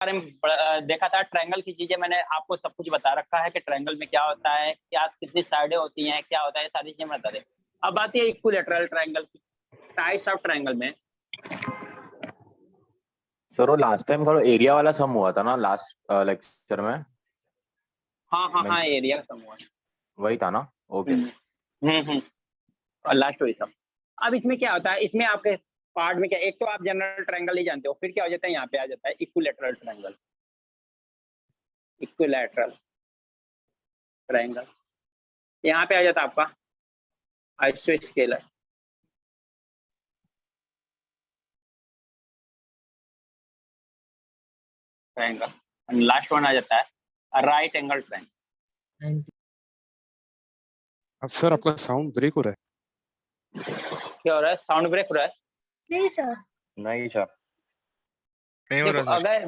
बारे में देखा था। ट्रायंगल की चीजें मैंने आपको सब कुछ बता रखा है कि ट्रायंगल में क्या होता है, क्या कितनी साइडें होती हैं, क्या होता है, सारी चीजें बता दें। अब आती है इक्विलैटरल ट्रायंगल की, टाइप्स ऑफ ट्रायंगल में। सर वो लास्ट टाइम थोड़ा एरिया वाला सम हुआ था ना लास्ट लेक्चर में। हाँ, एरिया का सम हुआ वही था ना। ओके। और लास्ट वही सब। अब इसमें क्या होता है, इसमें आपके पार्ट में क्या, एक तो आप जनरल ट्रायंगल ही जानते हो, फिर क्या हो जाता है, यहाँ पे आ जाता है इक्विलैटरल ट्रायंगल। इक्विलैटरल ट्रायंगल यहाँ पे आ जाता है आपका आइसोस्केलर ट्रायंगल, एंड लास्ट वन आ जाता है राइट एंगल ट्रायंगल। अब सर आपका साउंड ब्रेक हो रहा है। क्या हो रहा है, साउंड ब्रेक हो रहा है? नहीं सर, नहीं सर, नहीं हो देखो रहा सर। अगर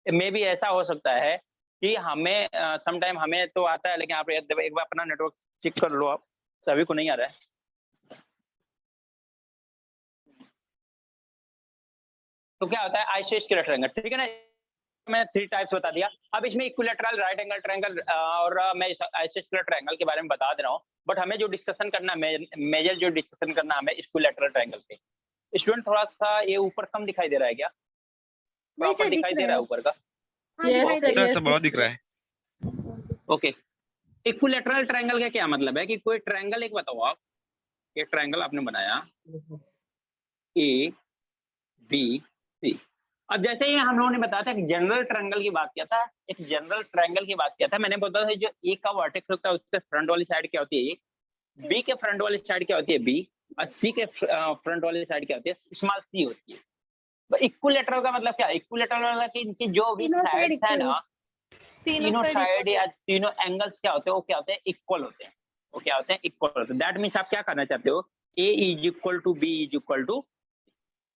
मे बी ऐसा हो सकता है कि हमें समटाइम हमें तो आता है, लेकिन आप एक बार अपना नेटवर्क चेक कर लो, आप सभी को नहीं आ रहा है। तो क्या होता है आइसोस्केलर ट्रायंगल, ठीक है ना। मैं 3 टाइप्स बता दिया। अब इसमें इक्विलैटरल, राइट एंगल ट्रायंगल और मैं आइसोस्केलर ट्रायंगल के बारे में बता दे रहा हूँ। बट हमें जो डिस्कशन करना है, मेजर जो डिस्कशन करना है हमें इक्विलैटरल ट्रायंगल पे। स्टूडेंट थोड़ा सा ये ऊपर कम दिखाई दे रहा है क्या? नहीं प्रॉपर सर, दिखाई दे रहा है ऊपर का? हाँ दिखाई दे रहा है। सर बहुत दिख रहा है। ओके, इक्विलैटरल ट्रायंगल का क्या मतलब है कि कोई ट्रायंगल, एक बताओ आप, ये ट्रायंगल आपने बनाया ए बी सी। अब जैसे ही हम लोगों ने बताया था, जनरल ट्रायंगल की बात किया था, एक जनरल ट्रायंगल की बात किया था, मैंने बोला था जो ए का वर्टेक्स होता है उसके फ्रंट वाली साइड क्या होती है ए, बी के फ्रंट वाली साइड क्या होती है बी, और सी के फ्रंट वाली साइड क्या होती है स्मॉल सी होती है। तो इक्विलैटरल का मतलब क्या है, इक्विलैटरल मतलब कि इनकी जो भी तीनों साइड साइड्स है इक्वल, ना, तीनों साइड या तीनों एंगल्स क्या होते हैं, वो क्या होते हैं इक्वल होते हैं। वो क्या होते हैं इक्वल होते हैं। दैट मीन्स आप क्या करना चाहते हो, A is equal to B is equal to,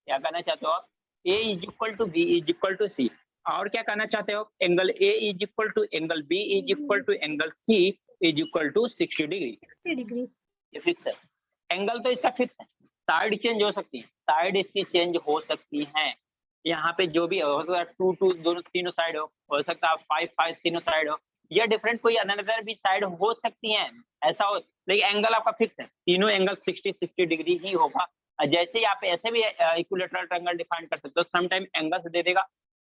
क्या करना चाहते हो आप, A is equal to B is equal to C. और क्या करना चाहते हो, angle A is equal to angle B is equal to angle C is equal to 60 degree. 60 degree ये फिक्स है, एंगल तो इसका फिक्स है। साइड चेंज हो सकती है, साइड इसकी चेंज हो सकती है। यहाँ पे जो भी हो सकता है 2 दोनों तीनों साइड हो सकता है 5 तीनों साइड हो, या डिफरेंट कोई अनदर भी साइड हो सकती है, ऐसा हो, लेकिन एंगल आपका फिक्स है, तीनों एंगल 60 डिग्री ही होगा। जैसे ही आप ऐसे भी इक्विलैटरल ट्रायंगल डिफाइन कर सकते हो, सम टाइम एंगल्स दे देगा,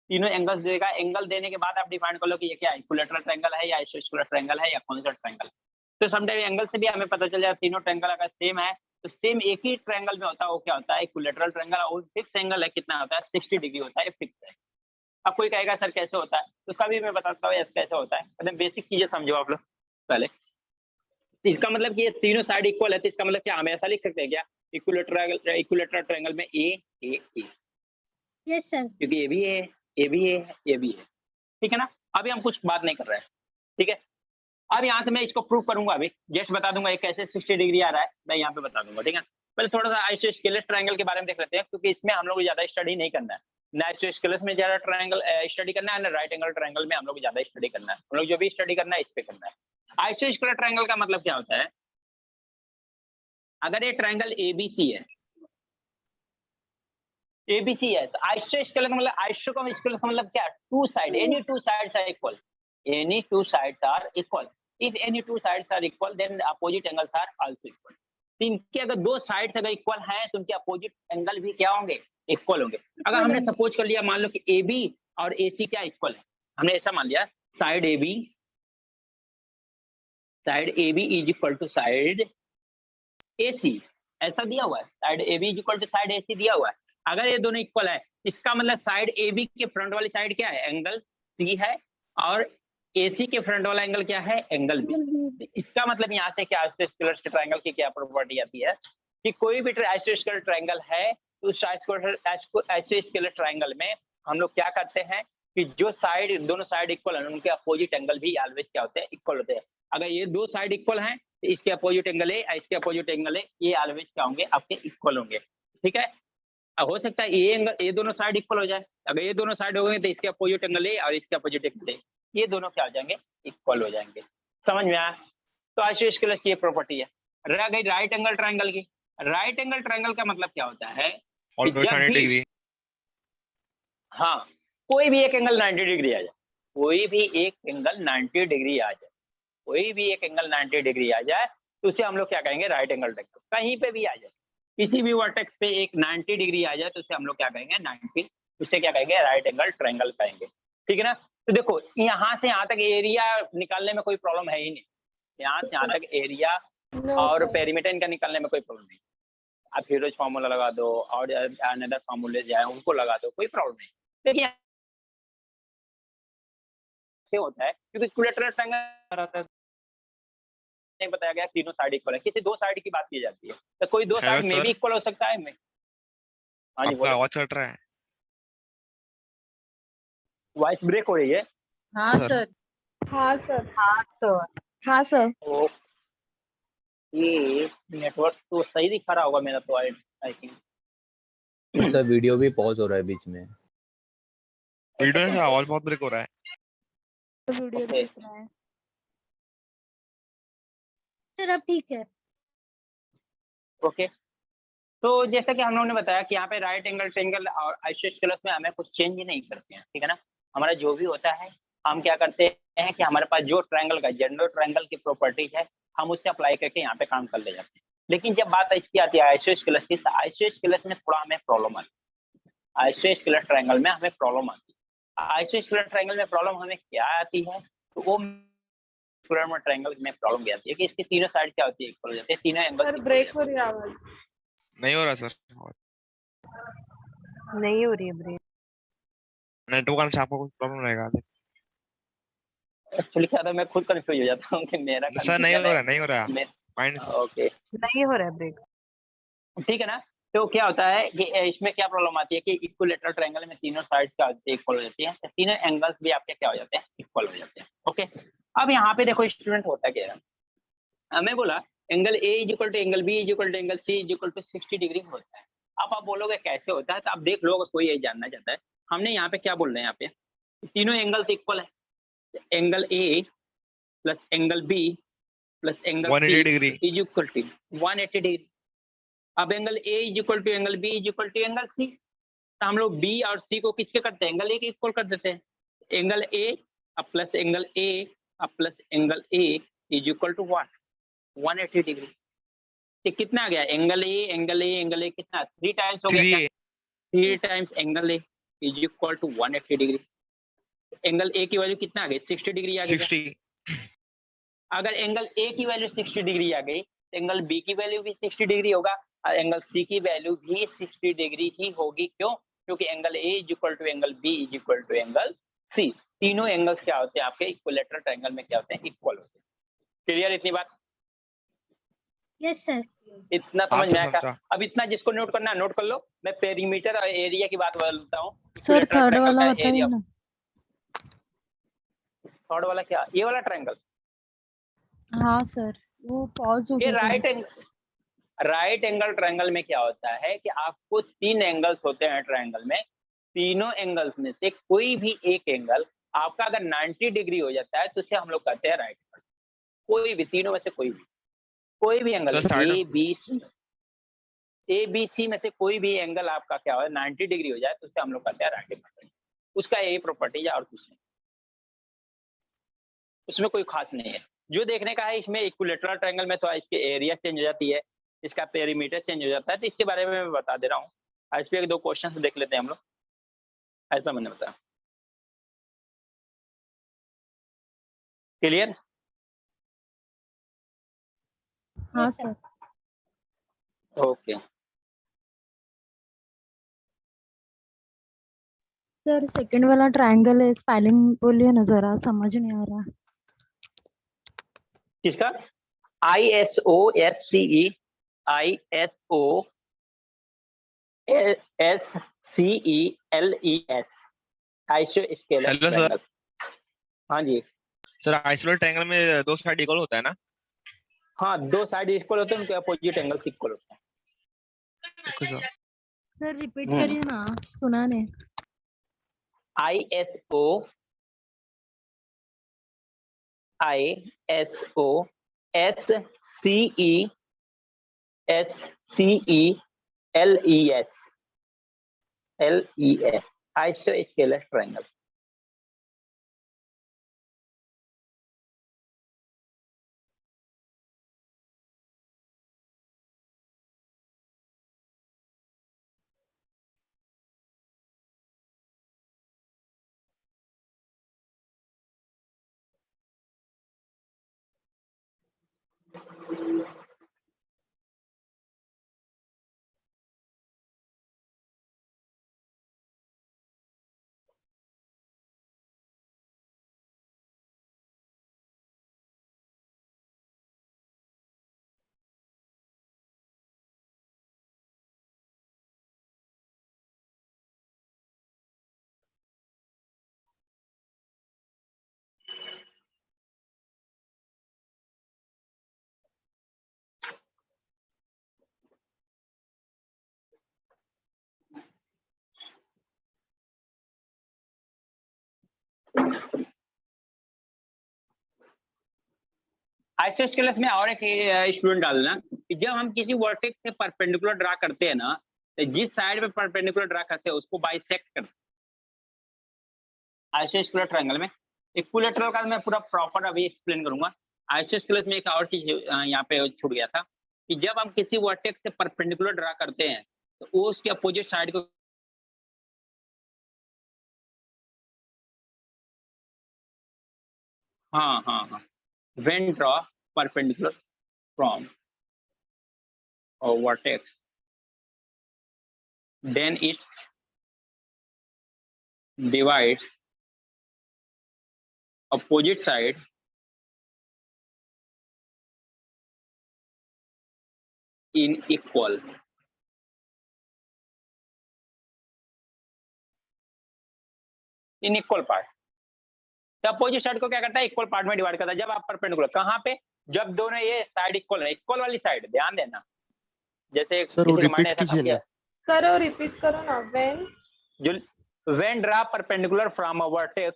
तीनों एंगल्स दे देगा, एंगल देने के बाद आप डिफाइन कर लो कि ये क्या इक्विलैटरल ट्रायंगल है या आइसोस्केलर ट्रायंगल है या कौन सा ट्रायंगल। तो सम टाइम एंगल से भी हमें पता चल जाए तीनों ट्रायंगल अगर सेम है, तो सेम एक ही ट्रायंगल में होता है, वो क्या होता है इक्विलैटरल ट्रायंगल, और फिक्स एंगल है कितना होता है 60 डिग्री होता है, फिक्स है। अब कोई कहेगा सर कैसे होता है, तो उसका भी मैं बताता हूँ कैसे होता है। मतलब बेसिक चीजें समझो आप लोग पहले। इसका मतलब कि ये तीनों साइड इक्वल है, तो इसका मतलब क्या हम ऐसा लिख सकते हैं क्या, इक्विलैटरल ट्रायंगल में ए ए ए, यस सर, क्योंकि ये भी है, ये भी है, ये भी है, ठीक है ना। अभी हम कुछ बात नहीं कर रहे हैं, ठीक है। अब यहाँ से मैं इसको प्रूव करूंगा, अभी जस्ट बता दूंगा ये कैसे 60 डिग्री आ रहा है, मैं यहाँ पे बता दूंगा, ठीक है। पहले थोड़ा सा आइसोस्केलस ट्रायंगल के बारे में देख लेते हैं, क्योंकि इसमें हम लोग ज्यादा स्टडी नहीं करना है, ना आइसोस्केलस में ज्यादा ट्रायंगल स्टडी करना है, ना राइट एंगल ट्रायंगल में हम लोग ज्यादा स्टडी करना है। हम लोग जो भी स्टडी करना है इस पे करना है। आइसोस्केलस ट्रायंगल का मतलब क्या होता है, अगर ये ट्रायंगल एबीसी है, एबीसी है, तो आइसोस्केलस का मतलब, आइसो का मतलब क्या, two side, any two sides are equal, any two sides are equal, if any two sides are equal then the opposite angles are also equal। तो इनके अगर दो साइड्स अगर इक्वल हैं तो उनके अपोजिट एंगल भी क्या होंगे, इक्वल होंगे। अगर हमने सपोज कर लिया, मान लो कि ए बी और ए सी क्या इक्वल है, हमने ऐसा मान लिया side A B is equal to side A C, ऐसा दिया हुआ है, side A B is equal to side A C दिया हुआ है। अगर ये दोनों इक्वल है, इसका मतलब साइड ए बी के फ्रंट वाली साइड क्या है, एंगल सी है, और एसी के फ्रंट वाला एंगल क्या है, एंगल बी। इसका मतलब यहाँ से क्या, आइसोस्केलर ट्रायंगल की क्या प्रॉपर्टी आती है कि कोई भी आइसोस्केलर ट्रायंगल है, तो उस आइसोस्केलर ट्रायंगल में हम लोग क्या करते हैं कि जो साइड, दोनों साइड इक्वल है, उनके अपोजिट एंगल भी ऑलवेज क्या होते हैं, इक्वल होते हैं। अगर ये दो साइड इक्वल हैं, तो इसके अपोजिट एंगल है, इसके अपोजिट एंगल है, ये ऑलवेज क्या होंगे, आपके इक्वल होंगे, ठीक है। हो सकता है ये एंगल, ये दोनों साइड इक्वल हो जाए, अगर ये दोनों साइड हो गए तो इसके अपोजिट एंगल ए और इसके अपोजिट एंगल ए, ये दोनों क्या हो जाएंगे, इक्वल हो जाएंगे। समझ में आया? तो आइसोस्केलस की ये प्रॉपर्टी है। रह गई राइट एंगल ट्रायंगल की। राइट एंगल ट्रायंगल का मतलब क्या होता है कि जब भी, हाँ, कोई भी एक एंगल 90 डिग्री आ जाए, कोई भी एक एंगल 90 डिग्री आ जाए, कोई भी एक एंगल 90 डिग्री आ जाए तो उसे हम लोग क्या कहेंगे, राइट एंगल ट्रायंगल। कहीं पे भी आ जाए, किसी भी वर्टेक्स पे एक 90 डिग्री आ जाए तो उसे हम लोग क्या कहेंगे, 90, उसे क्या कहेंगे, राइट एंगल ट्रायंगल कहेंगे। ठीक है ना। तो देखो यहाँ से यहाँ तक एरिया निकालने में कोई प्रॉब्लम है ही नहीं, यहाँ से यहाँ तक एरिया और पेरीमीटर इनका निकालने में कोई प्रॉब्लम नहीं। आप हीरोज फार्मूला लगा दो और अनदर फार्मूले जो है उनको लगा दो, कोई प्रॉब्लम नहीं। देखिए क्या होता है, क्योंकि इक्विलैटरल ट्रायंगल नहीं बताया गया तीनों साइड इक्वल है, किसी दो साइड की बात की जाती है, तो कोई दो हेलो साइड में सर, भी इक्वल हो सकता है। मैं हाँ जी आपका बोलो, आवाज कट रहा है वॉइस ब्रेक हो रही है। हाँ सर। सर। हाँ सर। हाँ सर। हाँ सर। तो ये नेटवर्क तो सही दिखा रहा होगा मेरा, तो आई थिंक सर वीडियो भी पॉज हो रहा है बीच में। वीडियो में आवाज बहुत ब्रेक हो रहा है। Video okay. दिख रहा है सर, अब ठीक है। ओके। तो जैसा कि हम लोगों ने बताया कि यहाँ पे राइट एंगल ट्रायंगल और आइसोस्केलस में हमें कुछ चेंज ही नहीं करते हैं। ठीक है ना। हमारा जो भी होता है हम क्या करते हैं कि हमारे पास जो ट्रायंगल का जनरल ट्रायंगल की प्रॉपर्टी है हम उससे अप्लाई करके यहाँ पे काम कर ले जाते हैं। लेकिन जब बात इसकी आती है आइसोस्केलस की, तो आइसोस्केलस में थोड़ा हमें प्रॉब्लम आती है। आइसोस्केलस ट्रायंगल में हमें प्रॉब्लम आती है। आइसोस्केलस ट्रायंगल में प्रॉब्लम हमें क्या आती है, तो वो ट्रायंगल में प्रॉब्लम क्या आती है कि इसकी तीनों साइड क्या होती है, इक्वल हो जाती है, तीनों एंगल सर ब्रेक हो रही है आवाज। नहीं हो रहा सर, नहीं हो रही है ब्रेक। नेटवर्क से आपको कुछ प्रॉब्लम रहेगा। एक्चुअली क्या था, मैं खुद कंफ्यूज हो जाता हूँ कि मेरा सर नहीं हो confusion रहा, नहीं हो रहा, है। माइंड से। ओके नहीं हो रहा है ब्रेक। ठीक है ना। तो क्या होता है कि इसमें क्या प्रॉब्लम आती है कि इक्विलैटरल ट्रायंगल में तीनों साइड्स क्या होती है, इक्वल हो जाती है, तो तीनों एंगल्स भी आपके क्या हो जाते हैं, इक्वल हो जाते हैं। ओके। अब यहाँ पे देखो स्टूडेंट होता क्या है, हमें बोला angle A is equal to angle B is equal to angle C is equal to 60 degree होता है। अब आप बोलोगे कैसे होता है, तो आप देख लो, अगर कोई यही जानना चाहता है, हमने यहाँ पे क्या बोल रहे हैं, यहाँ पे तीनों एंगल्स इक्वल है, angle A plus angle B plus angle 180 degree. Is equal to 180 degree. अब angle A is equal to angle B is equal to angle C, तो हम लोग बी और सी को किसके करते हैं, एंगल ए के इक्वल कर देते हैं। एंगल ए अब प्लस एंगल ए अब plus angle A is equal to what, 180 degree. तो कितना आ गया, एंगल ए कितना 3 टाइम्स हो गया, 3 times angle A is equal to 180 degree. Angle A की वैल्यू कितना आ गई, 60 डिग्री आ गई। 60। अगर एंगल ए की वैल्यू 60 डिग्री आ गई, एंगल बी की वैल्यू भी 60 डिग्री होगा और एंगल सी की वैल्यू भी 60 डिग्री ही होगी। क्यों, क्योंकि angle A is equal to angle B is equal to angle C, तीनों एंगल्स क्या होते हैं आपके इक्विलैटरल ट्रायंगल में, क्या होते हैं, इक्वल होते हैं। क्लियर इतनी बात, यस सर। इतना समझ आज में आएगा। समझा। अब इतना जिसको नोट करना नोट कर लो, मैं पेरीमीटर और एरिया की बात बोलता हूँ। सर equilateral थर्ड triangle वाला का बताइए area, ना। थर्ड वाला क्या, ये वाला ट्रायंगल, हाँ सर, वो पॉज हो ये गया था। राइट एंगल ट्रायंगल में क्या होता है कि आपको 3 एंगल्स होते हैं ट्रायंगल में, तीनों एंगल्स में से कोई भी एक एंगल आपका अगर 90 डिग्री हो जाता है तो उसे हम लोग कहते हैं राइट एंगल। कोई भी तीनों में से कोई भी angle, sir, side- A B C में से कोई भी एंगल आपका क्या हो 90 डिग्री हो जाए तो उसे हम लोग कहते हैं राइट एंगल। उसका यही प्रॉपर्टी है और कुछ नहीं, उसमें कोई खास नहीं है। जो देखने का है इसमें इक्विलैटरल ट्रायंगल में तो इसकी एरिया चेंज हो जाती है, इसका पेरीमीटर चेंज हो जाता है, तो इसके बारे में मैं बता दे रहा हूँ। इस पे 1-2 क्वेश्चन देख लेते हैं हम लोग, ऐसा मैंने बताया। क्लियर, हाँ Yes, sir. Sir. Okay. Sir second वाला ट्रायंगल है, स्पेलिंग बोलिए ना जरा, समझ नहीं आ रहा। किसका, ISOSCE isosceles hello sir. Triangle. हाँ जी, सर आइसोलेट ट्रायंगल में दो साइड इक्वल होता है ना? हाँ 2 साइड इक्वल होते हैं, उनके अपोजिट एंगल्स इक्वल होते हैं। Okay sir. सर रिपीट करिए ना, सुना नहीं। ISOSCELES Isosceles triangle. आइसोस्केलस में और एक स्टूडेंट डालना कि जब हम किसी वर्टेक्स से परपेंडिकुलर ड्रा करते हैं ना, तो जिस साइड पे परपेंडिकुलर ड्रा करते हैं उसको बाइसेक्ट करते हैं आइसोस्केलस ट्रायंगल में। इक्विलैटरल का मैं पूरा प्रॉपर अभी एक्सप्लेन करूंगा। आइसोस्केलस में एक और चीज यहाँ पे छूट गया था कि जब हम किसी वर्टेक्स से परपेंडिकुलर ड्रा करते हैं तो वो उसके अपोजिट साइड को हाँ when draw perpendicular from a vertex, then it divides opposite side in equal part. तो अपोजिट साइड को क्या करता है, इक्वल पार्ट में डिवाइड करता है। जब आप परपेंडिकुलर कहाँ पे, जब दोनों ये साइड इक्वल है, इक्वल वाली साइड ध्यान देना। जैसे सर वो किसी रिमाइंड रिपीट ऐसा काम कीजिए किया, ना। करो, रिपीट करो ना। when draw perpendicular from a vertex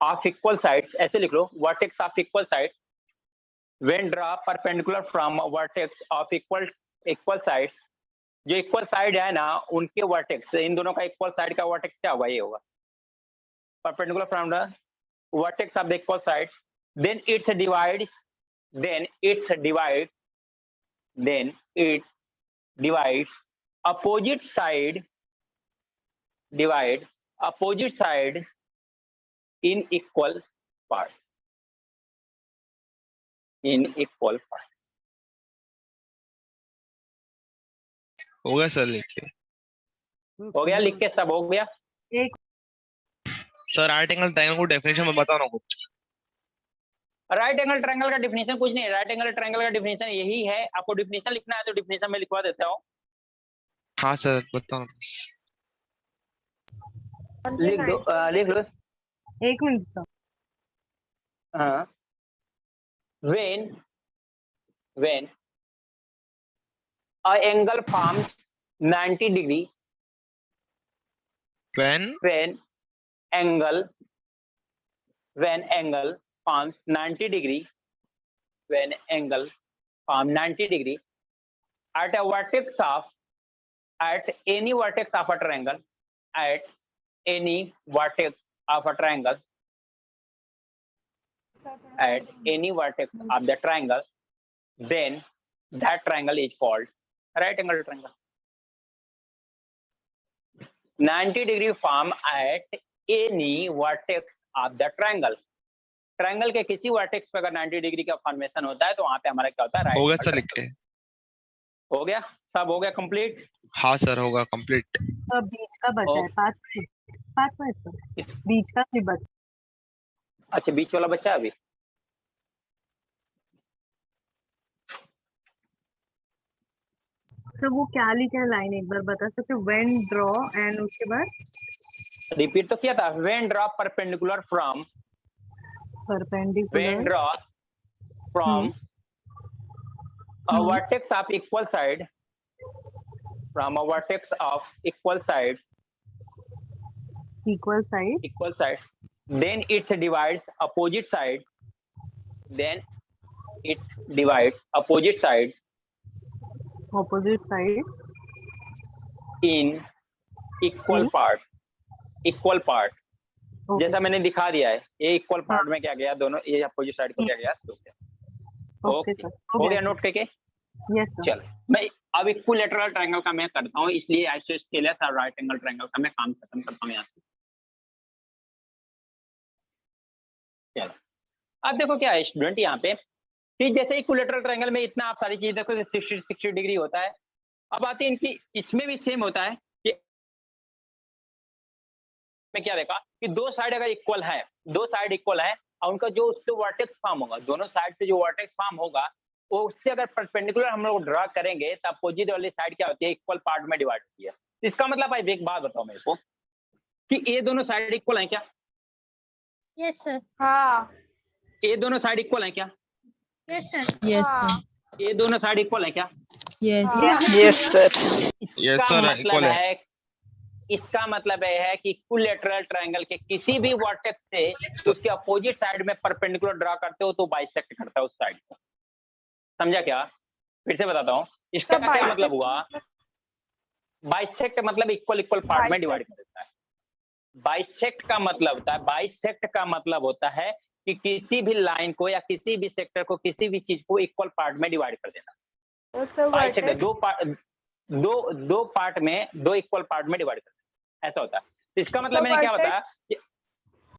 of equal sides, ऐसे लिख लो, vertex of equal sides, when draw perpendicular from a vertex of equal sides, जो इक्वल साइड है ना उनके वर्टेक्स, इन दोनों का इक्वल साइड का वर्टेक्स क्या होगा, ये होगा perpendicular from the vertex of the equal sides, then it divides opposite side in equal part, हो गया सर, लिख के। हो गया, लिख के सब हो गया। सर राइट एंगल ट्रायंगल को डेफिनेशन में बताओ ना कुछ। राइट एंगल ट्रायंगल का डेफिनेशन कुछ नहीं है। राइट एंगल ट्रायंगल का डेफिनेशन यही है। आपको डेफिनेशन लिखना है तो डेफिनेशन में लिखवा देता हूँ। हाँ सर बताओ ना। लिख दो, लिख लो। एक मिनट सर। हाँ, when a angle forms 90 degree, when angle forms 90 degree, at any vertex of a triangle, then that triangle is called right angle triangle. 90 degree form at any vertex of the triangle. Triangle के किसी vertex पे अगर 90 degree का formation होता है तो वहां पे हमारा क्या होता है, राइट। हो गया सर, लिख के। हो गया, सब हो गया कंप्लीट। हाँ सर होगा कंप्लीट। बीच का बचा है 5 मिनट सर। बीच का भी बचा। अच्छा, बीच वाला बचा है अभी। तो वो क्या लिखा है लाइन एक बार बता सकते हो? व्हेन ड्रॉ एंड उसके बाद रिपीट तो किया था। When draw perpendicular from when draw from a vertex of equal side, then it divides opposite side, opposite side in equal in part, equal part, okay जैसा मैंने दिखा दिया है, ये इक्वल हाँ पार्ट में क्या गया, दोनों ये अपोजिट साइड को क्या गया, तो क्या। ओके ओके, सर हो गया नोट करके। यस सर चलो मैं अब इक्विलेटरल ट्रायंगल का मैं करता हूँ, इसलिए आइसोस्केलस और राइट एंगल ट्रायंगल का मैं काम खत्म करता हूँ यहाँ से। चलो अब देखो क्या है स्टूडेंट यहाँ पे कि जैसे इक्विलेटरल ट्रायंगल में इतना आप सारी चीज देखो 60 डिग्री होता है। अब आती है इनकी, इसमें भी सेम होता है कि मैं क्या देखा कि दो साइड अगर इक्वल है, दो साइड इक्वल है और उनका जो उससे वर्टेक्स फॉर्म होगा, दोनों साइड से जो वर्टेक्स फॉर्म होगा वो उससे अगर परपेंडिकुलर हम लोग ड्रा करेंगे तो अपोजिट वाली साइड क्या होती है, इक्वल पार्ट में डिवाइड होती है। इसका मतलब भाई एक बात बताओ मेरे को कि ये दोनों साइड इक्वल है क्या? Yes sir. हाँ ये दोनों साइड इक्वल है क्या? Yes sir. Yes, हाँ sir. ये दोनों साइड इक्वल है क्या? Yes. yes Yes, इसका sir, मतलब equal है। है, इसका मतलब है कि इक्विलेटरल ट्रायंगल के किसी भी वर्टेक्स से उसके अपोजिट साइड में परपेंडिकुलर ड्रा करते हो तो बाइसेक्ट करता है उस साइड को। समझा क्या? फिर से बताता हूँ, इसका तो क्या मतलब हुआ? बाइसेक्ट मतलब इक्वल इक्वल पार्ट में डिवाइड कर देता है। बाइसेक्ट का मतलब होता है, बाइसेक्ट का मतलब होता है कि किसी भी लाइन को या किसी भी सेक्टर को, किसी भी चीज को इक्वल पार्ट में डिवाइड कर देना। तो सर बाइसेक्ट वर्टेक्स दो पार्ट में, दो इक्वल पार्ट में डिवाइड कर देना, ऐसा होता है। तो इसका मतलब तो मैंने क्या बताया, वर्टेक्स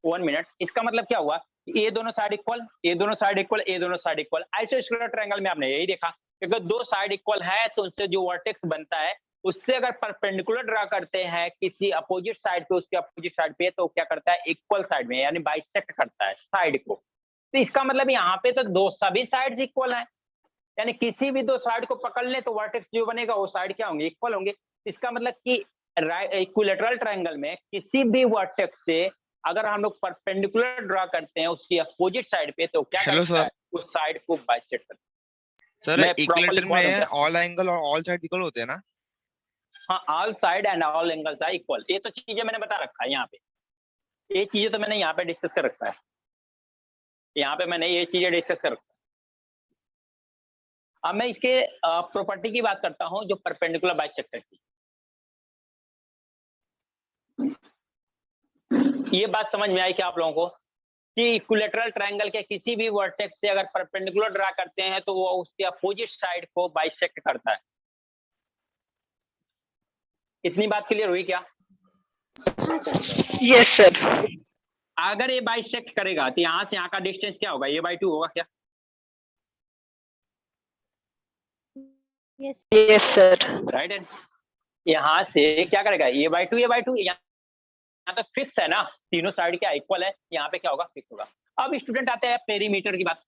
1 मिनट, इसका मतलब क्या हुआ, ये दोनों साइड इक्वल, ये दोनों साइड इक्वल, ये दोनों साइड इक्वल। आइसोस्केलर ट्रायंगल में आपने यही देखा कि अगर दो साइड इक्वल है तो उनसे जो वर्टेक्स बनता है उससे अगर परपेंडिकुलर ड्रा करते हैं किसी अपोजिट साइड पे, उसके अपोजिट साइड पे, तो क्या करता है, इक्वल साइड में, यानी बाइसेक्ट करता है साइड को। तो इसका मतलब यहाँ पे तो दो सभी साइड्स इक्वल हैं, यानी किसी भी दो साइड को पकड़ ले तो वर्टेक्स जो बनेगा वो साइड क्या होंगे, इक्वल होंगे। इसका मतलब कि इक्विलेटरल ट्रायंगल में किसी भी वर्टेक्स से अगर हम लोग परपेंडिकुलर ड्रा करते हैं उसकी अपोजिट साइड पे तो क्या हेलो करता सर। है, उस साइड को बाइसेक्ट करता सर मैं properly इक्विलेटर बता दूं में क्या? ऑल एंगल और ऑल साइड इक्वल होते हैं ना? है। हाँ, all side and all angles are equal, ये तो चीजें मैंने बता रखा है यहाँ पे, ये चीजें तो मैंने यहाँ पे डिस्कस कर रखा है, यहाँ पे मैंने ये चीजें डिस्कस कर रखा है। अब मैं इसके प्रॉपर्टी की बात करता हूँ जो परपेंडिकुलर बाइसेक्टर की। ये बात समझ में आई क्या आप लोगों को कि इक्विलेटरल ट्रायंगल के किसी भी वर्टेक्स से अगर परपेंडिकुलर ड्रा करते हैं तो वो उसके अपोजिट साइड को बाइसेक्ट करता है। इतनी बात क्लियर हुई क्या? यस सर अगर ये बाइसेक्ट करेगा तो यहाँ से यहाँ का डिस्टेंस क्या होगा, ये बाई 2 होगा क्या? यस यस सर राइट है, यहाँ से क्या करेगा, ये बाई 2, ये बाई 2, यहाँ तो फिक्स है ना, तीनों साइड क्या इक्वल है, यहाँ पे क्या होगा, फिक्स होगा। अब स्टूडेंट आते हैं पेरीमीटर की बात।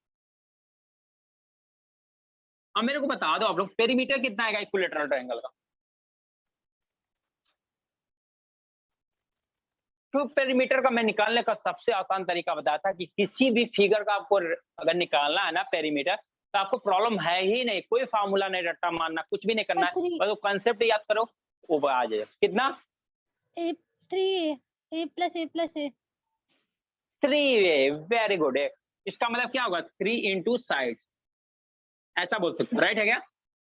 अब मेरे को बता दो आप लोग पेरीमीटर कितना आएगा इक्विलेटरल ट्रायंगल का? तो पेरीमीटर का मैं निकालने का सबसे आसान तरीका बताया था कि किसी भी फिगर का आपको अगर निकालना है ना पेरीमीटर, तो आपको प्रॉब्लम है ही नहीं, कोई फार्मूला नहीं रट्टा मारना, कुछ भी नहीं करना है, बस वो कंसेप्ट याद करो, वो आ जाएगा। कितना? A plus A 3A, very good है। इसका मतलब क्या होगा, 3 इंटू साइड, ऐसा बोल सकते हो, राइट है क्या?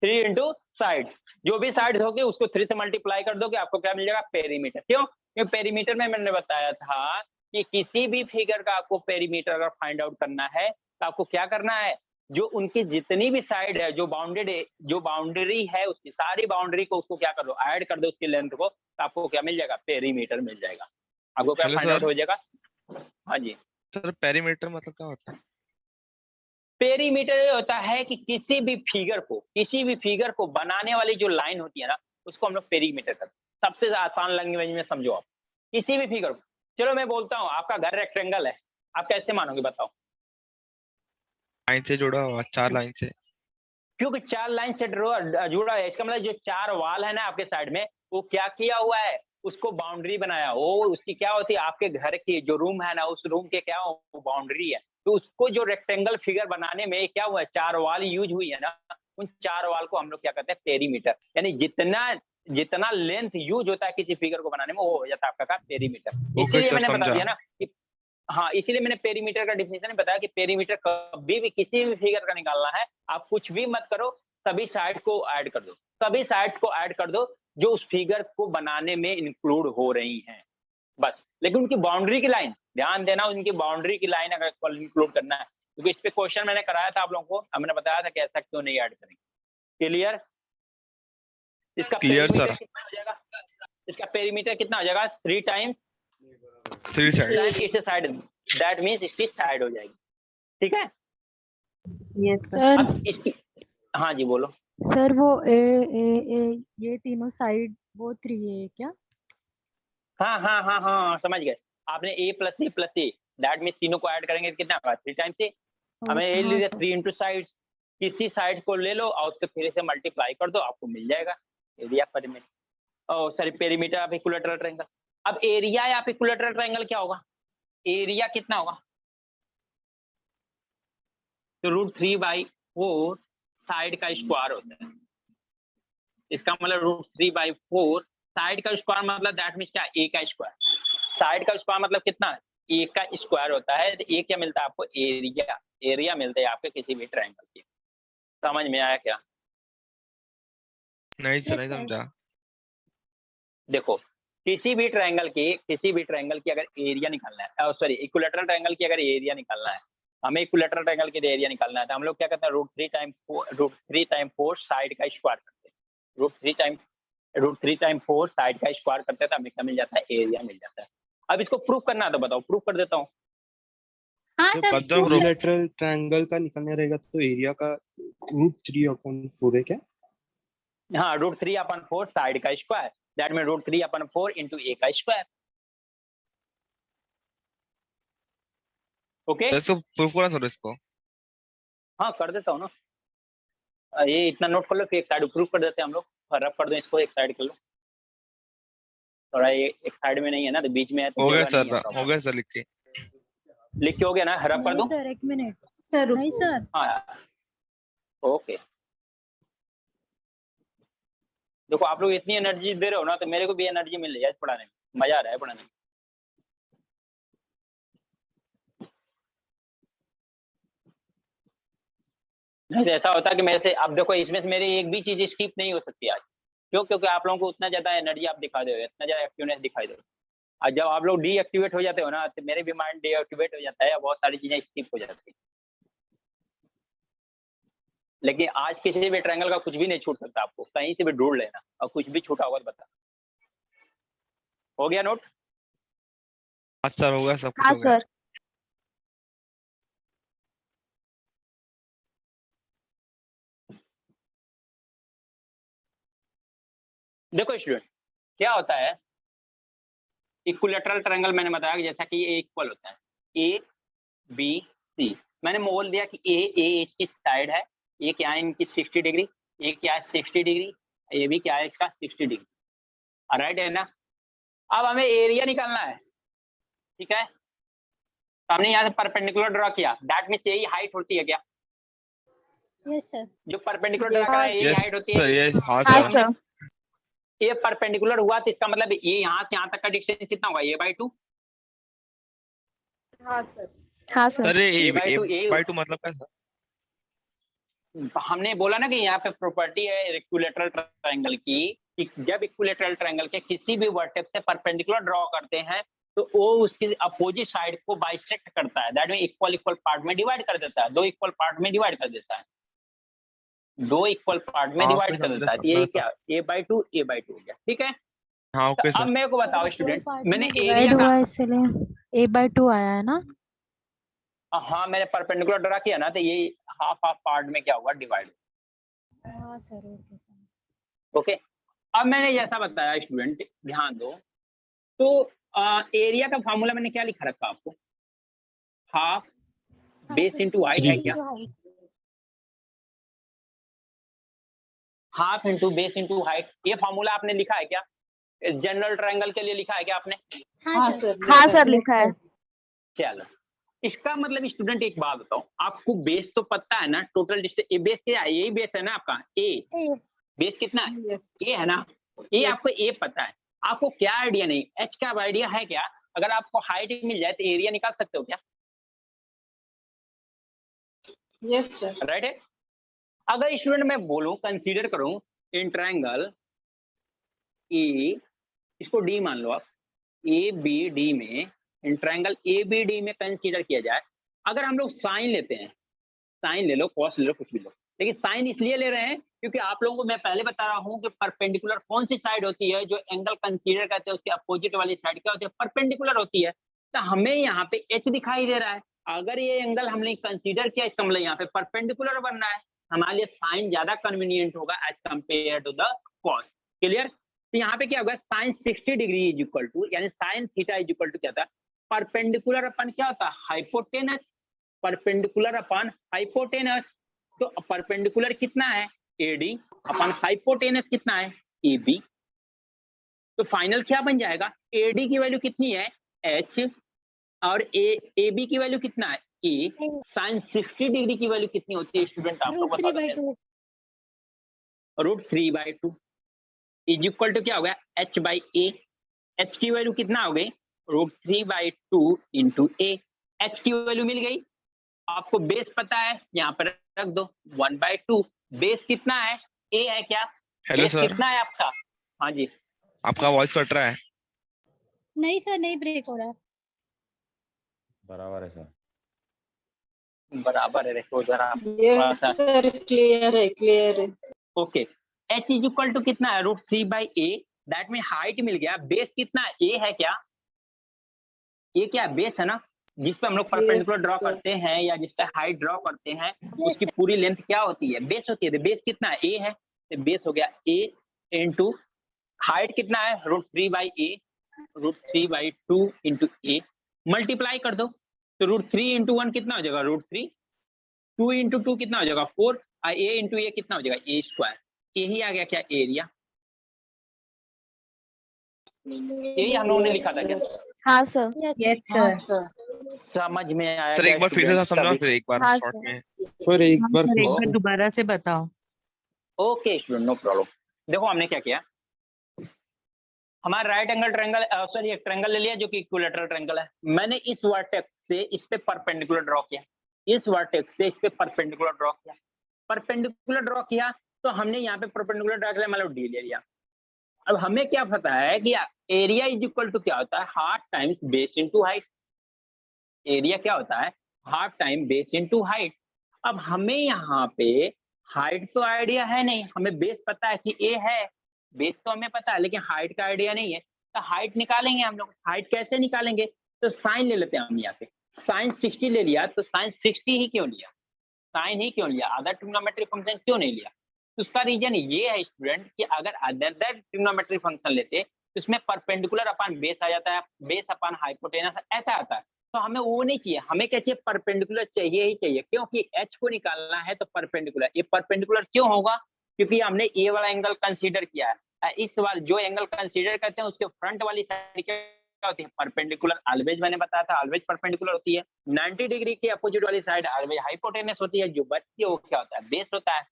3 इंटू साइड, जो भी साइड होगी उसको 3 से मल्टीप्लाई कर दोगे, आपको क्या मिल जाएगा, पेरीमीटर। क्यों? क्योंकि पेरीमीटर में मैंने बताया था कि किसी भी फिगर का आपको पेरीमीटर अगर फाइंड आउट करना है तो आपको क्या करना है, जो उनकी जितनी भी साइड है, जो बाउंडेड है, जो बाउंड्री है, उसकी सारी बाउंड्री को उसको क्या कर दो, ऐड कर दो उसकी लेंथ को, तो आपको क्या मिल जाएगा, पेरीमीटर मिल जाएगा। आपको क्या हेलो फाइंड आउट सर। हो जाएगा? हाँ जी, सर पेरीमीटर मतलब क्या होता है? पेरीमीटर ये होता है कि किसी भी फिगर को बनाने वाली जो लाइन होती है ना, उसको हम लोग पेरीमीटर करते हैं। सबसे आसान लैंग्वेज में समझो आप, किसी भी फिगर को, चलो मैं बोलता हूँ आपका घर रेक्टेंगल है, आप कैसे मानोगे बताओ? लाइन से जुड़ा हुआ, 4 लाइन से। क्योंकि 4 लाइन से जुड़ा है, इसका मतलब जो 4 वाल है ना आपके साइड में, वो क्या किया हुआ है, उसको बाउंड्री बनाया, वो उसकी क्या होती है, आपके घर की जो रूम है ना, उस रूम के क्या बाउंड्री है, तो उसको जो रेक्टेंगल फिगर बनाने में क्या हुआ है, 4 वाल यूज हुई है ना, उन 4 वाल को हम लोग क्या कहते हैं, पेरीमीटर। यानी जितना लेंथ यूज होता है किसी फिगर को बनाने में, वो हो जाता है आपका पेरीमीटर। ओके इसीलिए सर, मैंने बता समझा। दिया ना कि हाँ, इसीलिए मैंने पेरीमीटर का डिफिनेशन बताया कि पेरीमीटर कभी भी किसी भी फिगर का निकालना है, आप कुछ भी मत करो, सभी साइड को ऐड कर दो, सभी साइड्स को ऐड कर दो जो उस फिगर को बनाने में इंक्लूड हो रही हैं, बस। लेकिन उनकी बाउंड्री की लाइन ध्यान देना, उनकी बाउंड्री की लाइन अगर इंक्लूड करना है, क्योंकि इस पे क्वेश्चन मैंने कराया था आप लोगों को, हमने बताया था कि ऐसा क्यों नहीं ऐड करेंगे। क्लियर? इसका Clear, पेरीमीटर sir. कितना हो जाएगा? इसका पेरीमीटर कितना हो जाएगा? 3 टाइम्स 3 साइड। इस साइड, दैट मींस इसकी साइड हो जाएगी, ठीक है? Yes sir. सर अब इसकी, हाँ जी बोलो। सर वो ए ये तीनों साइड वो 3 है क्या? हाँ समझ गए। आपने a plus A that means तीनों को ऐड करेंगे तो कितना होगा? 3 टाइम्स ए। हमें ए हाँ लीजिए सर 3 इंटू साइड, किसी साइड को ले लो और उसको फिर से मल्टीप्लाई कर दो, आपको मिल जाएगा area perimeter. Oh sorry, perimeter of equilateral triangle. अब एरिया या इक्विलैटरल ट्रायंगल क्या होगा? एरिया कितना होगा? तो √3/4 साइड का स्क्वायर होता है। इसका मतलब √3/4 साइड का स्क्वायर मतलब दैट मींस क्या? ए का स्क्वायर। साइड का स्क्वायर मतलब कितना? ए का स्क्वायर होता है। तो ए क्या मिलता है आपको? एरिया। एरिया मिलता है आपके किसी भी ट्रायंगल के। समझ में आया क्या? नहीं सर, Yes, नहीं sir. समझा। देखो, किसी भी ट्रायंगल की अगर एरिया निकालना है, सॉरी इक्विलैटरल ट्रायंगल की अगर एरिया निकालना है, हमें इक्विलैटरल ट्रायंगल की एरिया निकालना है, तो हम लोग क्या करते हैं? √3 टाइम 4 साइड का स्क्वायर करते हैं। √3 टाइम 4 साइड का स्क्वायर करते हैं तो हमें क्या मिल जाता है? एरिया मिल जाता है। अब इसको प्रूव करना है तो बताओ, प्रूव कर देता हूँ। हाँ जब सर, एकदम इक्विलैटरल ट्रायंगल का निकलने रहेगा तो एरिया का √3/4 है क्या? हाँ, √3/4 साइड का स्क्वायर, दैट मीन √3/4 इंटू ए का स्क्वायर। ओके, इसको प्रूफ करा सर इसको। हाँ कर देता हूँ ना। ये इतना नोट कर लो, फिर एक साइड प्रूव कर देते हैं हम लोग। रब कर दो इसको, एक साइड कर लो थोड़ा। ये एक साइड में नहीं है ना, तो बीच में है तो हो गया जगह नहीं सर, है हो प्रॉपर। गया सर, लिख के। लिख के हो गया ना? रब कर नहीं दूं? Sir, 1 minute. सर नहीं सर, हाँ ओके। देखो आप लोग इतनी एनर्जी दे रहे हो ना, तो मेरे को भी एनर्जी मिल रही है पढ़ाने में, मजा आ रहा है पढ़ाने में। नहीं तो ऐसा होता है कि मेरे से, अब देखो इसमें से मेरी एक भी चीज स्किप नहीं हो सकती आज। क्यों? क्योंकि आप लोगों को उतना ज्यादा एनर्जी आप दिखा दे रहे हो, इतना ज्यादा एक्टिवनेस दिखाई दे रहे हो। और जब आप लोग डीएक्टिवेट हो जाते हो ना, तो मेरे भी माइंड डीएक्टिवेट हो जाता है, बहुत सारी चीजें स्किप हो जाती है। लेकिन आज किसी भी ट्रायंगल का कुछ भी नहीं छूट सकता, आपको कहीं से भी ढूंढ लेना, और कुछ भी छूटा होगा तो बता। हो गया नोट? हाँ सर, हो गया, सब कुछ हाँ हो गया। सर। देखो स्टूडेंट, क्या होता है इक्विलैटरल ट्रायंगल? मैंने बताया कि जैसा कि ये इक्वल होता है, ए बी सी। मैंने बोल दिया कि ए इसकी साइड है, ये क्या है इनकी 60 डिग्री, ये क्या है 60 डिग्री, ये भी क्या है इसका 60 डिग्री। राइट है ना? अब हमें एरिया निकालना है, ठीक है? तो हमने यहाँ से परपेंडिकुलर ड्रॉ किया, दैट मींस यही हाइट होती है क्या? yes sir. जो परपेंडिकुलर ड्रॉ करा है यही यस हाइट होती सर, है। ये हाँ हाँ सर। सर। ये परपेंडिकुलर हुआ तो इसका मतलब ये यहाँ से यहाँ तक का डिस्टेंस कितना होगा? a/2। हाँ सर। हाँ सर। सर ये a/2 a/2 मतलब क्या सर? हमने बोला ना कि यहाँ पे प्रॉपर्टी है इक्विलैटरल ट्रायंगल की, कि जब इक्विलैटरल ट्रायंगल के किसी भी वर्टेक्स से परपेंडिकुलर ड्रॉ करते हैं तो वो उसकी अपोजिट साइड को बाइसेक्ट करता है, दैट मीन इक्वल पार्ट में डिवाइड कर देता है, 2 इक्वल पार्ट में डिवाइड कर देता है, 2 इक्वल पार्ट में हाँ, डिवाइड ओके कर देता है। समझा तो ये सर। क्या? a/2 हो गया, ठीक है? हाँ ओके तो अब सर। मेरे को बताओ स्टूडेंट, मैंने डिवाइड एरिया हुआ का, है इसलिए a/2 आया है ना? हाँ मैंने परपेंडिकुलर ड्रॉ किया ना, तो ये हाफ पार्ट में क्या हुआ? डिवाइड। हाँ सर, ओके सर। ओके, अब मैंने जैसा बताया स्टूडेंट ध्यान दो, तो एरिया का फॉर्मूला मैंने क्या लिखा रखा आपको? हाफ बेस इंटू हाइट है क्या? Half into base into height, ये फॉर्मूला आपने लिखा है क्या? जनरल ट्रायंगल के लिए लिखा है क्या आपने? हाँ सर. हाँ सर, लिखा है। चलो, इसका मतलब स्टूडेंट एक बात बताओ, आपको बेस तो पता है ना? टोटल डिस्टेंस, ये बेस क्या है? यही बेस है ना आपका ए? A. बेस कितना है? ए है ना? ये आपको ए पता है, आपको क्या आइडिया नहीं, एच का आइडिया है क्या? अगर आपको हाइट मिल जाए तो एरिया निकाल सकते हो क्या? Yes sir. राइट है? अगर स्टूडेंट मैं बोलूं कंसीडर करूं इन ट्रायंगल ए, इसको डी मान लो आप, ए बी डी में, in triangle A B D में कंसीडर किया जाए, अगर हम लोग साइन लेते हैं, साइन ले लो, कॉस ले लो, कुछ भी लो, लेकिन साइन इसलिए ले रहे हैं क्योंकि आप लोगों को मैं पहले बता रहा हूं कि परपेंडिकुलर कौन सी साइड होती है जो एंगल कंसीडर करते हैं उसके अपोजिट वाली साइड क्या होती है, परपेंडिकुलर होती है। तो हमें यहाँ पे एच दिखाई दे रहा है, अगर ये एंगल हमने कंसीडर किया इसका मतलब यहाँ पे परपेंडिकुलर बन रहा है, हमारे लिए साइन ज्यादा कन्वीनियंट होगा as compare to the cos. Clear? तो यहाँ पे क्या होगा, sine 60 degree is equal to, यानी sine theta is equal to क्या था, परपेंडिकुलर अपन क्या होता है, हाइपोटेनस, परपेंडिकुलर अपन हाइपोटेनस। तो परपेंडिकुलर कितना है, एडी, अपन हाइपोटेनस कितना है, एबी। तो फाइनल क्या बन जाएगा, एडी की वैल्यू कितनी है, एच, और एबी की वैल्यू कितना है, ए। साइन 60 डिग्री की वैल्यू कितनी होती है स्टूडेंट, आप लोग बता दो, √3/2 इज इक्वल टू क्या हो गया, एच बाई ए। एच की वैल्यू कितना हो गई, √3/2 इंटू ए। एच की वैल्यू मिल गई, आपको बेस पता है, यहाँ पर रख दो 1/2। बेस कितना है, ए है क्या, हेलो बेस सर, कितना है आपका, हाँ जी, आपका वॉइस कट रहा है। नहीं सर, नहीं ब्रेक हो रहा है। बराबर है सर। बराबर है, देखो जरा थोड़ा सा, क्लियर है, क्लियर है। Okay. H is equal to कितना है, √3/a, दैट मीन हाइट मिल गया। बेस कितना है, ए है क्या, ये क्या बेस है ना, जिस पे हम लोग परपेंडिकुलर ड्रॉ करते हैं या जिस पे हाइट ड्रॉ करते हैं उसकी पूरी लेंथ क्या होती है, बेस होती है। तो बेस कितना है, ए है, तो बेस हो गया ए इंटू हाइट कितना है, √3/a, √3/2 इंटू ए, मल्टीप्लाई कर दो, तो √3 इंटू 1 कितना हो जाएगा, √3, 2 इंटू 2 कितना हो जाएगा 4, ए इंटू ए कितना हो जाएगा, ए स्क्वायर। यही आ गया क्या, एरिया। यही हम लोगों ने लिखा था क्या, हाँ सर। Yes sir. समझ में आया सर क्या एक बार फिर से student? समझाओ, सभी- फिर एक बार हाँ, शॉर्ट सर। में। सर एक बार सर, फिर एक से। बार दोबारा से बताओ। Okay student, no problem. देखो हमने क्या किया, हमारा राइट एंगल ट्रायंगल, सॉरी एक ट्रायंगल ले लिया जो कि इक्विलैटरल ट्रायंगल है। मैंने इस वर्टेक्स से इस पे परपेंडिकुलर ड्रॉ किया, इस वर्टेक्स से इस पे परपेंडिकुलर ड्रॉ किया, परपेंडिकुलर ड्रॉ किया, तो हमने यहाँ पे परपेंडिकुलर ड्रॉ किया, मतलब डी ले लिया। अब हमें क्या पता है कि एरिया इज इक्वल टू क्या होता है, half times base into height. Area क्या होता है, half time base into height. अब हमें यहाँ पे हाइट तो आइडिया है नहीं, हमें बेस पता है कि ए है, बेस तो हमें पता है, लेकिन हाइट का आइडिया नहीं है। तो हाइट निकालेंगे हम लोग, हाइट कैसे निकालेंगे, तो साइन ले लेते हैं हम यहाँ पे। साइन 60 ले लिया, तो साइन 60 ही क्यों लिया, साइन ही क्यों लिया, अदर ट्रिग्नोमेट्रिक फंक्शन क्यों नहीं लिया। तो उसका रीजन ये है स्टूडेंट कि अगर अदर ट्रिग्नोमेट्रिक फंक्शन लेते तो इसमें परपेंडिकुलर अपन बेस आ जाता है, बेस अपन हाइपोटेनस ऐसा आता है। तो हमें वो नहीं चाहिए, हमें क्या चाहिए, परपेंडिकुलर चाहिए ही चाहिए, क्योंकि एच को निकालना है तो परपेंडिकुलर। ये परपेंडिकुलर क्यों होगा, क्योंकि हमने ए वाला एंगल कंसीडर किया है। इस वाला जो एंगल कंसीडर करते हैं उसके फ्रंट वाली साइड क्या होती है, परपेंडिकुलर। ऑलवेज मैंने बताया था, ऑलवेज परपेंडिकुलर होती है। 90 डिग्री के अपोजिट वाली साइड ऑलवेज हाइपोटेनस होती है, जो बचती है वो क्या होता है, बेस होता है।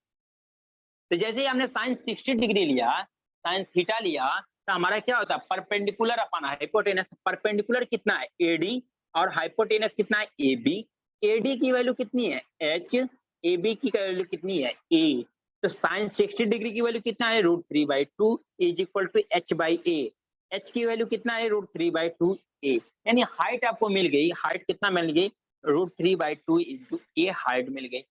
तो जैसे ही हमने साइन 60 डिग्री लिया, साइन थीटा लिया, तो हमारा क्या होता है, परपेंडिकुलर अपन हाइपोटेनस। परपेंडिकुलर कितना है, एडी, और हाइपोटेनस कितना है, एबी। एडी की वैल्यू कितनी है, एच, एबी की वैल्यू कितनी है, ए। तो साइन 60 डिग्री की वैल्यू कितना है, √3/2 is equal to H by A. H की वैल्यू कितना है, √3/2 ए, यानी हाइट आपको मिल गई। हाइट कितना मिल गई, √3/2 इंटू ए हाइट मिल गई।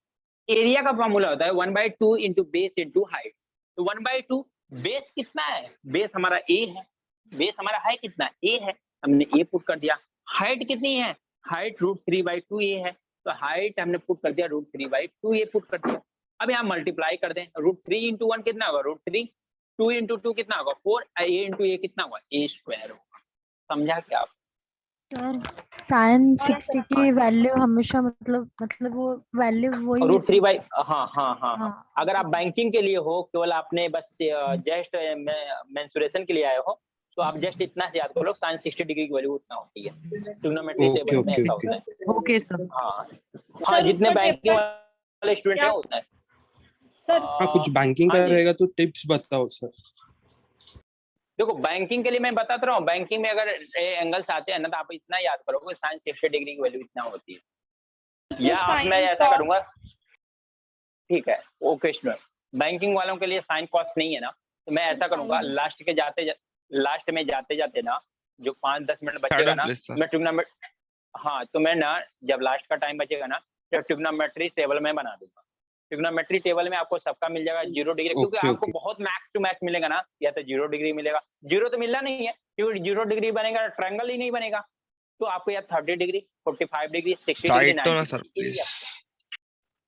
एरिया का फॉर्मूला होता है 1/2 इंटू बेस इंटू हाइट। तो 1/2 बेस कितना है, बेस हमारा ए है, बेस हमारा है कितना, ए है, हमने ए पुट कर दिया। हाइट कितनी है, हाइट √3/2 ए है, तो हाइट हमने पुट कर दिया √3/2 ए पुट कर दिया। अब यहाँ मल्टीप्लाई कर दें, √3 इंटू 1 कितना होगा, √3, 2 इंटू 2 कितना होगा 4, ए इंटू ए कितना होगा, ए स्क्वायर होगा। समझा क्या आप? सर साइन 60 की वैल्यू हमेशा मतलब वो वैल्यू वही √3/, हाँ हाँ हाँ हाँ। हाँ। अगर आप बैंकिंग के लिए हो, केवल आपने बस जस्ट मेंसुरेशन के लिए आए हो, तो आप जस्ट इतना से याद करो, साइन 60 डिग्री की वैल्यू उतना होती है। ट्रिग्नोमेट्री ओके टेबल में ओके ऐसा ओके। होता है। Okay sir. हाँ हाँ, जितने बैंकिंग वाले स्टूडेंट हैं होता है। हाँ कुछ बैंकिंग का हाँ जी। रहेगा तो टिप्स बताओ सर। देखो बैंकिंग के लिए मैं बताता रहा हूँ, बैंकिंग में अगर एंगल्स आते हैं ना, तो आप इतना याद करोगे साइन 60 डिग्री की वैल्यू इतना होती है। या आप मैं ऐसा करूंगा, ठीक है, ओके स्टूडेंट। बैंकिंग वालों के लिए साइन कॉस्ट नहीं है ना, तो मैं ऐसा करूंगा लास्ट में जाते जाते ना जो 5-10 मिनट बचेगा ना, प्लीज सर। मैं ट्रिग्नोमेट्री, हाँ तो मैं ना जब लास्ट का टाइम बचेगा ना तो ट्रिग्नोमेट्री टेबल में बना दूंगा। ट्रिग्नोमेट्री टेबल में आपको सबका मिल जाएगा 0 डिग्री, क्योंकि ओके, आपको ओके। बहुत मैक्स टू मैक्स मिलेगा ना, या तो 0 डिग्री मिलेगा, 0 तो मिलना नहीं है क्योंकि 0 डिग्री बनेगा ट्रायंगल ही नहीं बनेगा, तो आपको या 30 डिग्री, 45 डिग्री, 60 डिग्री, साइड तो ना 90 सर डिग्री, प्लीज।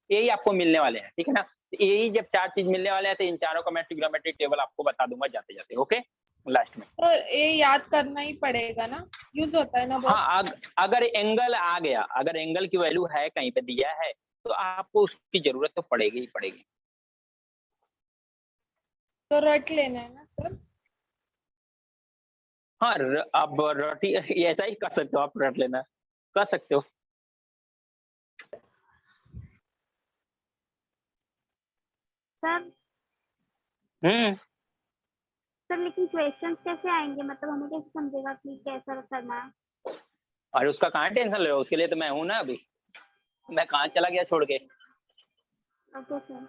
यही आपको मिलने वाले हैं, ठीक है ना। तो यही जब 4 चीज मिलने वाले हैं तो इन चारों का मैं ट्रिग्नोमेट्री टेबल आपको बता दूंगा जाते जाते, ओके लास्ट में। तो ये याद करना ही पड़ेगा ना, यूज होता है ना बहुत। हाँ, अगर एंगल आ गया, अगर एंगल की वैल्यू है कहीं पे दिया है तो आपको उसकी जरूरत तो पड़ेगी ही पड़ेगी। तो रट लेना है ना सर। हाँ, अब रोटी ऐसा ही कर सकते हो आप, रट लेना कर सकते हो। सर सर लेकिन क्वेश्चंस कैसे आएंगे, मतलब हमें कैसे समझेगा कि कैसा करना है? और उसका कहाँ टेंशन ले रहे हो, उसके लिए तो मैं हूं ना अभी, मैं कहाँ चला गया छोड़ के, ओके सर।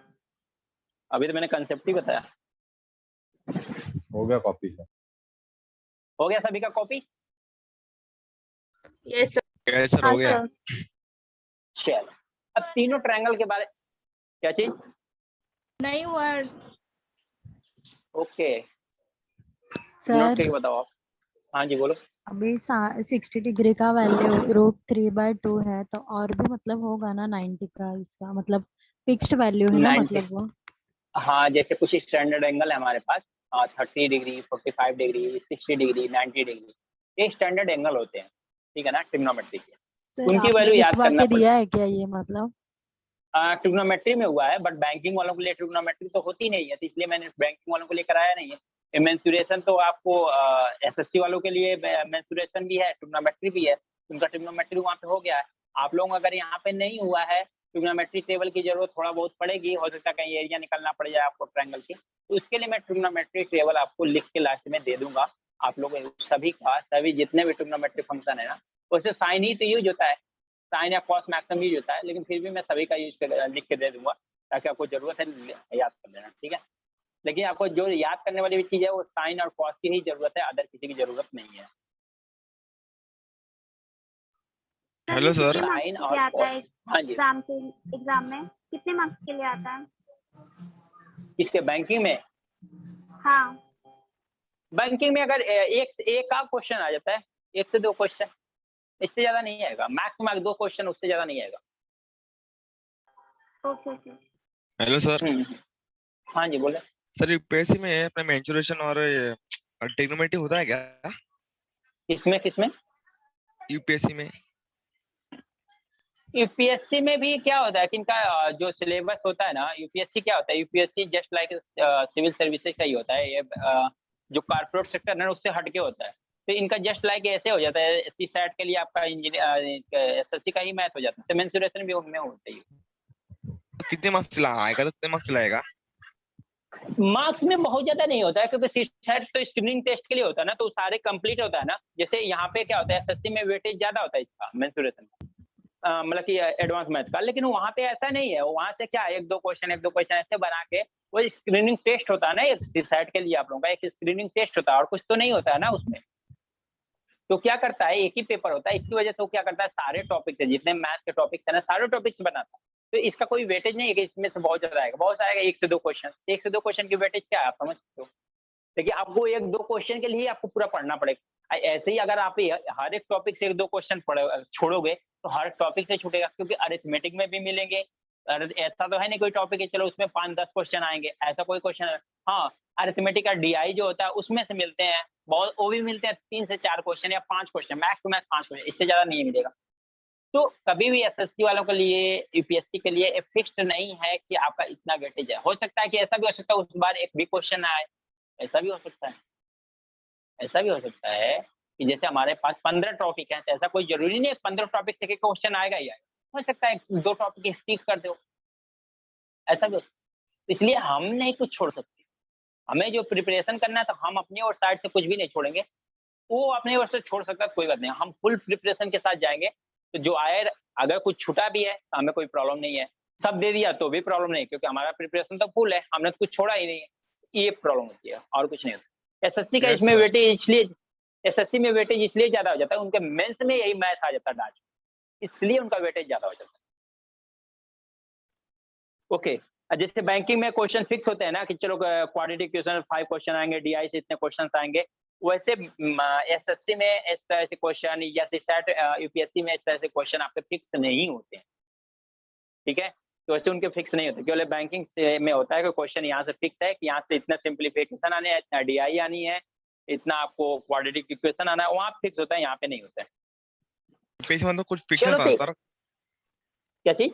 अभी तो मैंने कंसेप्ट ही बताया। हो गया कॉपी सर। हो गया सभी का copy? Yes sir. Yes sir, हो गया। चलो अब तीनों ट्रायंगल के बारे, क्या चीज? नहीं हुआ। ओके सर ठीक, बताओ आप। हाँ जी बोलो। अभी 60 डिग्री का वैल्यू रूट 3/2 है, तो और भी मतलब होगा ना 90 का, इसका मतलब फिक्स्ड वैल्यू है ना 90, मतलब वो। हाँ जैसे कुछ स्टैंडर्ड एंगल है हमारे पास, 30 डिग्री, 45 डिग्री, 60 डिग्री, 90 डिग्री, ये स्टैंडर्ड एंगल होते हैं, ठीक है ना, ट्रिग्नोमेट्री के। सर उनकी आपने वैल्यू याद लिखवा करना के पड़ेगा। दिया है क्या ये मतलब? ट्रिग्नोमेट्री में हुआ है, बट बैंकिंग वालों के लिए ट्रिग्नोमेट्री तो होती नहीं है, तो इसलिए मैंने बैंकिंग वालों के लिए कराया नहीं है। मेंसुरेशन तो आपको एसएससी वालों के लिए मेंसुरेशन भी है, ट्रिग्नोमेट्री भी है, उनका ट्रिग्नोमेट्री वहाँ पे हो गया है। आप लोगों अगर यहाँ पे नहीं हुआ है, ट्रिग्नोमेट्री टेबल की जरूरत थोड़ा बहुत पड़ेगी, हो सकता है कहीं एरिया निकलना पड़ जाए आपको ट्रायंगल की, तो उसके लिए मैं ट्रिग्नोमेट्री टेबल आपको लिख के लास्ट में दे दूंगा। आप लोग सभी का, सभी जितने भी ट्रिग्नोमेट्री फंक्शन है ना, उससे साइन ही तो यूज होता है, साइन या कॉस मैक्सिमम यूज होता है, लेकिन फिर भी मैं सभी का यूज लिख के दे दूंगा ताकि आपको जरूरत है याद कर लेना, ठीक है। लेकिन आपको जो याद करने वाली चीज है वो साइन और कॉस की ही जरूरत है, अदर किसी की जरूरत नहीं है। Hello sir. साइन और आता कॉस, है हाँ जी। एग्जाम में कितने मार्क्स के लिए आता है? इसके बैंकिंग में, हाँ बैंकिंग में अगर एक का क्वेश्चन आ जाता है, 1 से 2 क्वेश्चन, इससे ज्यादा नहीं आएगा, मैक्स टू मैक्स 2 क्वेश्चन, उससे ज्यादा नहीं आएगा। Okay okay. Hello sir. हाँ जी बोले। सर यूपीएससी में अपने मेंसुरेशन और ट्रिग्नोमेट्री होता है क्या? किसमें यूपीएससी में। यूपीएससी में भी क्या होता है कि इनका जो सिलेबस होता है ना, यूपीएससी क्या होता है, UPSC just like civil services का ही होता है, ये जो कॉर्पोरेट सेक्टर है उससे हटके होता है, तो इनका जस्ट लाइक ऐसे हो जाता है, एससी सेट के लिए आपका इंजीनियर एसएससी का ही मैथ हो जाता है, तो मेंसुरेशन भी उनमें होता है। कितने मार्क्स आएगा, तो कितने मार्क्स लाएगा? मार्क्स में बहुत ज्यादा नहीं होता है, क्योंकि सीसेट तो स्क्रीनिंग टेस्ट के लिए होता है ना, तो सारे कंप्लीट होता है ना। जैसे यहाँ पे क्या होता है, एसएससी में वेटेज ज्यादा होता है इसका मेंसुरेशन का, मतलब कि एडवांस मैथ का, लेकिन वहाँ पे ऐसा नहीं है, वहाँ से क्या 1-2 क्वेश्चन ऐसे बना के वो स्क्रीनिंग टेस्ट होता है ना, एक सीसेट के लिए आप लोगों का एक स्क्रीनिंग टेस्ट होता है, और कुछ तो नहीं होता है ना उसमें। तो क्या करता है, एक ही पेपर होता है, इसकी वजह से क्या करता है, सारे टॉपिक है जितने मैथ के टॉपिक्स है ना, सारे टॉपिक्स बनाता है, तो इसका कोई वेटेज नहीं है कि इसमें से बहुत ज्यादा आएगा, बहुत आएगा 1 से 2 क्वेश्चन, 1 से 2 क्वेश्चन की वेटेज क्या है आप समझ सकते हो। देखिए आपको 1-2 क्वेश्चन के लिए आपको पूरा पढ़ना पड़ेगा, ऐसे ही अगर आप हर एक टॉपिक से 1-2 क्वेश्चन छोड़ोगे तो हर टॉपिक से छूटेगा, क्योंकि अरिथमेटिक में भी मिलेंगे, ऐसा तो है नहीं कोई टॉपिक है चलो उसमें 5-10 क्वेश्चन आएंगे, ऐसा कोई क्वेश्चन, हाँ अरिथमेटिक का डीआई जो होता है उसमें से मिलते हैं बहुत, वो भी मिलते हैं 3 से 4 क्वेश्चन या 5 question, max to max 5 question, इससे ज्यादा नहीं मिलेगा। तो कभी भी एसएससी वालों के लिए, यूपीएससी के लिए फिक्स्ड नहीं है कि आपका इतना वेटेज है, हो सकता है कि ऐसा भी हो सकता है उस बार एक भी क्वेश्चन आए, ऐसा भी हो सकता है, ऐसा भी हो सकता है कि जैसे हमारे पास 15 टॉपिक हैं, तो ऐसा कोई जरूरी नहीं है 15 टॉपिक से क्वेश्चन आएगा ही आएगा, हो सकता है 2 टॉपिक स्टिक कर दो, ऐसा भी हो सकता है। इसलिए हम नहीं कुछ छोड़ सकते, हमें जो प्रिपरेशन करना है तो हम अपनी और साइड से कुछ भी नहीं छोड़ेंगे, वो अपनी ओर से छोड़ सकता है कोई बात नहीं, हम फुल प्रिपरेशन के साथ जाएंगे, तो जो आए अगर कुछ छूटा भी है तो हमें कोई प्रॉब्लम नहीं है, सब दे दिया तो भी प्रॉब्लम नहीं, क्योंकि हमारा प्रिपरेशन तो फुल है, हमने तो कुछ छोड़ा ही नहीं है, ये प्रॉब्लम होती है और कुछ नहीं होता। एसएससी का Yes, इसमें sir. वेटेज इसलिए, एसएससी में वेटेज इसलिए ज्यादा हो जाता है, उनके मेंस में यही मैथ आ जाता है डाच, इसलिए उनका वेटेज ज्यादा हो जाता है। ओके, जैसे बैंकिंग में क्वेश्चन फिक्स होते हैं ना कि चलो क्वाड्रेटिक क्वेश्चन 5 क्वेश्चन आएंगे, डीआई से इतने क्वेश्चन आएंगे, वैसे एसएससी में इस तरह से क्वेश्चन या सीसैट यूपीएससी में इस तरह से क्वेश्चन आपके फिक्स नहीं होते हैं, ठीक है। तो वैसे उनके फिक्स नहीं होते, केवल बैंकिंग में होता है कि क्वेश्चन यहाँ से फिक्स है कि यहाँ से इतना सिंप्लीफिकेशन आने है, इतना डीआई आनी है, इतना आपको क्वाड्रेटिक इक्वेशन आना है, वहाँ फिक्स होता है, यहाँ पे नहीं होता है। यूपीएससी मतलब कुछ फिक्स चलो नहीं होता ठीक, सर। क्या चीज?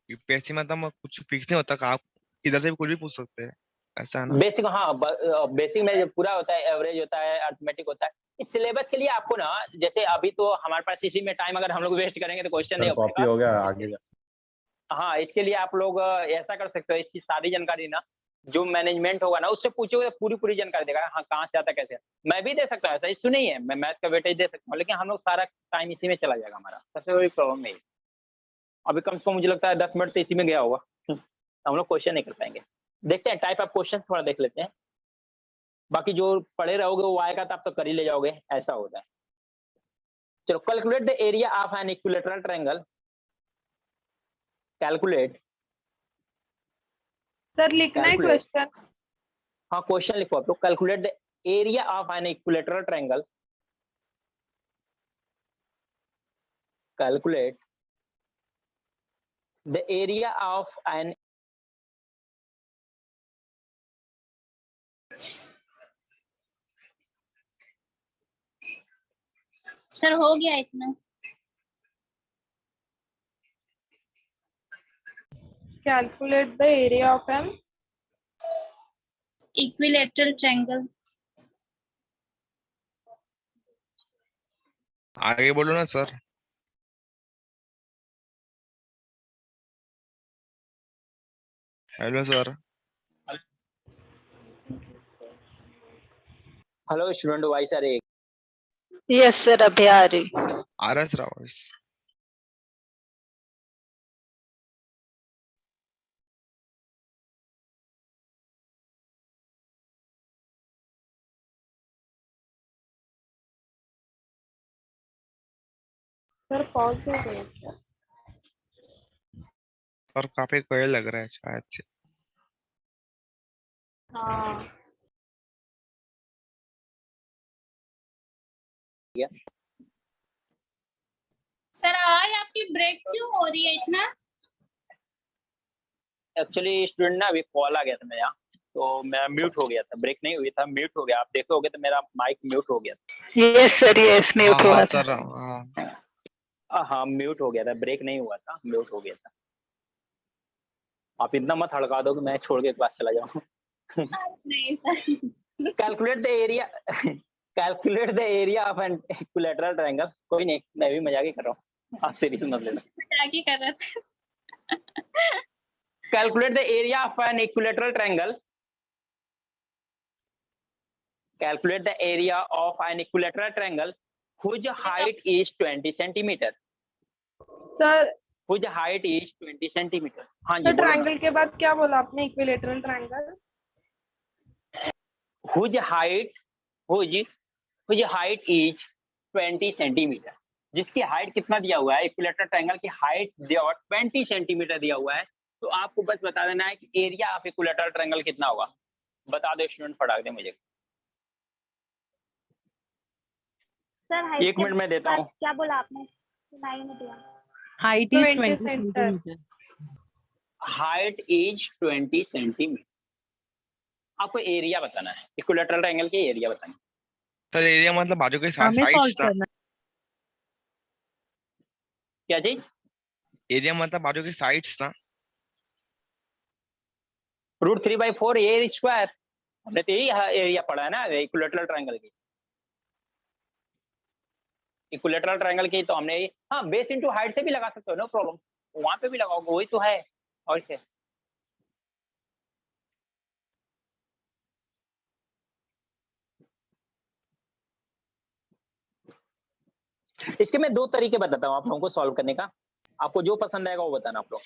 यूपीएससी मतलब कुछ फिक्स नहीं होता, आप किधर से भी कुछ भी पूछ सकते हैं, ऐसा है ना? बेसिक, हाँ बेसिक में जो पूरा होता है, एवरेज होता है, अर्थमेटिक होता है। इस सिलेबस के लिए आपको ना, जैसे अभी तो हमारे पास इसी में टाइम अगर हम लोग वेस्ट करेंगे तो क्वेश्चन नहीं हो कॉपी पाएगा। हो गया, आगे जा। हाँ, इसके लिए आप लोग ऐसा कर सकते हो, इसकी सारी जानकारी ना जो मैनेजमेंट होगा ना उससे पूछोगे, पूरी जानकारी देगा, हाँ कहाँ से आता कैसे। मैं भी दे सकता हूँ, ऐसा इश्यू नहीं है, मैं मैथ का वेटेज दे सकता हूँ, लेकिन हम लोग सारा टाइम इसी में चला जाएगा हमारा, सबसे बड़ी प्रॉब्लम नहीं है। अभी कम से कम मुझे लगता है 10 मिनट तो इसी में गया होगा, हम लोग क्वेश्चन नहीं कर पाएंगे। देखते हैं टाइप ऑफ क्वेश्चन थोड़ा देख लेते हैं, बाकी जो पढ़े रहोगे वो आएगा तो आप तो कर ही ले जाओगे, ऐसा होता है। चलो, calculate the area of an equilateral triangle. Calculate, sir लिखना है Calculate. क्वेश्चन। हाँ क्वेश्चन लिखो आप लोग। Calculate the area of an equilateral triangle. Calculate the area of an, sir हो गया इतना। Calculate the area of an equilateral triangle. आगे बोलो ना sir. Hello sir. Hello student voice आ रही है? यस सर, अभी आ रही। आ रहा है सर वॉइस। सर पॉज हो गया क्या? और काफी कोयल लग रहा है शायद से। हाँ सर आज आपकी ब्रेक क्यों हो रही है इतना? एक्चुअली स्टूडेंट ना अभी कॉल आ गया था मेरा, तो मैं म्यूट हो गया था, ब्रेक नहीं हुई था, म्यूट हो गया। आप देखोगे तो मेरा माइक म्यूट हो गया यस सर, यस म्यूट हाँ हुआ हाँ था। सर हाँ। हाँ म्यूट हो गया था, ब्रेक नहीं हुआ था, म्यूट हो गया था। आप इतना मत हड़का दो कि मैं छोड़ के क्लास चला जाऊँ। नहीं sir. Calculate the area, calculate the area of an equilateral triangle. कोई नहीं, मैं भी मजाक ही कर रहा हूँ, आप सीरियस मत लेना। क्या की कर रहे थे? Calculate the area of an equilateral triangle. Calculate the area of an equilateral triangle whose height is 20 centimeter. Sir, Whose height is 20 centimeter. हाँ जी सर बोलो ना। ट्रायंगल के बाद क्या बोला आपने? Equilateral triangle. Whose height is 20 centimeter. जिसकी height कितना दिया हुआ है, इक्विलेटरल ट्रायंगल की हाइट दिया हुआ 20 सेंटीमीटर दिया हुआ है, तो आपको बस बता देना है कि एरिया ऑफ इक्विलेटरल ट्रायंगल कितना होगा। बता दो स्टूडेंट, फटाक दे मुझे। सर हाइट एक मिनट में देता हूँ। क्या बोला आपने? सुनाई नहीं दिया। Height 20 is 20 centimetre. Centimetre. Height is 20 centimetre. आपको एरिया बताना है, इक्विलेटरल ट्रायंगल की एरिया बताना है। सर एरिया मतलब बाजू के हमें साइड्स सॉल्व ना। करना। क्या चीज? एरिया मतलब बाजू के साइड्स ना। √3/4 ए स्क्वायर। हमने तो यही एरिया पढ़ा है ना इक्विलेटरल ट्रायंगल की। इक्विलेटरल ट्रायंगल की तो हमने, हाँ बेस इनटू हाइट से भी लगा सकते हो, नो प्रॉब्लम, वहां पे भी लगाओगे, वही तो है। और क्या, इसके मैं 2 तरीके बताता हूँ आप लोगों को सॉल्व करने का, आपको जो पसंद आएगा वो बताना आप लोग।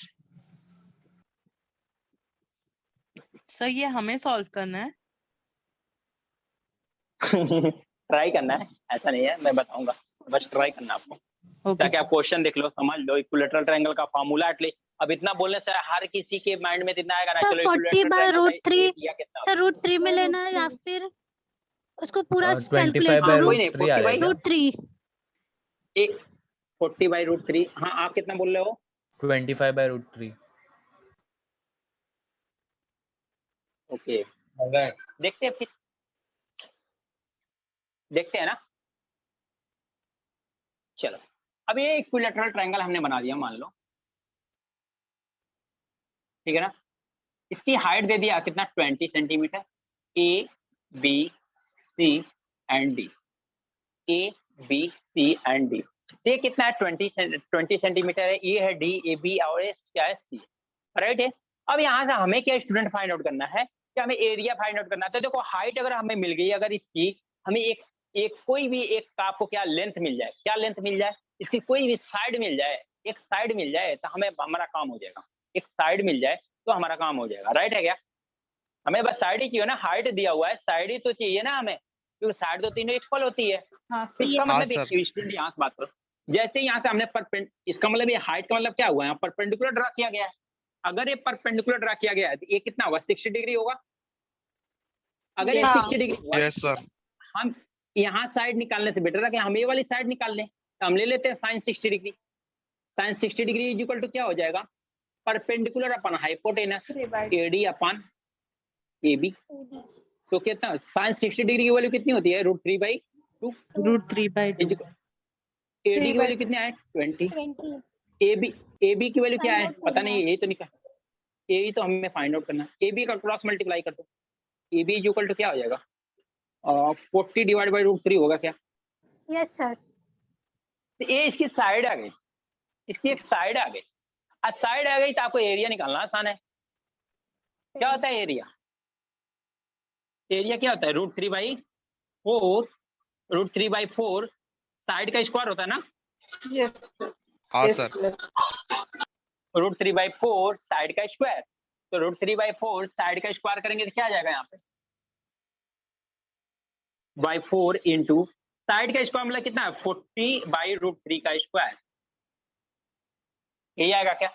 सर ये हमें सॉल्व करना है? ट्राई करना है, ऐसा नहीं है, मैं बताऊंगा, बस ट्राई करना आपको, ओके ताकि आप क्वेश्चन देख लो, समझ लो इक्विलेटरल ट्रायंगल का फॉर्मूला एटलीस्ट। अब इतना बोलने से हर किसी के माइंड में इतना आएगा ना, सर चलो 40 इक्विलेटरल बाय ट्रायंगल रूट का 3 एरिया कितना सर रूट 3 में लेना है या फिर उसको पूरा 25 कैलकुलेट बाय करूं? कोई नहीं, रूट 3 आ 40 बाई जाएगा। रूट 3 एक 40 बाई रूट 3। हाँ, आप कितना बोल रहे हो? 25 बाय रूट 3। ओके, देखते हैं फिर, देखते हैं ना। चलो, अब ये इक्विलेटरल ट्रायंगल हमने बना दिया, मान लो, ठीक है ना। इसकी हाइट दे दिया कितना, 20 centimetre, A B C and D, A B C and D. ये कितना है, 20 सेंटीमीटर है, ये है डी, ए बी और ये क्या है, सी, राइट है। अब यहाँ से हमें क्या स्टूडेंट फाइंड आउट करना है, कि हमें एरिया फाइंड आउट करना है। तो देखो हाइट अगर हमें मिल गई, अगर इसकी हमें एक कोई भी एक का आपको क्या लेंथ मिल जाए, क्या लेंथ मिल जाए, इसकी कोई भी साइड मिल जाए, एक साइड मिल जाए, तो हमें हमारा काम हो जाएगा। एक साइड मिल जाए तो हमारा काम हो जाएगा, राइट है क्या। हमें बस साइड ही चाहिए ना, हाइट दिया हुआ है, साइड ही तो चाहिए ना हमें, क्योंकि साइड तो तीनों इक्वल होती है। इसका हाँ मतलब सर। यहाँ से बात करो, जैसे यहाँ से हमने इसका मतलब ये हाइट का मतलब क्या हुआ है, परपेंडिकुलर ड्रा किया गया है। अगर ये परपेंडिकुलर ड्रा किया गया है तो ये कितना होगा, 60 डिग्री होगा। अगर ये 60 डिग्री हुआ, यस सर। हम यहाँ साइड निकालने से बेटर है कि हम ये वाली साइड निकाल लें, तो हम ले लेते हैं sine 60 degree. Sine 60 degree is equal to क्या हो जाएगा, perpendicular upon hypotenuse AD upon AB. तो कितना, साइन 60 डिग्री की वैल्यू कितनी होती है, √3/2। रूट 3/2। एडी की वैल्यू कितनी है, 20। एबी की वैल्यू क्या है, पता नहीं, यही तो निकाल, यही तो हमें फाइंड आउट करना है। एबी का क्रॉस मल्टीप्लाई कर दो, एबी इज इक्वल टू क्या हो जाएगा, 40 डिवाइड बाई √3 होगा क्या। Yes sir. तो ये इसकी साइड आ गई, इसकी एक साइड आ गई। आज साइड आ गई तो आपको एरिया निकालना आसान है। क्या होता है एरिया, एरिया क्या होता है, √3/4 साइड का स्क्वायर होता है ना। हाँ सर। √3/4 साइड का स्क्वायर, तो √3/4 साइड का स्क्वायर करेंगे तो क्या आ जाएगा, यहाँ पे /4 इंटू साइड का स्क्वायर मतलब कितना है, 40/√3 का स्क्वायर, यही आएगा क्या।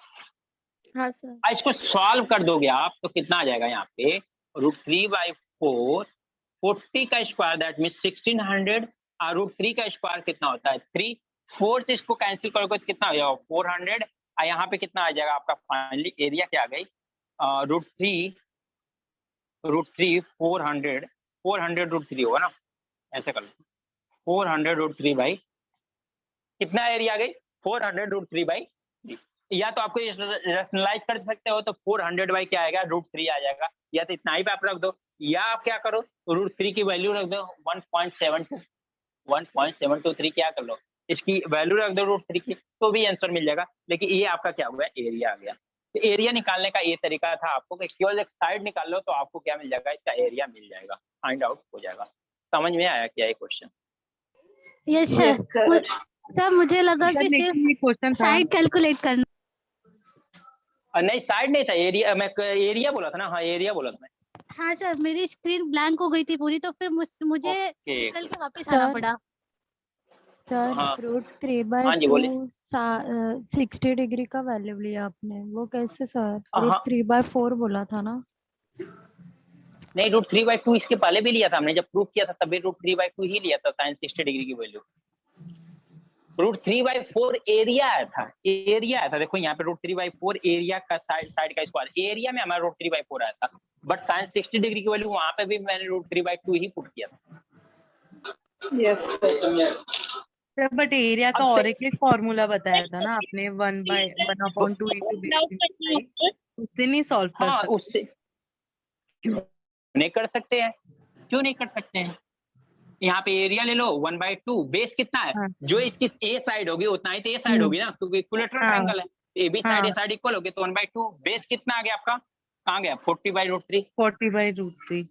हाँ सर। इसको सॉल्व कर दोगे आप तो कितना आ जाएगा, यहाँ पे √3/4 40 का स्क्वायर दैट मीन 1600 और √3 का स्क्वायर कितना होता है 3, 4 से इसको कैंसिल करोगे तो कितना हो जाएगा 400। और यहाँ पे कितना आ जाएगा आपका फाइनली एरिया क्या आ गई, √3 400 √3 होगा ना, ऐसे कर लो 400 √3 बाई कितना एरिया आ गई 400 √3/3। या तो आपको रेशनलाइज कर सकते हो तो 400 बाई क्या आएगा √3 आ जाएगा, या तो इतना ही पे आप रख दो, या आप क्या करो √3 की वैल्यू रख दो 1.723 क्या कर लो, इसकी वैल्यू रख दो √3 की, तो भी आंसर मिल जाएगा। लेकिन ये आपका क्या हुआ, एरिया आ गया। तो एरिया निकालने का ये तरीका था आपको कि केवल एक साइड निकाल लो तो आपको क्या मिल जाएगा, इसका एरिया मिल जाएगा, फाइंड आउट हो जाएगा। समझ में आया क्या ये क्वेश्चन। Yes sir. सर मुझे लगा कि सिर्फ क्वेश्चन साइड कैलकुलेट करना। नहीं साइड नहीं था, एरिया, मैं एरिया बोला था ना, हाँ एरिया बोला था मैं। हाँ सर, मेरी स्क्रीन ब्लैंक हो गई थी पूरी, तो फिर मुझे ओके, निकल के वापस आना पड़ा। सर हाँ। हाँ जी, बोलिए। √3/2 60 डिग्री का वैल्यू लिया आपने, वो कैसे सर, हाँ। √3/4 बोला था ना। नहीं √3/2 इसके पहले भी लिया था हमने, जब प्रूफ किया था तभी √3/2 ही लिया था साइन 60 डिग्री की वैल्यू। √3/4 एरिया आया था, एरिया आया था, देखो यहाँ पे √3/4 एरिया का साइड का स्क्वायर, एरिया में हमारा √3/4 आया था, बट साइन 60 डिग्री की वैल्यू वहां पे भी मैंने √3/2 ही पुट किया था। बट एरिया का अब और से- एक फॉर्मूला बताया था ना आपने, 1/1/2 उससे नहीं सॉल्व कर हाँ सकते? उससे नहीं कर सकते हैं, क्यों नहीं कर सकते हैं, यहाँ पे एरिया ले लो 1/2, बेस कितना है, हाँ। जो इसकी ए साइड होगी उतना ही तो ए साइड होगी ना, क्योंकि इक्विलेटरल ट्रायंगल है, ए बी साइड ए हाँ। साइड इक्वल होगी, तो 1/2 बेस कितना आ गया आपका, कहाँ गया 40/√3 40/√3।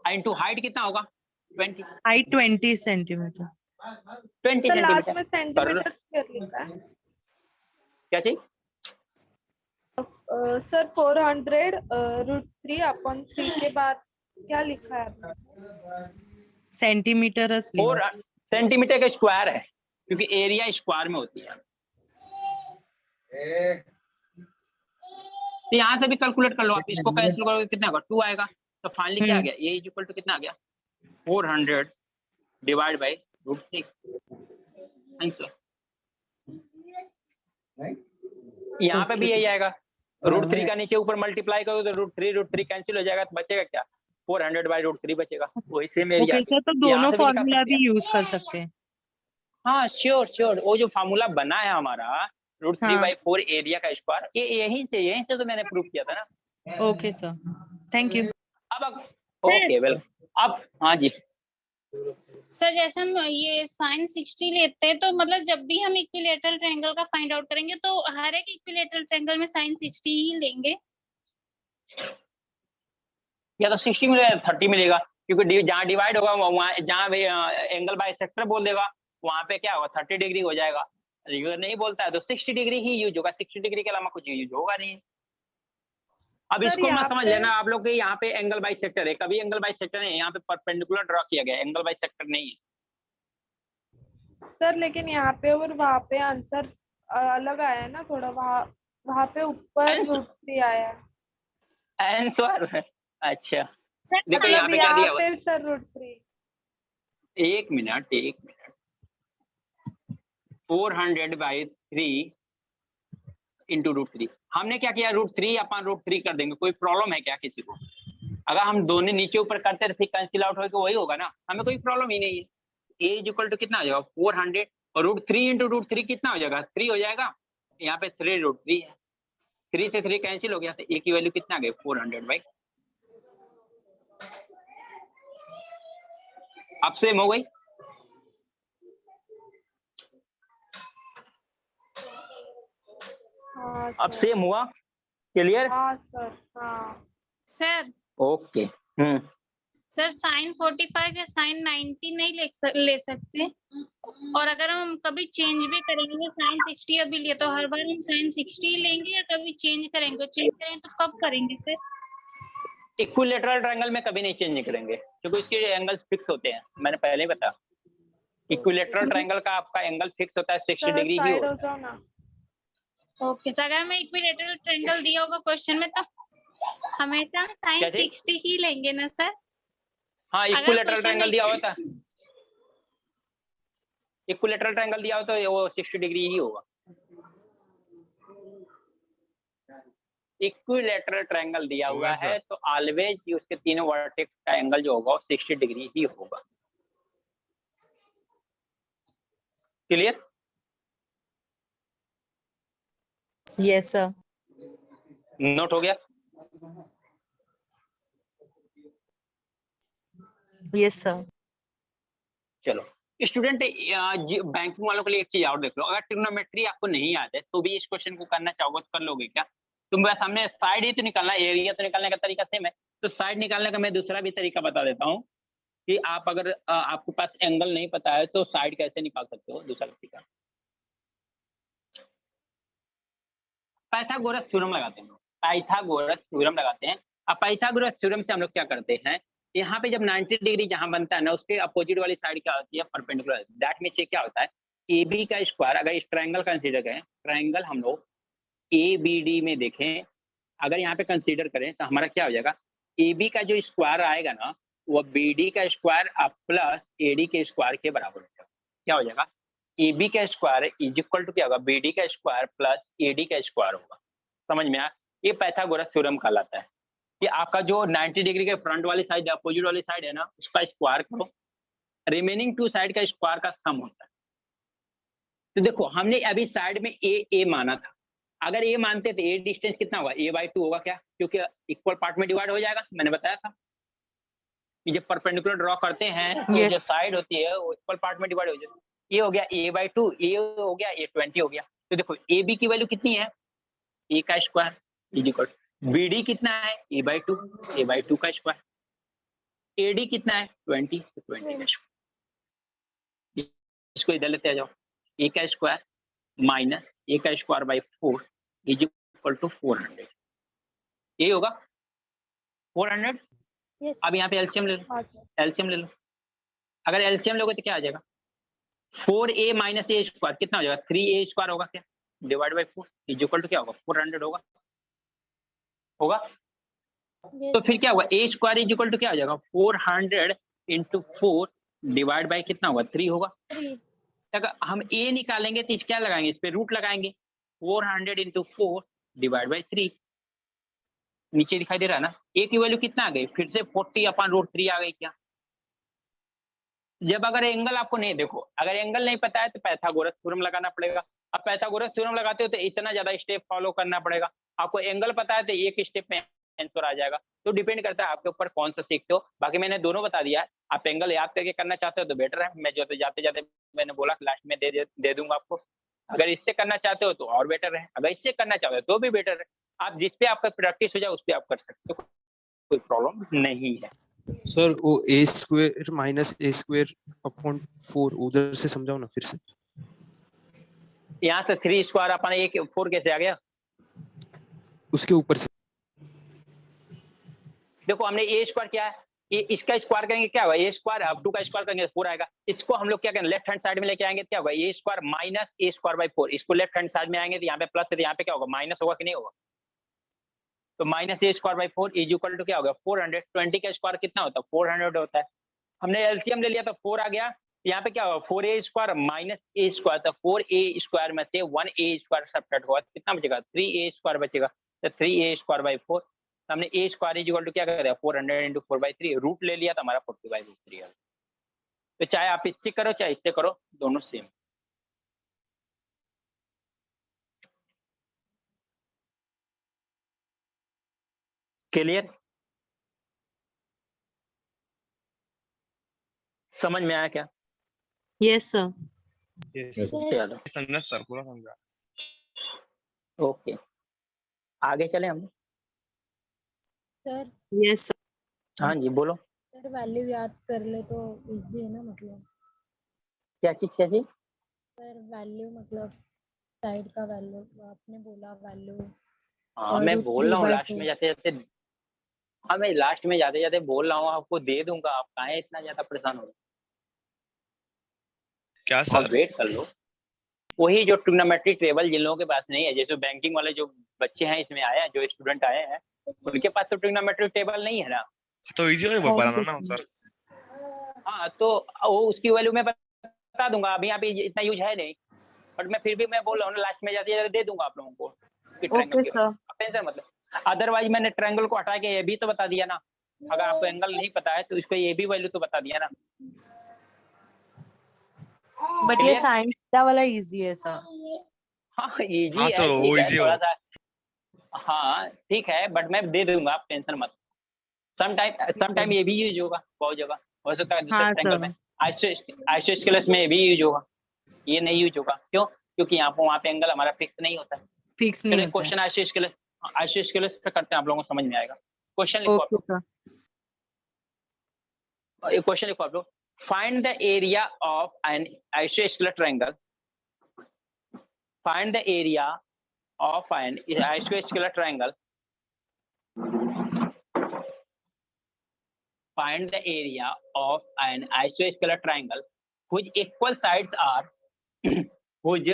इंटू हाइट कितना होगा 20 हाइट 20 सेंटीमीटर। 20 तो लास्ट में सेंटीमीटर सेंटीमीटर स्क्वायर लिखा है। क्या चाहिए, सर 400 √3/3 के बाद क्या लिखा है आपने? सेंटीमीटर 4 सेंटीमीटर का स्क्वायर है, क्योंकि एरिया स्क्वायर में होती है। तो यहाँ से भी कैलकुलेट कर लो आप, इसको कैंसिल करोगे कितना होगा, 2 आएगा। तो फाइनली क्या आ गया, ए इक्वल टू कितना आ गया, 400 डिवाइड बाई √3। यहाँ पे भी यही आएगा, √3 का नीचे ऊपर मल्टीप्लाई करो तो √3 कैंसिल हो जाएगा, तो बचेगा क्या, 400 बाई √3 बचेगा। वही सेम एरिया। ओके सर, तो दोनों फॉर्मूला भी यूज कर सकते हैं। हाँ श्योर, वो जो फार्मूला बना है हमारा √3/4 एरिया का स्क्वायर, ये यहीं से तो मैंने प्रूव किया था ना। Okay sir, thank you. अब ओके वेलकम। अब हाँ जी सर जैसे हम ये sin 60 लेते हैं, तो मतलब जब भी हम इक्विलेटरल ट्रायंगल का फाइंड आउट करेंगे तो हर एक इक्विलेटरल ट्रायंगल में sin 60 ही लेंगे। या तो 60 मिलेगा, 30 मिलेगा, क्योंकि जहाँ डिवाइड होगा वहाँ, जहाँ भी एंगल बाइसेक्टर बोल देगा वहाँ पे क्या होगा, 30 डिग्री हो जाएगा। अगर नहीं बोलता है तो 60 डिग्री ही यूज होगा, 60 डिग्री के अलावा कुछ यूज होगा नहीं। अब सर, इसको मैं यहाँ समझ पे- लेना आप लोग के, यहाँ पे एंगल बाइसेक्टर है, कभी एंगल बाइसेक्टर है, यहाँ पे परपेंडिकुलर ड्रॉ किया गया, एंगल बाइसेक्टर नहीं है। सर लेकिन यहाँ पे और वहाँ पे आंसर अलग आया है ना थोड़ा, वहाँ पे ऊपर √3 आया है। आंसर अच्छा सर देखो यहाँ पे क्या दिया हुआ है, सर √3 एक मिनट 400/3 इंटू √3। हमने क्या किया, √3/√3 कर देंगे, कोई प्रॉब्लम है क्या किसी को? अगर हम दोनों नीचे ऊपर करते रहे कैंसिल आउट हो तो वही होगा ना, हमें कोई प्रॉब्लम ही नहीं है। ए इज इक्वल टू कितना हो जाएगा 400 और √3 इंटू √3 कितना हो जाएगा, 3 हो जाएगा। यहाँ पे 3√3 है, 3 से 3 कैंसिल हो गया, तो ए की वैल्यू कितना आ गई 400 अब सेम हो गई। हाँ अब सर। सेम हुआ, क्लियर? हाँ सर, हाँ सर ओके सर sin 45 या sin 90 नहीं ले सकते, और अगर हम कभी चेंज भी करेंगे sin 60 अभी लिए तो हर बार हम sin 60 लेंगे या कभी चेंज करेंगे तो कब करेंगे सर? इक्विलेटरल ट्रायंगल में कभी नहीं चेंज करेंगे, क्योंकि इसके एंगल्स फिक्स होते हैं, मैंने पहले ही बताया। इक्विलेटरल ट्रायंगल का आपका एंगल फिक्स होता है, 60 डिग्री ही साइड हो होता जाओ ना। ओके सर, अगर मैं इक्विलेटरल ट्रायंगल दिया होगा क्वेश्चन में तो हमेशा हम sin कैसे? 60 ही लेंगे ना सर? हाँ अगर इक्विलेटरल क्वेश्चन ट्रायंगल में दिया होता है, इक्विलेटरल ट्रायंगल दिया हो तो वो 60 डिग्री ही होगा। इक्विलेटरल ट्रायंगल दिया हुआ है तो ऑलवेज उसके तीनों वर्टेक्स का एंगल जो होगा वो 60 डिग्री ही होगा। क्लियर? Yes sir. नोट हो गया? Yes sir. चलो स्टूडेंट, बैंकिंग वालों के लिए एक चीज और देख लो, अगर ट्रिग्नोमेट्री आपको नहीं याद है तो भी इस क्वेश्चन को करना चाहोगे तो कर लोगे क्या? तुम बस हमने साइड ही तो निकालना, एरिया तो निकालने का तरीका सेम है, तो साइड निकालने का मैं दूसरा भी तरीका बता देता हूँ कि आप अगर आपके पास एंगल नहीं पता है तो साइड कैसे निकाल सकते हो। दूसरा तरीका पाइथागोरस थ्योरम लगाते हैं, पाइथागोरस थ्योरम लगाते हैं। अब पाइथागोरस थ्योरम से हम लोग क्या करते हैं, यहाँ पे जब 90 डिग्री जहां बनता है ना उसके अपोजिट वाली साइड क्या होती है, परपेंडिकुलर। दैट मींस ये क्या होता है, ए बी का स्क्वायर, अगर इस ट्रायंगल कंसीडर करें, ट्रायंगल हम लोग ए बी डी में देखें, अगर यहाँ पे कंसीडर करें तो हमारा क्या हो जाएगा, ए बी का जो स्क्वायर आएगा ना वो बी डी का स्क्वायर प्लस ए डी के स्क्वायर के बराबर हो जाएगा। क्या हो जाएगा, ए बी का स्क्वायर इज इक्वल टू क्या होगा, बी डी का स्क्वायर प्लस ए डी का स्क्वायर होगा। समझ में आया? ये पाइथागोरस थ्योरम कहलाता है कि आपका जो 90 डिग्री के फ्रंट वाली साइड अपोजिट वाली साइड है ना उसका स्क्वायर करो, रिमेनिंग टू साइड का स्क्वायर का सम होता है। तो देखो हमने अभी साइड में ए माना था, अगर ए मानते तो ए डिस्टेंस कितना होगा, a/2 होगा क्या, क्योंकि इक्वल पार्ट में डिवाइड हो जाएगा। मैंने बताया था कि जब परपेंडिकुलर ड्रॉ करते हैं तो जो साइड होती है वो इक्वल पार्ट में डिवाइड हो जाती है। ये हो गया a/2, ए हो गया, ए 20 हो गया। तो देखो ए बी की वैल्यू कितनी है, ए का square is equal, B D कितना है a/2, a/2 का स्क्वायर, ए डी कितना है 20, 20 का स्क्वायर। इसको इधर लेते आ जाओ, ए का स्क्वायर माइनस ए का square by 4 is equal to 400। A होगा 400। यस अब यहाँ पे एलसीएम ले लो, हाँ सर। एलसीएम ले लो। अगर एलसीएम लोगे तो क्या आ जाएगा 4a माइनस ए स्क्वायर कितना हो जाएगा 3a स्क्वायर होगा क्या divide by 4 is equal to क्या होगा 400 होगा। तो फिर क्या होगा A square is equal to क्या हो जाएगा 400 इंटू 4 डिवाइड बाई कितना होगा 3 होगा। अगर हम ए निकालेंगे तो इस क्या लगाएंगे इस पे रूट लगाएंगे 400 इंटू 4 डिवाइड बाई 3 नीचे दिखाई दे रहा है ना। ए की वैल्यू कितना आ गई फिर से 40/√3 आ गई क्या। जब अगर एंगल आपको नहीं देखो अगर एंगल नहीं पता है तो पाइथागोरस थ्योरम लगाना पड़ेगा। अब पाइथागोरस थ्योरम लगाते हो तो इतना ज्यादा स्टेप फॉलो करना पड़ेगा। आपको एंगल पता है तो एक स्टेप में आंसर आ जाएगा। तो डिपेंड करता है आपके ऊपर कौन सा सीखते हो। बाकी मैंने दोनों बता दिया है। आप एंगल याद करके करना चाहते हो तो बेटर है। मैं जो जाते जाते मैंने बोला लास्ट में दे दूंगा आपको। अगर इससे करना चाहते हो तो और बेटर है, अगर इससे करना चाहते हो तो भी बेटर है। आप जिस पे आपका प्रैक्टिस हो जाए उस पे आप कर सकते हो, कोई प्रॉब्लम नहीं है। सर वो ए square minus A square upon 4 उधर से समझाओ ना फिर से। यहाँ से 3 स्क्वायर अपन 4 कैसे आ गया उसके ऊपर से देखो हमने ए स्क्वायर किया है ये इसका स्क्वायर करेंगे क्या होगा ए स्क्वायर अब 2 का स्क्वायर करेंगे 4 आएगा। इसको हम लोग क्या करेंगे लेफ्ट हैंड साइड में लेके आएंगे क्या होगा A square minus A square by 4 इसको लेफ्ट हैंड साइड में आएंगे तो यहाँ पे प्लस है तो यहाँ पे क्या होगा माइनस होगा कि नहीं होगा। तो minus A square by 4 is equal to क्या होगा 400। 20 का स्क्वायर कितना होता है 400 होता है। हमने एलसीएम ले लिया तो 4 आ गया। यहाँ पे क्या होगा 4a square minus A square तो 4a स्क्वायर में से 1a स्क्वायर सब्ट्रैक्ट हुआ कितना बचेगा 3a स्क्वायर बचेगा। तो 3a स्क्वायर बाई 4 हमने ए स्क्वायर इज इक्वल टू क्या कर दिया 400 इंटू 4/3 रूट ले लिया तो हमारा 40/3 है। तो चाहे आप इससे करो चाहे इससे करो दोनों सेम। क्लियर समझ में आया क्या। Yes sir. चलो समझा सर पूरा समझा। ओके आगे चले हम। Sir yes sir. हाँ जी बोलो सर वैल्यू याद कर ले तो इजी है ना मतलब क्या चीज सर वैल्यू मतलब साइड का वैल्यू आपने बोला वैल्यू। हाँ मैं बोल रहा हूँ लास्ट में जाते जाते हाँ मैं लास्ट में जाते जाते बोल रहा हूँ आपको दे दूंगा। आप काहे इतना ज्यादा परेशान हो क्या आप सर वेट कर लो। वही जो ट्रिग्नोमेट्रिक टेबल जिन लोगों के पास नहीं है जैसे बैंकिंग वाले जो बच्चे हैं इसमें आए हैं जो स्टूडेंट आए हैं उनके पास तो ट्रिग्नोमेट्रिक टेबल नहीं है ना। तो इजी है बनाना ना सर। हाँ तो वो उसकी वैल्यू मैं बता दूंगा। अभी यहाँ पे इतना यूज है नहीं बट मैं फिर भी मैं बोल रहा हूँ लास्ट में जाते जाते दे दूंगा आप लोगों को ओके सर। टेंशन मतलब। अदरवाइज मैंने ट्रायंगल को हटा के ये भी तो बता दिया ना। अगर आपको एंगल नहीं पता है तो इसको ये भी वैल्यू तो बता दिया ना। बट ये साइन थीटा वाला इजी है सर। हाँ इजी हाँ है सर वो ठीक है इजी थोड़ा हो। सा। हाँ ठीक है बट मैं दे दूंगा आप टेंशन मत। समटाइम ये भी यूज होगा बहुत जगह हो सकता है हाँ दूसरे एंगल सर। में आइसोस्केलस में ये भी यूज होगा ये नहीं यूज होगा क्यों क्योंकि यहाँ पे वहाँ पे एंगल हमारा फिक्स नहीं होता है। फिक्स नहीं चलिए होता है। क्वेश्चन आइसोस्केलस पे करते हैं आप लोगों को समझ में आएगा। क्वेश्चन लिखो आप ओके लोग सर। क्वेश्चन लिखो आप लोग find the area of an आइसोस्केलर triangle. Find the area of an आइसोस्केलर triangle. Find the area of an isosceles triangle whose equal sides are whose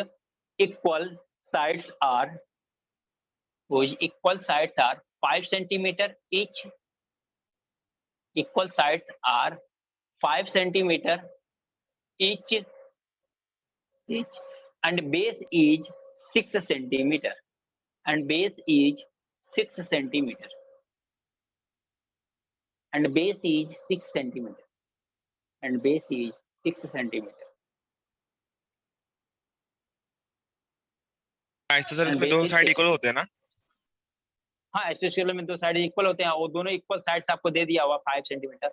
equal sides are 5 centimeter each. Equal sides are 5 centimeter each and base is 6 centimeter and base is 6 centimeter. And base is 6 centimeter and base is 6 centimeter. Isosceles में दो side equal होते हैं ना। हाँ आइसोस्केलर में दो side equal होते हैं और दोनों इक्वल साइड्स आपको दे दिया हुआ 5 सेंटीमीटर।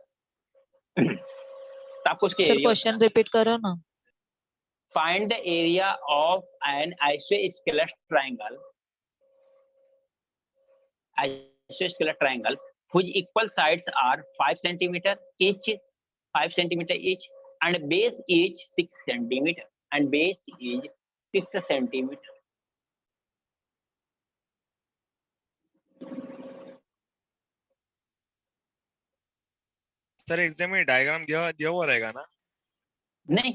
तो आपको उसके सर क्वेश्चन रिपीट करो ना। Find the area of an आइसोस्केलर triangle whose equal sides are 5 centimeter each and base is 6 centimeter and base is 6 centimeter. Sir exam में डायग्राम दिया हुआ रहेगा ना? नहीं,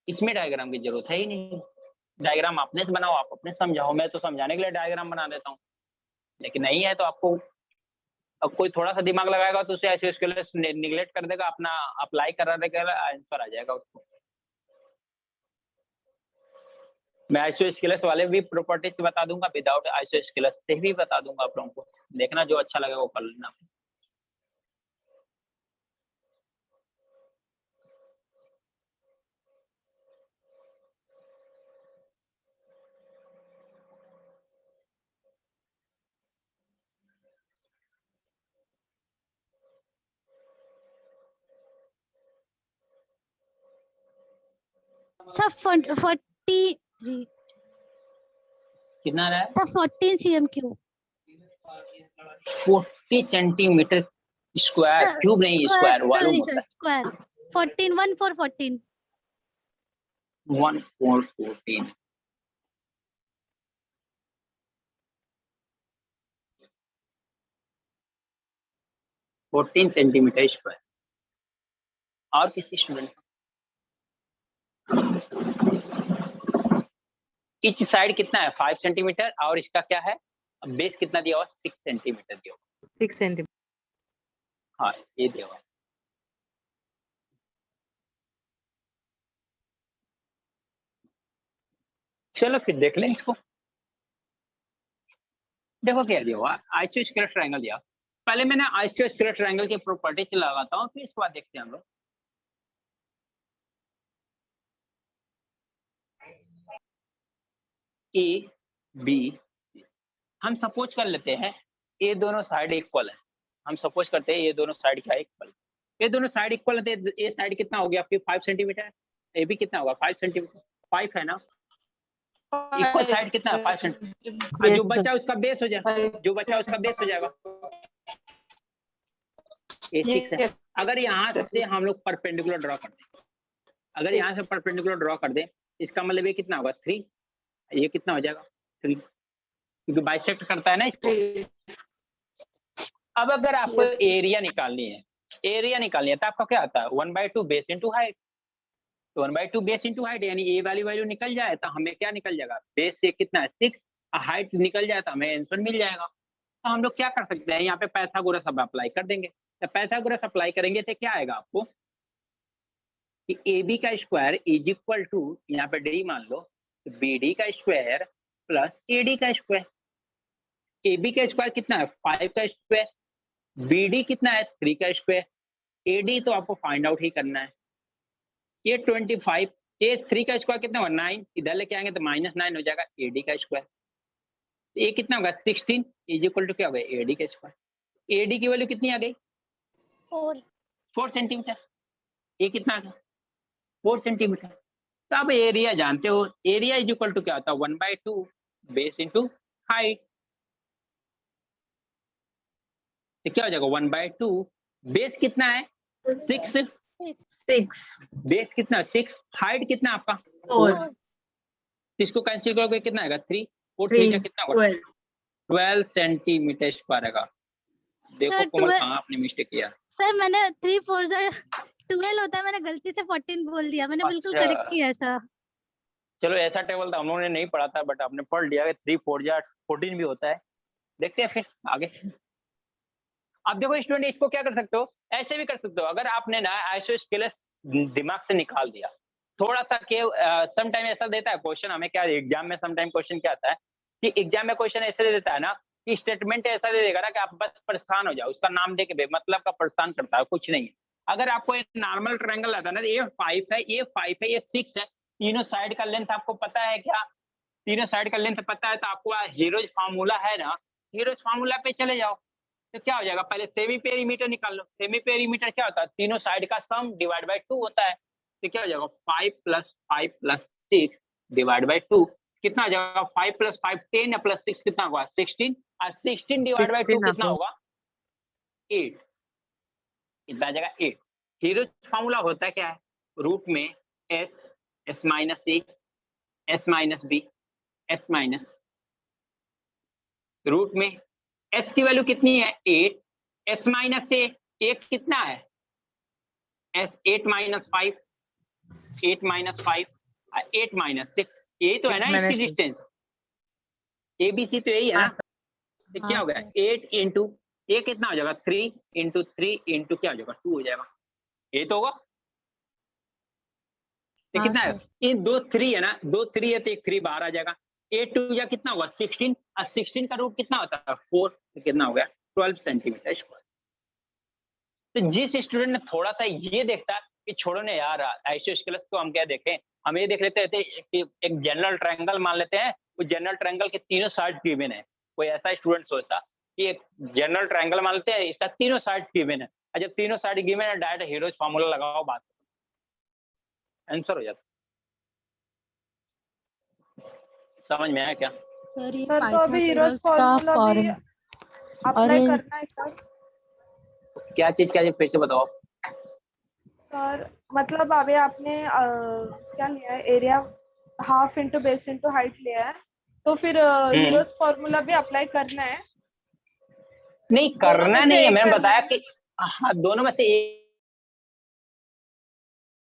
इसमें डायग्राम की जरूरत है ही नहीं। डायग्राम अपने से बनाओ, आप अपने समझाओ। मैं तो समझाने के लिए डायग्राम बना देता हूँ, लेकिन नहीं है तो आपको, अब कोई थोड़ा सा दिमाग लगाएगा तो उसे ऐसे उसके लिए निगलेक्ट कर देगा, अपना अप्लाई करा देगा, आंसर आ जाएगा उसको। मैं आइसोस्केलस वाले भी प्रॉपर्टीज बता दूंगा, विदाउट आइसोस्केलस से भी बता दूंगा आप लोगों को। देखना जो अच्छा लगेगा वो कर लेना। सर 43 कितना रहा है? Sir 14 cm cube 40 centimetre square, sir cube नहीं स्क्वायर, वॉल्यूम सॉरी होता सर स्क्वायर 14 1 4 14 है 1/4 14। Fourteen centimetre square. और किसी स्टूडेंट इच साइड कितना है? 5 सेंटीमीटर, और इसका क्या है बेस कितना दिया हुआ? 6 सेंटीमीटर दिया हुआ। 6 सेंटीमीटर। हाँ ये दिया हुआ। चलो फिर देख लें इसको। देखो क्या दिया हुआ, आइसोस्केलस ट्रायंगल दिया। पहले मैंने आइसोस्केलस ट्रायंगल की प्रॉपर्टीज लगाता हूँ, फिर इसके बाद देखते हैं हम लोग। ए बी सी, हम सपोज कर लेते हैं ये दोनों साइड इक्वल है। हम सपोज करते हैं ये दोनों साइड क्या इक्वल, ये दोनों साइड इक्वल है। तो ये साइड कितना हो गया आपकी? 5 सेंटीमीटर। ये भी कितना होगा? 5 सेंटीमीटर। 5 है ना? इक्वल साइड कितना है? 5 सेंटीमीटर। जो बचा उसका बेस हो जाएगा, जो बचा उसका बेस हो जाएगा। ये 6 है। अगर यहाँ से हम लोग परपेंडिकुलर ड्रॉ कर दें, अगर यहाँ से परपेंडिकुलर ड्रॉ कर दें, इसका मतलब ये कितना होगा? 3। ये कितना हो जाएगा? 3, क्योंकि बाइसेक्ट करता है ना इसको। अब अगर आपको एरिया निकालनी है, एरिया निकालनी है तो आपका क्या आता है? 1/2 बेस इंटू हाइट। तो 1/2 बेस इंटू हाइट, यानी ए वाली वैल्यू निकल जाए तो हमें क्या निकल जाएगा? बेस से कितना है? 6, हाइट निकल जाए तो हमें आंसर मिल जाएगा। तो हम लोग क्या कर सकते हैं, यहाँ पे पाइथागोरस अब अप्लाई कर देंगे। तो पाइथागोरस अप्लाई करेंगे तो क्या आएगा आपको कि ए बी का स्क्वायर इज इक्वल टू, यहाँ पे डी मान लो, बी डी का स्क्वायर प्लस ए डी का स्क्वायर। ए बी का स्क्वायर कितना है? 5 का स्क्वायर। बी डी कितना है? 3 का स्क्वायर। ए डी तो आपको फाइंड आउट ही करना है। ये 25, ये 3 का स्क्वायर कितना होगा? 9, इधर लेके आएंगे तो -9 हो जाएगा। ए डी का स्क्वायर, ये कितना होगा? 16 इज इक्वल टू क्या होगा? ए डी का स्क्वायर। ए डी की वैल्यू कितनी आ गई? 4 सेंटीमीटर। ये कितना आ गया? 4 सेंटीमीटर। तो अब एरिया जानते हो, एरिया इज इक्वल टू क्या होता है? 1/2 बेस इंटू हाइट। तो क्या हो जाएगा? 1/2 बेस कितना है? 6। बेस कितना? 6। हाइट कितना आपका? 4। इसको कैंसिल करोगे कितना आएगा? 3। 4 3 कितना होगा? 12 सेंटीमीटर स्क्वायर आएगा। देखो सर, कोमल 12 कहाँ आपने मिस्टेक किया। सर मैंने 3 4 12 होता है, मैंने गलती से 14 बोल दिया। मैंने बिल्कुल अच्छा। करेक्ट किया है सर। चलो ऐसा टेबल तो हम लोगों ने नहीं पढ़ा था, बट आपने पढ़ लिया कि 3 4 14 भी होता है। देखते हैं फिर आगे। अब देखो स्टूडेंट, इसको क्या कर सकते हो? ऐसे भी कर सकते हो। अगर आपने ना आइसोस्केलस दिमाग से निकाल दिया थोड़ा सा के, सम टाइम ऐसा देता है क्वेश्चन हमें, क्या एग्जाम में सम टाइम क्वेश्चन क्या आता है कि एग्जाम में क्वेश्चन ऐसे दे देता है ना कि स्टेटमेंट ऐसा दे देगा ना कि आप बस परेशान हो जाओ, उसका नाम दे के बेमतलब का परेशान करता है, कुछ नहीं है। अगर आपको एक नॉर्मल ट्रायंगल आता है ना, ये 5 है, ये 5 है, ये 6 है, तीनों साइड का लेंथ आपको पता है क्या? तीनों साइड का लेंथ पता है तो आपको हीरोज फार्मूला है ना, हीरोज फार्मूला पे चले जाओ। तो क्या हो जाएगा? पहले सेमी पेरीमीटर निकाल लो। सेमी पेरीमीटर क्या होता है? तीनों साइड का सम डिवाइड बाय 2 होता है। तो क्या हो जाएगा? 5 + 5 + 6 डिवाइड बाय 2 कितना हो जाएगा? 5 + 5 10 प्लस 6 कितना होगा? 16। और 16 डिवाइड बाय 2 कितना होगा? 8। कितना आ जाएगा? 8। हीरोज फार्मूला होता है क्या है? रूट में s s - a s - b s minus, root में s की वैल्यू कितनी है? 8, s - a एक कितना है? 8 minus 5, 8 minus 5, 8 minus 6, यही तो है ना इसकी डिस्टेंस। ABC तो यही है ना। तो क्या हो गया? 8 इंटू ये कितना हो जाएगा? 3 इंटू 3 इंटू क्या हो जाएगा? 2 हो जाएगा। ये तो होगा। तो कितना है? इन 2 3 है ना, 2 3 है तो एक 3 बाहर आ जाएगा। 8 2 या कितना होगा? 16, और 16 का रूट कितना होता है? 4। तो कितना हो गया? 12 सेंटीमीटर स्क्वायर। तो जिस स्टूडेंट ने थोड़ा सा ये देखता कि छोड़ो ने यार आइसोस्केलस को हम क्या देखें, हम ये देख लेते थे कि एक जनरल ट्रायंगल मान लेते हैं, वो जनरल ट्रायंगल के तीनों साइड गिवन है। कोई ऐसा स्टूडेंट सोचता कि एक जनरल ट्रायंगल मान लेते हैं, इसका तीनों साइड गिवन है, और जब तीनों साइड गिवन है डायरेक्ट हीरोज फार्मूला लगाओ, बात आंसर हो जाता। समझ में आया क्या? सर ये सर तो अभी हीरोज पाइथागोरस का फार्मूला भी फॉर्म और अप्लाई ये करना है सर। क्या चीज फिर से बताओ। सर मतलब अभी आपने क्या लिया है? Area half into base into height लिया है, तो फिर हीरोज फार्मूला भी अप्लाई करना है? नहीं करना नहीं है, मैंने बताया कि हाँ दोनों में से एक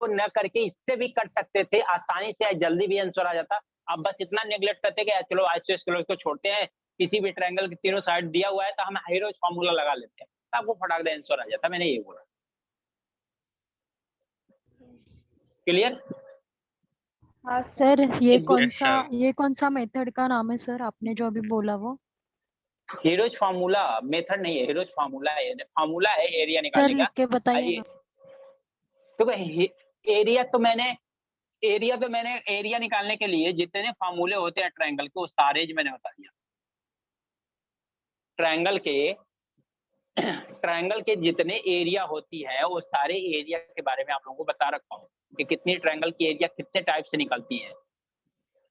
को न करके इससे भी कर सकते थे, आसानी से जल्दी भी आंसर आ जाता। अब बस इतना नेग्लेक्ट करते कि चलो आइसोस्केलस को छोड़ते हैं, किसी भी ट्रायंगल के तीनों साइड दिया हुआ है तो हम हीरोज फार्मूला लगा लेते हैं, तो आपको फटाक दे आंसर आ जाता। मैंने ये बोला। क्लियर? हाँ सर sir. ये कौन सा मेथड का नाम है सर, आपने जो अभी बोला वो? हीरोज फार्मूला मेथड नहीं है, हीरोज फार्मूला है। फार्मूला है एरिया सर निकालने लिख के का। बताइए ना। तो एरिया तो मैंने एरिया निकालने के लिए जितने फार्मूले होते हैं ट्रायंगल के, वो सारे मैंने बता दिया। ट्रायंगल के जितने एरिया होती है वो सारे एरिया के बारे में आप लोगों को बता रखा हूँ कि कितनी ट्रायंगल की एरिया कितने टाइप से निकलती है।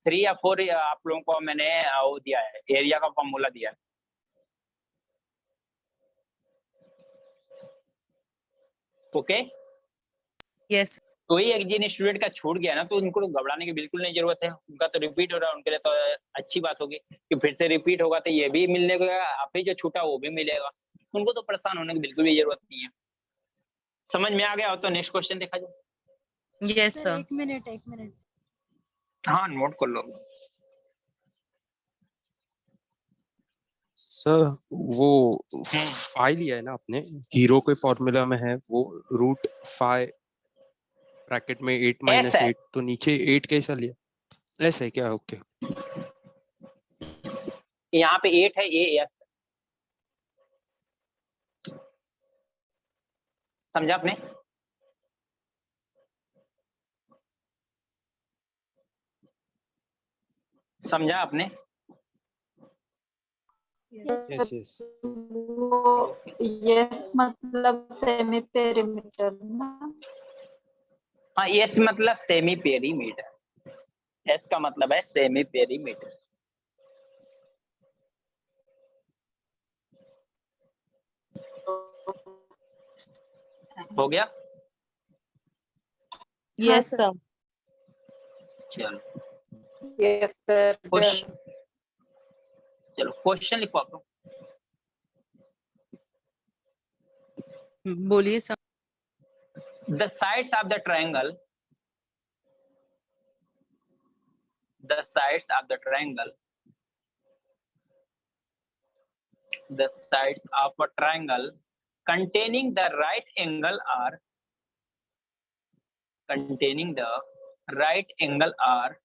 3 या 4 आप लोगों को मैंने वो दिया है, एरिया का फॉर्मूला दिया है। ओके यस कोई एक जिन स्टूडेंट का छूट गया ना, तो उनको घबराने की बिल्कुल नहीं जरूरत है। उनका तो रिपीट हो रहा है, उनके लिए तो अच्छी बात होगी कि फिर से रिपीट होगा तो ये भी मिलने को, आप ही जो छूटा वो भी मिलेगा। उनको तो परेशान होने की बिल्कुल भी जरूरत नहीं है। समझ में आ गया हो तो नेक्स्ट क्वेश्चन देखा जाए। Yes sir sir. एक मिनट। हाँ नोट कर लो। सर वो फाइव लिया है ना आपने, हीरो के फॉर्मूला में है वो रूट 5 ब्रैकेट में 8 माइनस 8, तो नीचे 8 कैसा लिया? ऐसा है क्या? ओके यहाँ पे 8 है, ये यस समझा आपने? समझा आपने? यस यस वो यस मतलब सेमी पेरीमीटर ना? हाँ यस मतलब सेमी पेरीमीटर। एस का मतलब है सेमी पेरीमीटर। हो गया? Yes sir. चलो यस सर। चलो क्वेश्चन लिखो आप लोग। बोलिए sir. The sides of the triangle, the sides of the triangle, the sides of a triangle containing the right angle are, containing the right angle are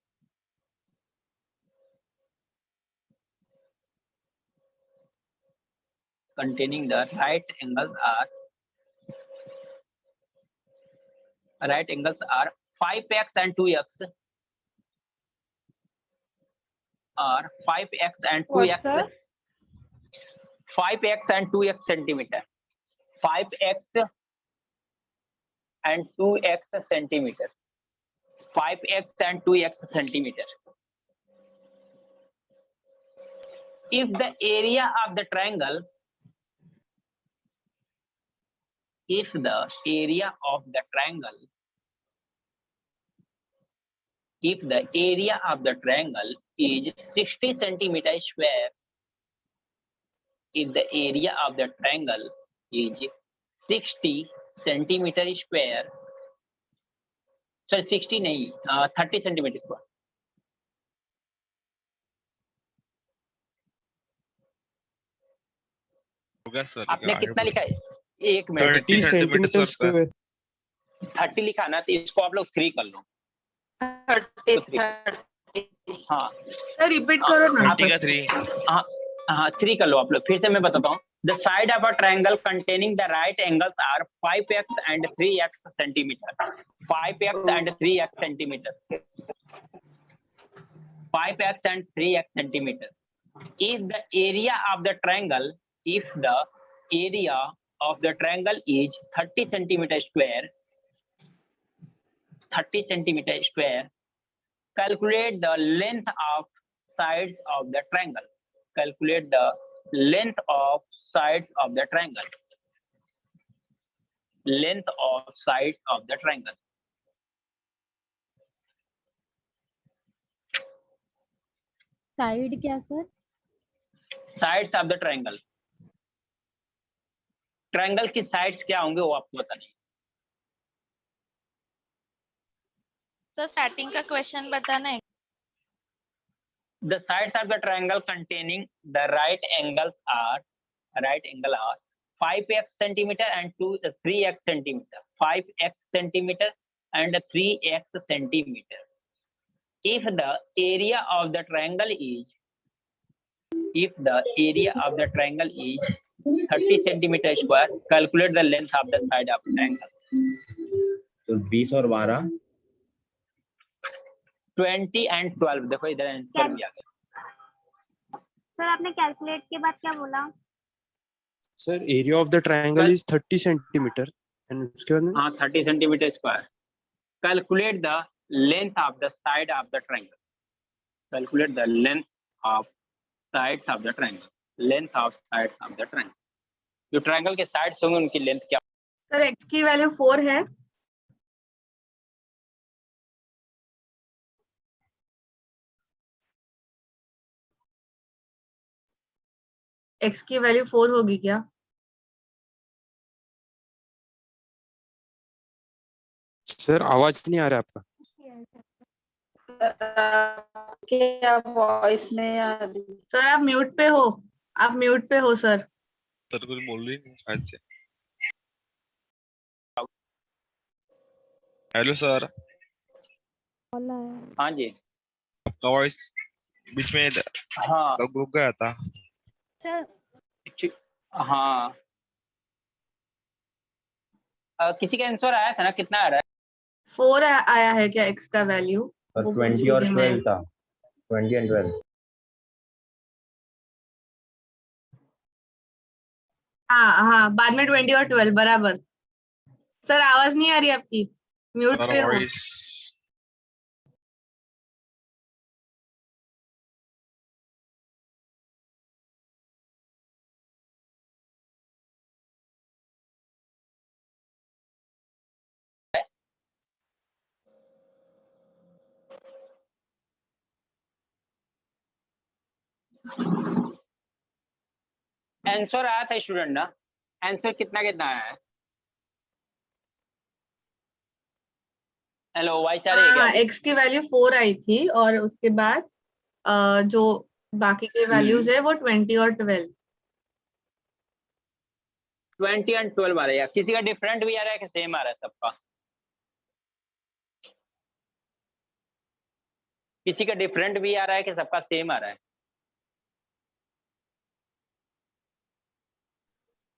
containing the right angles are, right angles are 5x and 2x, or 5x and 2x, What, sir? 5x and 2x centimeter, 5x and 2x centimeter, 5x and 2x centimeter. If the area of the triangle, if the area of the triangle, if the area of the triangle is 60 centimeter square, if the area of the triangle is 60 centimetre square, sir 60 नहीं 30 centimetre square. हो गया sir, आपने आगे कितना बोलो। लिखा है? एक मिनट, 30 सेंटीमीटर स्क्वायर। 30 लिखा ना, तो इसको आप लोग 3 कर लो। 30 हाँ रिपीट करो ना। 30 का 3। हाँ 3 कर लो आप लोग। फिर से मैं बताता हूँ। The side of a triangle containing the right angles are 5x and 3x centimetre. 5x and 3x centimetre. 5x and 3x centimetre. If the area of the triangle, if the area of the triangle is 30 centimeter square, 30 centimeter square, calculate the length of sides of the triangle. Calculate the length of sides of the triangle. Length of sides of the triangle. Side क्या sir? Sides of the triangle. Triangle की sides क्या होंगे वो आपको बताना है। तो starting का क्वेश्चन बताना है। The sides of the triangle containing the right angle are 5x centimeter and 3x centimeter. 5x centimeter and 3x centimeter. If the area of the triangle is 30 centimeter square, calculate the length of the side of the triangle. तो 20 और 12 20 and 12। देखो इधर answer भी आ गया। Sir आपने calculate के बाद क्या बोला? Sir area of the triangle is 30 centimetre and उसके बाद हाँ 30 centimetre square. Calculate the length of the side of the triangle. Calculate the length of sides of the triangle. Length of sides of the triangle. जो triangle के sides होंगे उनकी length क्या? Sir x की value 4 है। x की value 4 होगी क्या? सर आवाज नहीं आ रहा आपका। क्या वॉइस नहीं आ रही? सर आप म्यूट पे हो। आप म्यूट पे हो सर। सर कुछ बोल रही नहीं शायद से। Hello sir. हाँ जी। आपका वॉइस बीच में हाँ रुक गया था। सर हाँ किसी का आंसर आया था ना? कितना आ रहा है? 4 आया है क्या x का वैल्यू? और 20 और 12 था। 20 and 12। हाँ बाद में 20 और 12 बराबर। सर आवाज नहीं आ रही आपकी। म्यूट पे हो। आंसर आया था स्टूडेंट ना? आंसर कितना कितना आया है? हेलो वॉइस आ रही है क्या? x की वैल्यू 4 आई थी और उसके बाद जो बाकी के वैल्यूज है वो 20 और 12। 20 एंड 12 आ रहा है। किसी का डिफरेंट भी आ रहा है कि सेम आ रहा है सबका? किसी का डिफरेंट भी आ रहा है कि सबका सेम आ रहा है?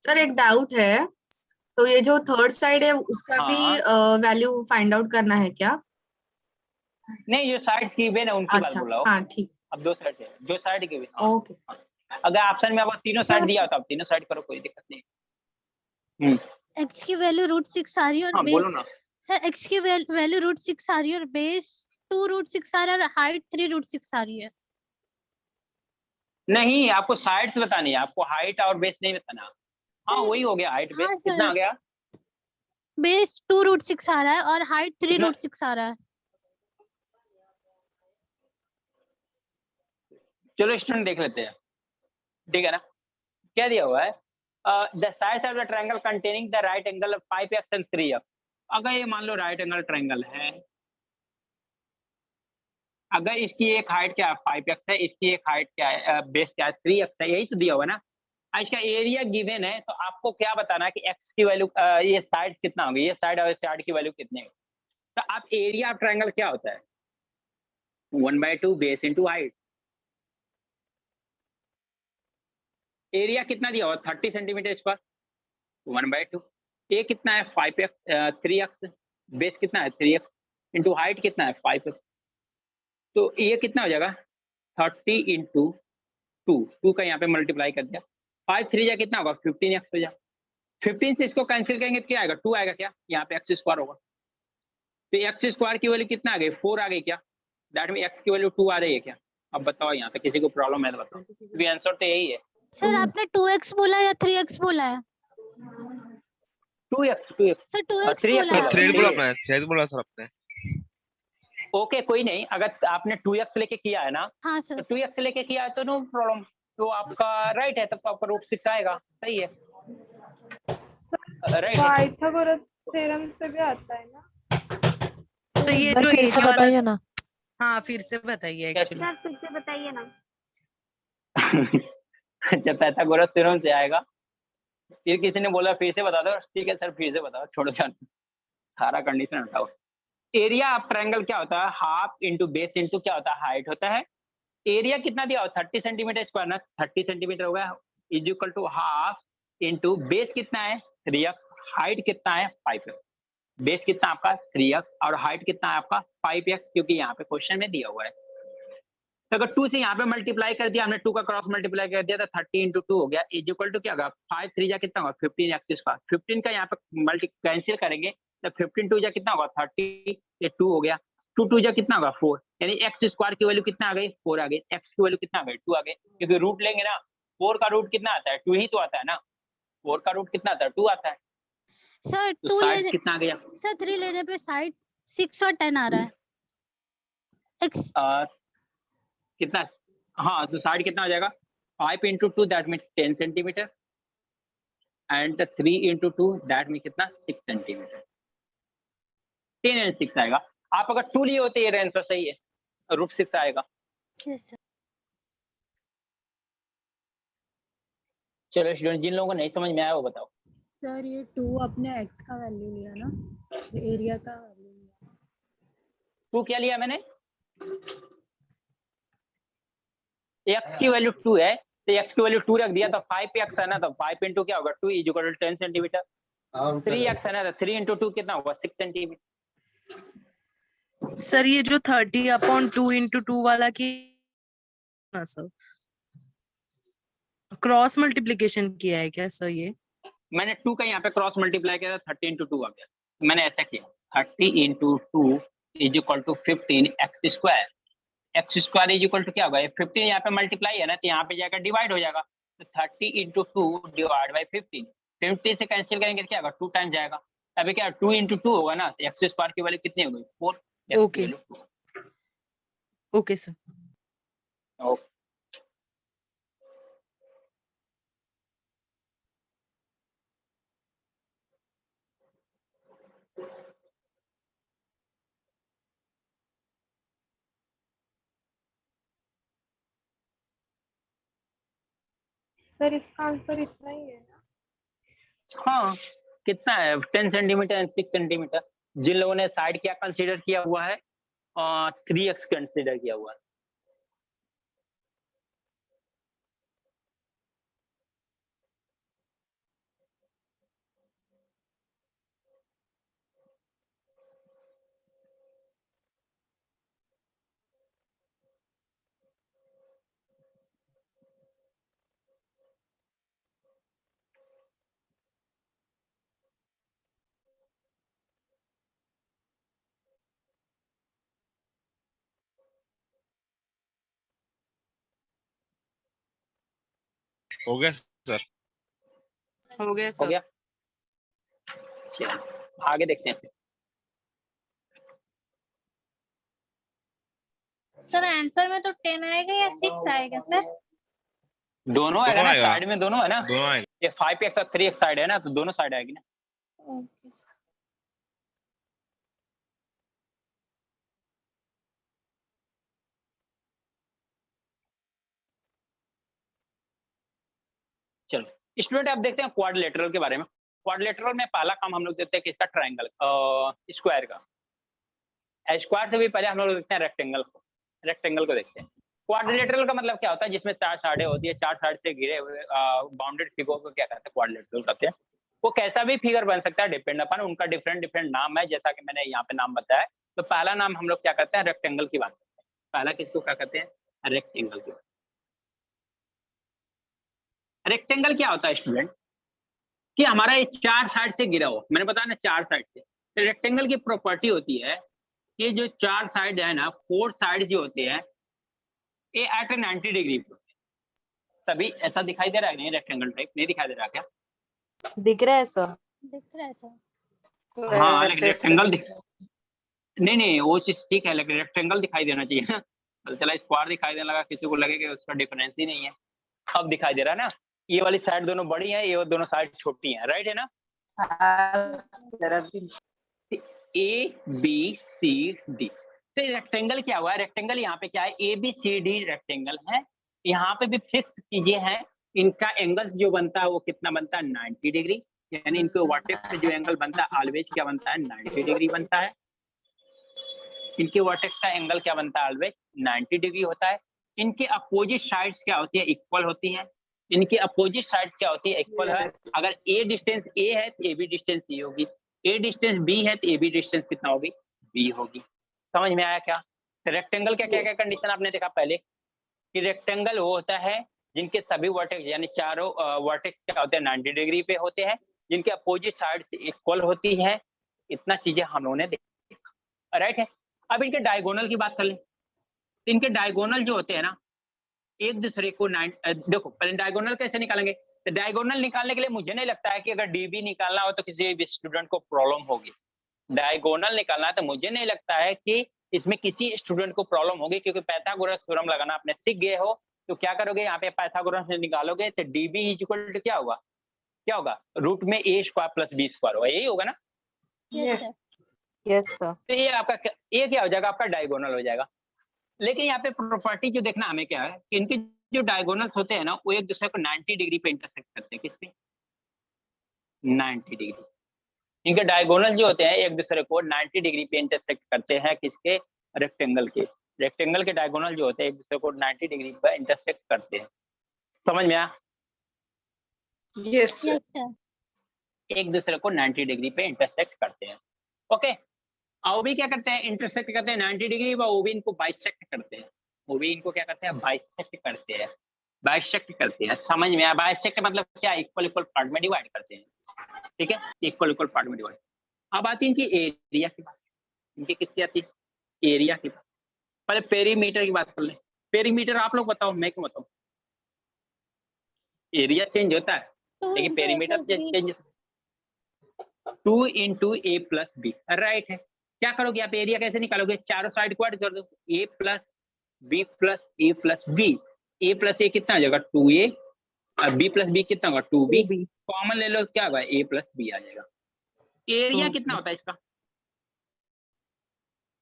सर एक डाउट है। तो ये जो थर्ड साइड है उसका भी वैल्यू फाइंड आउट करना है क्या? नहीं जो साइड की हुई ना उनकी बात अच्छा बोल रहा हूँ। हाँ ठीक। अब दो साइड है, जो साइड की हुई। ओके। अगर ऑप्शन में आपको तीनों साइड दिया होता, आप तीनों साइड करो, कोई दिक्कत नहीं। x की वैल्यू √6 आ रही है और हाँ बोलो ना। सर x की वैल्यू √6 आ रही है और बेस 2√6 आ रहा है और हाइट 3√6 आ रही है। नहीं आपको साइड्स बतानी है, आपको हाइट और बेस नहीं बताना। हाँ वही हो गया हाइट बेस। कितना आ गया? बेस 2√6 आ रहा है और हाइट 3√6 आ रहा है। चलो स्टूडेंट देख लेते हैं, ठीक है ना? क्या दिया हुआ है? The sides of the triangle containing the right angle 5x and 3x। अगर ये मान लो राइट एंगल ट्रायंगल है, अगर इसकी एक हाइट क्या है 5x है, इसकी एक हाइट क्या है बेस क्या है 3x है, यही तो दिया हुआ ना। इसका एरिया गिवन है, तो आपको क्या बताना है कि x की वैल्यू ये साइड कितना होगी, ये साइड और साइड की वैल्यू कितनी है। तो आप एरिया ऑफ ट्रायंगल क्या होता है 1/2 बेस इंटू हाइट। एरिया कितना दिया हुआ 30 सेंटीमीटर स्क्वायर 1/2। ये कितना है 5x 3x, बेस कितना है 3x इंटू हाइट कितना है 5x। तो ये कितना हो जाएगा 30 इंटू 2 का यहाँ पे मल्टीप्लाई कर दिया, 5 3 जा कितना होगा 15x हो जाएगा। 15 से इसको कैंसिल करेंगे तो क्या आएगा 2 आएगा, क्या यहाँ पे x स्क्वायर होगा। तो x स्क्वायर की वैल्यू कितना आ गई 4 आ गई क्या, दैट मीन x की वैल्यू 2 आ रही है क्या। अब बताओ यहाँ पे किसी को प्रॉब्लम है तो बताओ, क्योंकि आंसर तो यही है। सर आपने 2x बोला या 3x बोला है? 2x सर 2x 3x बोला है। थ्रेड बोला आपने, थ्रेड बोला सर आपने। ओके कोई नहीं, अगर आपने 2x लेके किया है ना, हाँ सर। तो 2x लेके किया है तो नो प्रॉब्लम, तो आपका राइट है, तब आपका रूट 6 आएगा, सही है राइट है। पाइथागोरस थ्योरम से भी आता है ना। सर ये एक बार जो फिर से एरिया वाला, बताइए ना। हाँ फिर से बताइए एक्चुअली। सर फिर से बताइए ना। जब पाइथागोरस थ्योरम से आएगा, ये किसी ने बोला फिर से बता दो, ठीक है सर फिर से बताओ, छोड़ो जान, सारा कंडीशन हटाओ। एरिया ऑफ ट्रायंगल क्या होता है हाफ इंटू बेस इंटू क्या होता है हाइट होता है। एरिया कितना दिया हो 30 सेंटीमीटर स्क्वायर ना, 30 सेंटीमीटर हो गया is equal to half into base कितना है 3x, हाइट कितना है 5x। बेस कितना आपका 3x और हाइट कितना है आपका 5x, क्योंकि यहाँ पे क्वेश्चन में दिया हुआ है। तो अगर 2 से यहाँ पे मल्टीप्लाई कर दिया हमने, 2 का क्रॉस मल्टीप्लाई कर दिया तो 30 इंटू 2 हो गया इज इक्वल टू क्या होगा 5 3 जा कितना होगा 15x स्क्वायर। 15 का यहाँ पे मल्टी कैंसिल करेंगे तो 15 2 जा कितना होगा 30, ये 2 हो गया, 2 2 जा कितना होगा 4, यानी x स्क्वायर की वैल्यू कितना आ गई 4 आ गई, x की वैल्यू कितना आ गई 2 आ गई, क्योंकि रूट लेंगे ना 4 का रूट कितना आता है 2 ही तो आता है ना, 4 का रूट कितना आता है 2 आता है। सर तो 2 साइड लेने, कितना आ गया सर 3 लेने पे साइड 6 और 10 आ रहा है। कितना, हाँ तो साइड कितना हो जाएगा 5 into 2 that mean 10 centimetre and 3 into 2 that mean कितना 6 सेंटीमीटर, 10 एंड 6 आएगा। आप अगर 2 लिए होते ये आंसर सही है, रूट 6 आएगा। Yes sir. चलो स्टूडेंट जिन लोगों को नहीं समझ में आया वो बताओ। सर ये 2 अपने x का वैल्यू लिया ना, ये एरिया का वैल्यू लिया। 2 क्या लिया मैंने, x की वैल्यू 2 है तो x की वैल्यू 2 रख दिया तो 5x है ना, तो 5 इंटू क्या होगा 2 is equal to 10 centimetre. 3x है ना तो 3 इंटू 2 कितना होगा 6 सेंटीमीटर। सर ये जो 30/2 इंटू 2 वाला की ना सर, क्रॉस मल्टीप्लिकेशन किया है क्या सर ये? मैंने 2 का यहाँ पे क्रॉस मल्टीप्लाई किया था 30 इंटू 2 आ गया, मैंने ऐसा किया 30 into 2 is equal to 15 X square. X square is equal to क्या होगा 15 यहाँ पे मल्टीप्लाई है ना तो यहाँ पे जाकर डिवाइड हो जाएगा, तो 30 इंटू 2 डिवाइड बाई 15, 15 से कैंसिल करेंगे क्या होगा 2 टाइम जाएगा, अभी क्या 2 इंटू 2 होगा ना, तो एक्स स्क्वायर की वैल्यू कितनी होगी 4। Okay okay sir. Okay sir इसका आंसर इतना ही है ना। हाँ कितना है 10 सेंटीमीटर एंड 6 सेंटीमीटर। जिन लोगों ने साइड क्या कंसीडर किया हुआ है 3x कंसीडर किया हुआ है। हो गया सर, हो गया हो सर। गया, चलिए आगे देखते हैं। सर आंसर में तो 10 आएगा या 6 आएगा सर? दोनों आएगा ना, आएगा। साइड में दोनों है ना, दोनों आएगा। ये 5x और 3x साइड है ना, तो दोनों साइड आएगी ना। Okay sir. चलो स्टूडेंट अब देखते हैं क्वाड्रिलेटरल के बारे में। क्वाड्रिलेटरल में पहला काम हम लोग देखते हैं किसका, ट्रायंगल, स्क्वायर का। स्क्वायर से भी पहले हम लोग देखते हैं रेक्टेंगल को। रेक्टेंगल को देखते हैं। क्वाड्रिलेटरल का मतलब क्या होता है, जिसमें 4 साइडें होती है, 4 साइड से घिरे हुए बाउंडेड फिगर को क्या कहते हैं, क्वाड्रिलेटरल कहते हैं। वो कैसा भी फिगर बन सकता है, डिपेंड अपन, उनका डिफरेंट डिफरेंट नाम है, जैसा कि मैंने यहाँ पे नाम बताया। तो पहला नाम हम लोग क्या कहते हैं, रेक्टेंगल की बात करते हैं। पहला किसको क्या कहते हैं, रेक्टेंगल की। रेक्टेंगल क्या होता है स्टूडेंट, कि हमारा ये 4 साइड से घिरा हो, मैंने बताया ना 4 साइड से। तो रेक्टेंगल की प्रॉपर्टी होती है कि जो 4 साइड है ना, 4 साइड जो होते हैं ये एट 90 डिग्री पे सभी ऐसा दिखाई दे रहा है, नहीं रेक्टेंगल टाइप नहीं दिखाई दे रहा क्या, दिख रहा है सर? दिख रहा है सर। हाँ रेक्टेंगल नहीं वो चीज ठीक है, लेकिन रेक्टेंगल दिखाई देना चाहिए ना। पता चला स्क्वायर दिखाई देने लगा, किसी को लगे कि उसका डिफरेंस ही नहीं है। अब दिखाई दे रहा है ना, ये वाली साइड दोनों बड़ी है, ये दोनों साइड छोटी है, राइट है ना। ए बी सी डी, तो रेक्टेंगल क्या हुआ है, रेक्टेंगल यहाँ पे क्या है, A B C D rectangle है। यहाँ पे भी फिक्स चीजें हैं, इनका एंगल जो बनता है वो कितना बनता है, 90 डिग्री, यानी इनके वर्टेक्स पे जो एंगल बनता है ऑलवेज क्या बनता है, 90 डिग्री बनता है। इनके वर्टेक्स का एंगल क्या बनता है, ऑलवेज 90 डिग्री होता है। इनके अपोजिट साइड्स क्या होती है, इक्वल होती हैं। इनकी अपोजिट साइड क्या होती है, इक्वल है। अगर ए डिस्टेंस ए है तो ए बी डिस्टेंस ए होगी, ए डिस्टेंस बी है तो ए बी डिस्टेंस कितना होगी, बी होगी। समझ में आया क्या। तो रेक्टेंगल का क्या क्या कंडीशन आपने देखा पहले, कि रेक्टेंगल वो होता है जिनके सभी वर्टेक्स यानी चारों वर्टेक्स क्या होते हैं 90 डिग्री पे होते हैं, जिनके अपोजिट साइड से इक्वल होती है। इतना चीजें हम लोगों ने देखा, राइट है। अब इनके डायगोनल की बात कर लें। इनके डायगोनल जो होते हैं ना, एक दूसरे को देखो पहले डायगोनल कैसे निकालेंगे। तो डायगोनल निकालने के लिए मुझे नहीं लगता है कि अगर डीबी निकालना हो तो किसी भी स्टूडेंट को प्रॉब्लम होगी। डायगोनल निकालना है तो मुझे नहीं लगता है कि इसमें किसी स्टूडेंट को प्रॉब्लम होगी, क्योंकि पाइथागोरस थ्योरम लगाना आपने सीख गए हो। तो क्या करोगे, यहाँ पे पाइथागोरस से निकालोगे तो डीबी इक्वल टू क्या होगा, क्या होगा, रूट में ए स्क्वायर प्लस बी स्क्वायर होगा, यही होगा ना। Yes sir. Yes sir. तो ये आपका ये क्या हो जाएगा, आपका डायगोनल हो जाएगा। लेकिन यहाँ पे प्रॉपर्टी जो देखना हमें क्या है कि इनके जो डायगोनल्स होते हैं ना, वो एक दूसरे को 90 डिग्री पे इंटरसेक्ट करते हैं। किस पे, 90 डिग्री। इनके डायगोनल जो होते हैं एक दूसरे को 90 डिग्री पे इंटरसेक्ट करते हैं, किसके, रेक्टेंगल के। रेक्टेंगल के डायगोनल जो होते हैं एक दूसरे को 90 डिग्री पे इंटरसेक्ट करते हैं। समझ में आया। Yes sir. एक दूसरे को 90 डिग्री पे इंटरसेक्ट करते हैं। ओके, और भी क्या करते हैं, इंटरसेक्ट करते हैं 90 डिग्री, वो भी इनको बाइसेक्ट करते हैं। वो भी इनको क्या करते हैं, बाइसेक्ट करते हैं, बाइसेक्ट करते हैं। समझ में आया। बाइसेक्ट मतलब क्या, इक्वल इक्वल पार्ट में डिवाइड करते हैं, ठीक है, इक्वल इक्वल पार्ट में डिवाइड। अब आती है इनकी एरिया की बात। इनकी किसकी आती है, एरिया की बात। पहले पेरीमीटर की बात कर ले। पेरीमीटर आप लोग बताओ, मैं क्यों बताऊं। एरिया चेंज होता है लेकिन पेरीमीटर चेंज 2 इंटू ए प्लस बी, राइट है। क्या करोगे आप, एरिया कैसे निकालोगे, चारों साइड को ऐड कर दो, ए प्लस बी प्लस ए प्लस बी। ए प्लस ए कितना आ जाएगा, 2a, और बी प्लस बी कितना होगा, 2b। कॉमन ले लो, क्या होगा, a प्लस बी आ जाएगा। एरिया कितना होता है इसका,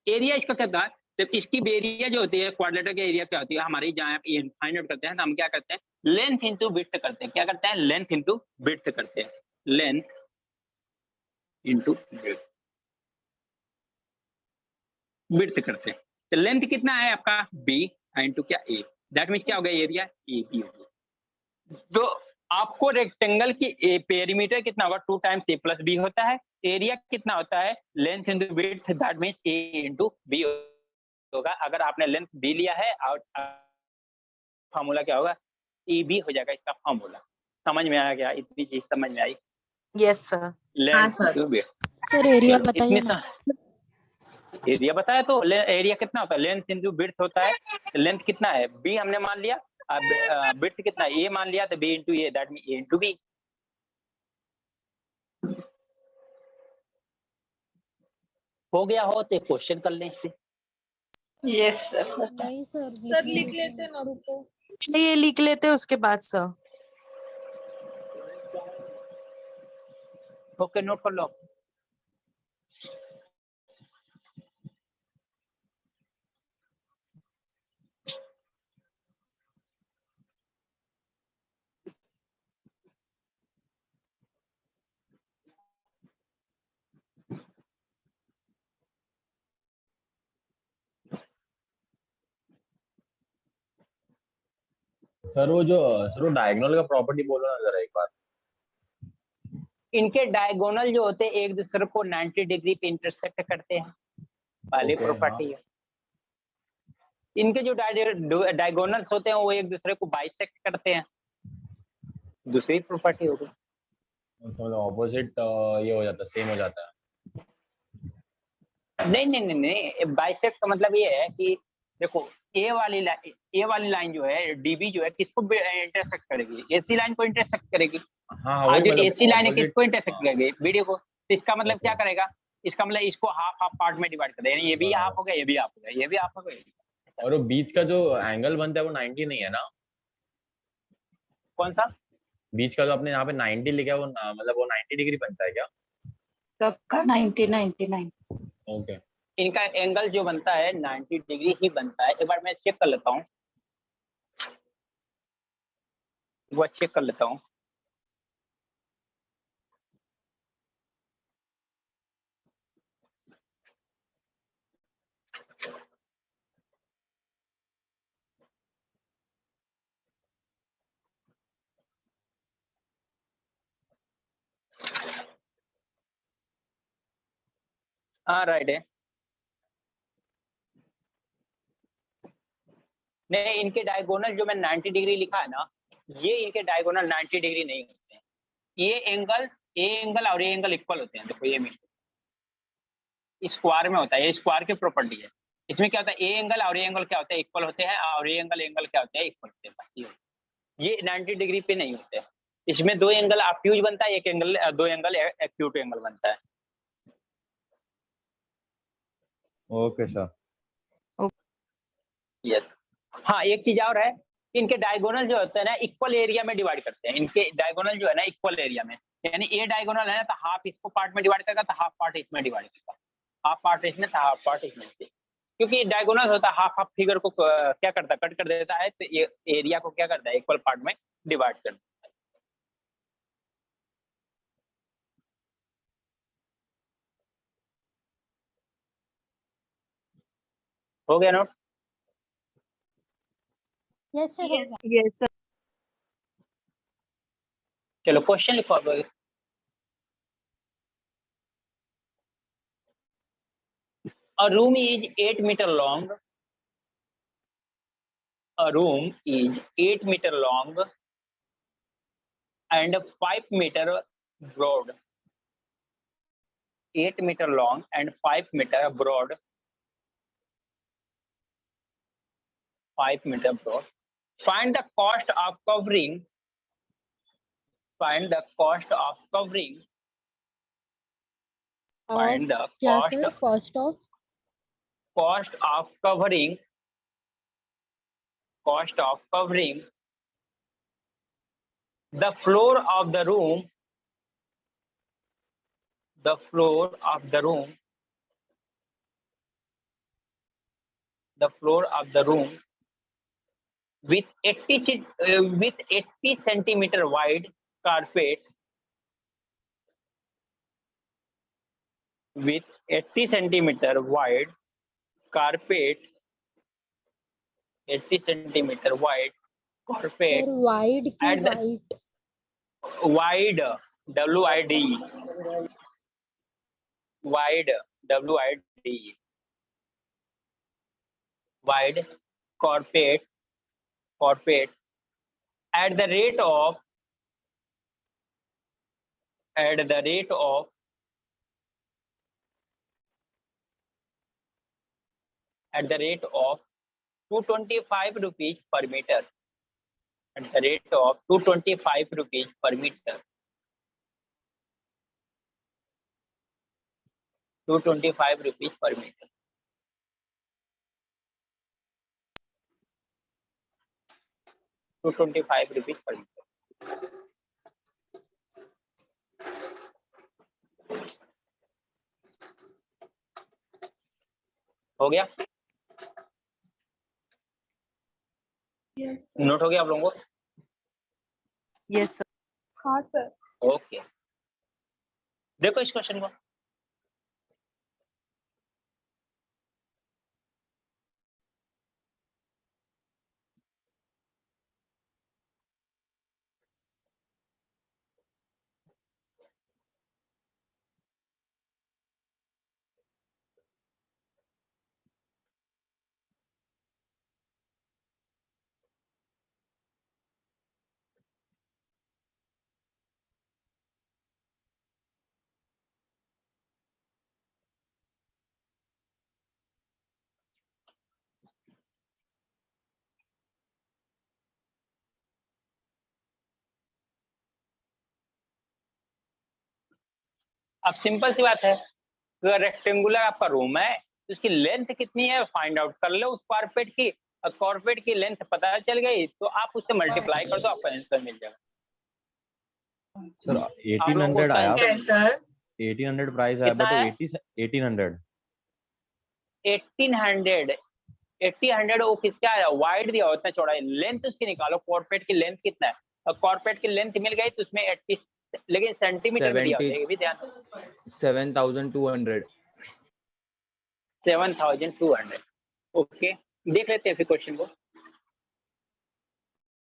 एरिया इसका क्या होता है, जब इसकी एरिया जो होती है क्वाड्रेटर की एरिया क्या होती है हमारी, जहाँ फाइंड आउट करते हैं तो हम क्या करते हैं, लेंथ इंटू विड्थ करते हैं। क्या करते हैं, लेंथ इंटू विड्थ करते हैं, लेंथ इंटू विड्थ करते हैं। तो लेंथ कितना है आपका, b इंटू क्या, a, दैट मीन्स क्या हो गया, एरिया ए बी हो गया। तो आपको रेक्टेंगल की पेरीमीटर कितना होगा, 2 टाइम्स a प्लस बी होता है। एरिया कितना होता है, length into width, that means a into B होगा। अगर आपने लेंथ b लिया है और फार्मूला क्या होगा, ए बी हो जाएगा इसका फार्मूला। समझ में आया क्या, इतनी चीज समझ में आई। Yes sir. Length into width. Sir area बताइए ना। एरिया बताया तो एरिया कितना होता है, लेंथ इंटू विड्थ होता है। लेंथ कितना है, b हमने मान लिया, अब विड्थ कितना है, a मान लिया, तो b into A, that mean a into b। हो गया हो तो क्वेश्चन कर लें इससे। यस नहीं सर, सर लिख लेते ना, रुको। ये लिख लेते हैं उसके बाद सर। ओके नोट कर लो। सर वो डायगोनल का प्रॉपर्टी बोलो ना जरा एक बार। इनके डायगोनल जो होते हैं एक दूसरे को 90 डिग्री पे इंटरसेक्ट करते हैं, पहली ओके, प्रॉपर्टी है। इनके जो डायगोनल्स होते हैं वो एक दूसरे को बाइसेक्ट करते हैं, दूसरी प्रॉपर्टी होगी। मतलब ऑपोजिट ये हो जाता है, सेम हो जाता है। नहीं नहीं नहीं नहीं, बाइसेक्ट का मतलब ये है कि देखो ए वाली लाइन जो है डीबी जो है किसको इंटरसेक्ट करेगी, एसी लाइन को इंटरसेक्ट करेगी। हाँ और वही जो मतलब एसी लाइन है ऑपोजिट। किसको इंटरसेक्ट करेगी, वीडियो को। तो इसका मतलब क्या ओके। करेगा, इसका मतलब इसको हाफ हाफ पार्ट में डिवाइड कर देगा, यानी ये भी हाफ हो गया, ये भी हाफ हो गया, ये भी हाफ हो गया। और वो बीच का जो एंगल बनता है वो 90 नहीं है ना? कौन सा? बीच का जो आपने यहाँ पे 90 लिखा है वो मतलब वो 90 डिग्री बनता है क्या? सबका 90 99। ओके। इनका एंगल जो बनता है 90 डिग्री ही बनता है। एक बार मैं चेक कर लेता हूँ, वो चेक कर लेता हूँ। हाँ राइट है। नहीं, इनके डायगोनल जो मैं 90 डिग्री लिखा है ना, ये इनके डायगोनल 90 डिग्री नहीं होते हैं। ये एंगल और ये एंगल इक्वल होते हैं। देखो ये स्क्वायर में होता है, ये स्क्वायर की प्रॉपर्टी है। इसमें क्या होता है, ए एंगल और ये एंगल क्या होते हैं, इक्वल होते हैं, और ये एंगल क्या होते हैं, इक्वल होते हैं। बस ये 90 डिग्री पे नहीं होते। इसमें दो एंगल ऑब्ट्यूज बनता है, एक एंगल दो एंगल एक्यूट एंगल बनता है। Okay sir. यस। हाँ एक चीज और है, इनके डायगोनल जो होते हैं ना इक्वल एरिया में डिवाइड करते हैं। इनके डायगोनल जो है ना इक्वल एरिया में, यानी ये डायगोनल है ना तो हाफ इसको पार्ट में डिवाइड करेगा, तो हाफ पार्ट इसमें डिवाइड करेगा, हाफ पार्ट इसमें तो हाफ पार्ट इसमें। क्योंकि डायगोनल होता है हाफ हाफ फिगर को क्या करता है, कट कर देता है, तो ये एरिया को क्या करता है, इक्वल पार्ट में डिवाइड कर देता है। हो गया नोट? यस सर, हो गया। Yes sir. चलो क्वेश्चन लिखो अब। A room is 8 meter long. A room is 8 meter long and 5 meter broad. 8 meter long and 5 meter broad. 5 meter broad. Find the cost of covering. Find the cost of covering. Find the क्या cost sir? Cost of cost of covering. Cost of covering the floor of the room. The floor of the room. The floor of the room with 80 centimeter wide carpet. With 80 centimeter wide carpet. 80 centimeter wide carpet. Sir wide की At the white? wide, WID. Wide, WID. Wide carpet. Carpet. At the rate of. At the rate of. At the rate of 225 rupees per meter. At the rate of 225 rupees per meter. 225 rupees per meter. ₹225 per meter. हो गया? Yes note हो गया आप लोगों को? Yes sir. हाँ sir. Okay, देखो इस क्वेश्चन को। अब सिंपल सी बात है, अगर रेक्टेंगुलर आपका रूम है तो उसकी लेंथ कितनी है फाइंड आउट कर लो स्क्वायर फीट की। और स्क्वायर फीट की लेंथ पता चल गई तो आप उससे मल्टीप्लाई कर दो, आपका आंसर मिल जाएगा। सर आप लोगों को 1800 उसका आया, आंसर मिल जाएगा। 1800 प्राइस आया, कितना बट है? 1800 1800 1800 वो किसका आया? वाइड दिया होता है, चौड़ाई लेंथ उसकी निकालो, कॉर्पेट की लेंथ कितना है। और कॉर्पेट की लेंथ मिल गई तो उसमें 80, लेकिन सेंटीमीटर में दिया होता है, ये भी ध्यान दो। 7200। 7200। ओके, देख लेते हैं फिर क्वेश्चन को।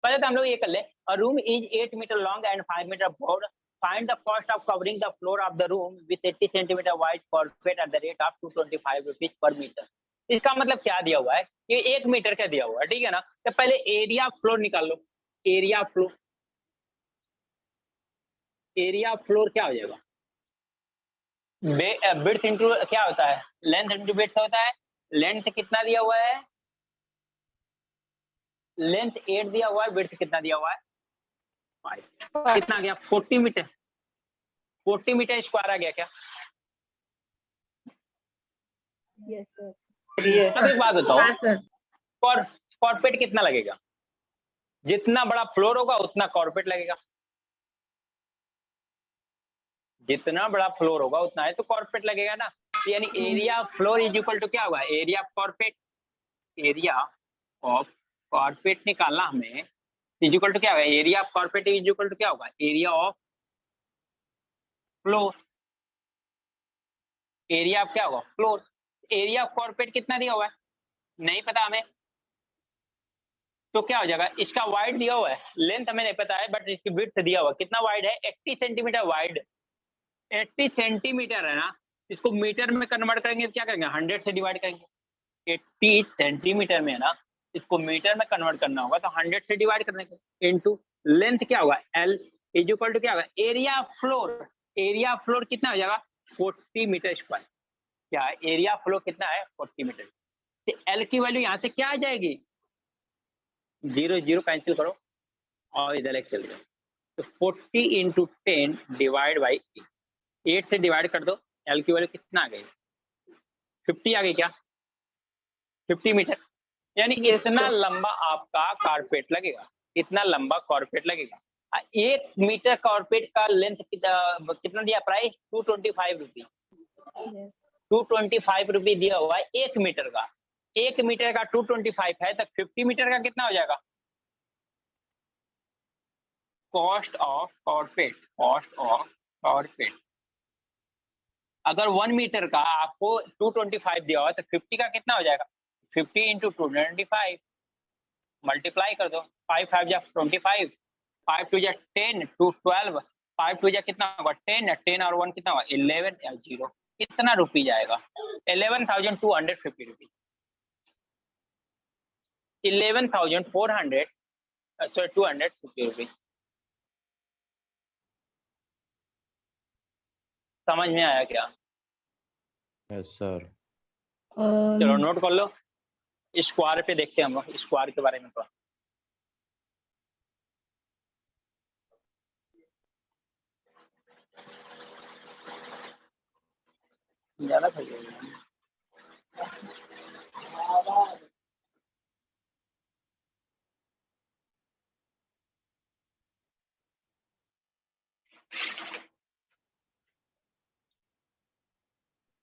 पहले तो हम लोग ये कर ले, a room is 8 metre long and 5 metre broad, find the cost of covering the floor of the room with 80 centimetre wide carpet at the rate of 225 rupees per metre. इसका मतलब क्या दिया हुआ है? ये 1 मीटर का दिया हुआ है, ठीक है ना। तो पहले एरिया फ्लोर निकाल लो। एरिया फ्लोर, एरिया फ्लोर क्या हो जाएगा? विड्थ इंटू क्या होता है? लेंथ इंटू विड्थ होता है। लेंथ कितना दिया हुआ है? लेंथ 8 दिया हुआ है, विड्थ कितना दिया हुआ है? 5। कितना गया? 40 मीटर। 40 मीटर स्क्वायर आ गया क्या? Yes sir. अब एक बात बताओ, हाँ सर। कॉर्पेट कितना लगेगा? जितना बड़ा फ्लोर होगा उतना कॉर्पेट लगेगा। जितना बड़ा फ्लोर होगा उतना है तो कॉर्पेट लगेगा ना। यानी area floor is equal to क्या होगा? Area of carpet. Area of carpet निकालना हमें, इज इक्वल टू क्या होगा? Area of carpet is equal to क्या होगा? Area of floor. Area of क्या होगा? फ्लोर। एरिया ऑफ कॉर्पेट कितना दिया हुआ है? नहीं पता हमें, तो क्या हो जाएगा? इसका वाइड दिया हुआ है, लेंथ हमें नहीं पता है, बट इसकी विड्थ दिया हुआ है। कितना वाइड है? 80 सेंटीमीटर वाइड। 80 सेंटीमीटर है ना, इसको मीटर में कन्वर्ट करेंगे तो क्या करेंगे? 100 से डिवाइड करेंगे। 80 सेंटीमीटर में है ना, इसको मीटर में कन्वर्ट करना होगा तो 100 से डिवाइड करने के इनटू लेंथ क्या होगा? L इज इक्वल टू क्या होगा? Area floor. एरिया फ्लोर कितना हो जाएगा? 40 मीटर स्क्वायर। क्या एरिया फ्लोर कितना है? 40 मीटर। तो L की वैल्यू यहाँ से क्या आ जाएगी? 0 0 कैंसिल करो और इधर एक चल जाओ, तो 40 इंटू 10 डिवाइड बाई 8 से डिवाइड कर दो। L की वैल्यू कितना आ गई? 50 आ गई क्या? 50 मीटर। यानी इतना लंबा आपका कारपेट लगेगा, इतना लंबा कारपेट लगेगा। 1 मीटर कारपेट का लेंथ कितना दिया प्राइस? 225 रुपीज। 225 रुपीज दिया हुआ है 1 मीटर का। 1 मीटर का 225 है तो 50 मीटर का कितना हो जाएगा? Cost of carpet. Cost of carpet अगर 1 मीटर का आपको 225 दिया हुआ तो 50 का कितना हो जाएगा? 50 इंटू 225 मल्टीप्लाई कर दो। 5 5 जा 25, 5 2 जा 10, 2 12, 5 2 जा कितना होगा? 10, 10 और 1 कितना होगा? 11 या 0 कितना रुपीज आएगा? 11,250 रुपीज। 11,400 sorry 250 rupees. समझ में आया क्या? Yes sir. चलो नोट कर लो। स्क्वायर पे देखते हैं हम लोग, स्क्वायर के बारे में थोड़ा। ज्यादा था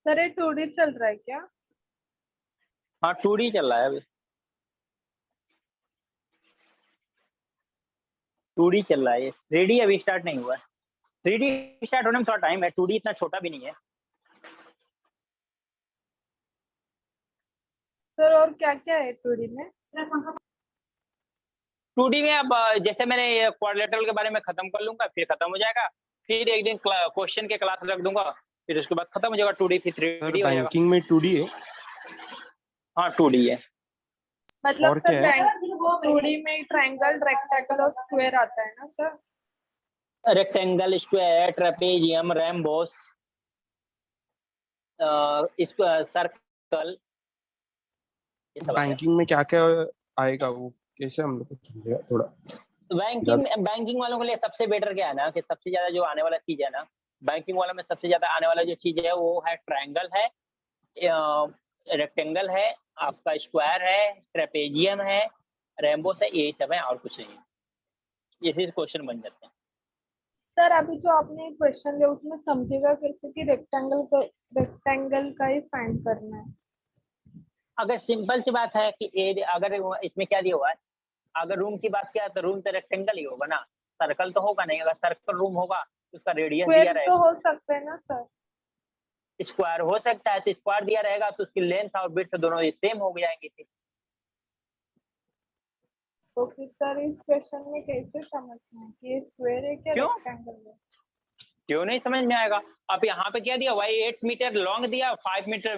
सर ये 2D चल रहा है क्या? हाँ 2D चल रहा है अभी, 2D चल रहा है ये, 3D अभी स्टार्ट नहीं हुआ है। 3D स्टार्ट होने में थोड़ा टाइम है, 2D इतना छोटा भी नहीं है। सर और क्या क्या है 2D में? 2D में अब जैसे मैंने ये क्वाड्रिलेटरल के बारे में खत्म कर लूंगा, फिर खत्म हो जाएगा, फिर एक दिन क्वेश्चन के क्लास रख दूंगा, फिर उसके बाद खत्म हो जाएगा 2D, फिर 3D हो जाएगा। बैंकिंग में 2D है? हाँ 2D है। मतलब और सर क्या है? 2D में ट्रायंगल, रेक्टेंगल और स्क्वायर आता है ना sir? Rectangle, square, trapezium, रैम्बोस, circle, ये सब आता है। बैंकिंग में क्या क्या आएगा, वो कैसे हम लोग को समझेगा थोड़ा? बैंकिंग वालों के लिए सबसे बेटर क्या है ना, कि सबसे ज्यादा जो आने वाला चीज है ना, बैंकिंग वालों में सबसे ज्यादा आने वाला जो चीज है वो है ट्रायंगल है, रेक्टेंगल है, आपका स्क्वायर है, ट्रेपेजियम है, रैम्बोस है, यही सब है और कुछ नहीं है। इसी से क्वेश्चन बन जाते हैं। सर अभी जो आपने क्वेश्चन दिया उसमें समझेगा कैसे कि रेक्टेंगल का ही फाइंड करना है? अगर सिंपल सी बात है कि अगर इसमें क्या दिया हुआ है, अगर रूम की बात किया तो रूम तो रेक्टेंगल ही होगा ना, सर्कल तो होगा नहीं। अगर सर्कल रूम होगा तो उसका रेडियस दिया स्क्वायर तो रहेगा। हो सकता है ना सर? स्क्वायर हो सकता है, तो स्क्वायर दिया रहेगा तो उसकी लेंथ और विड्थ दोनों सेम हो जाएंगे। तो फिर सर इस क्वेश्चन में कैसे समझना है कि ये स्क्वायर है क्या क्यों? रेक्टेंगल है? क्यों नहीं समझ में आएगा? अब यहाँ पे क्या दिया हुआ है, 8 मीटर लॉन्ग दिया, 5 मीटर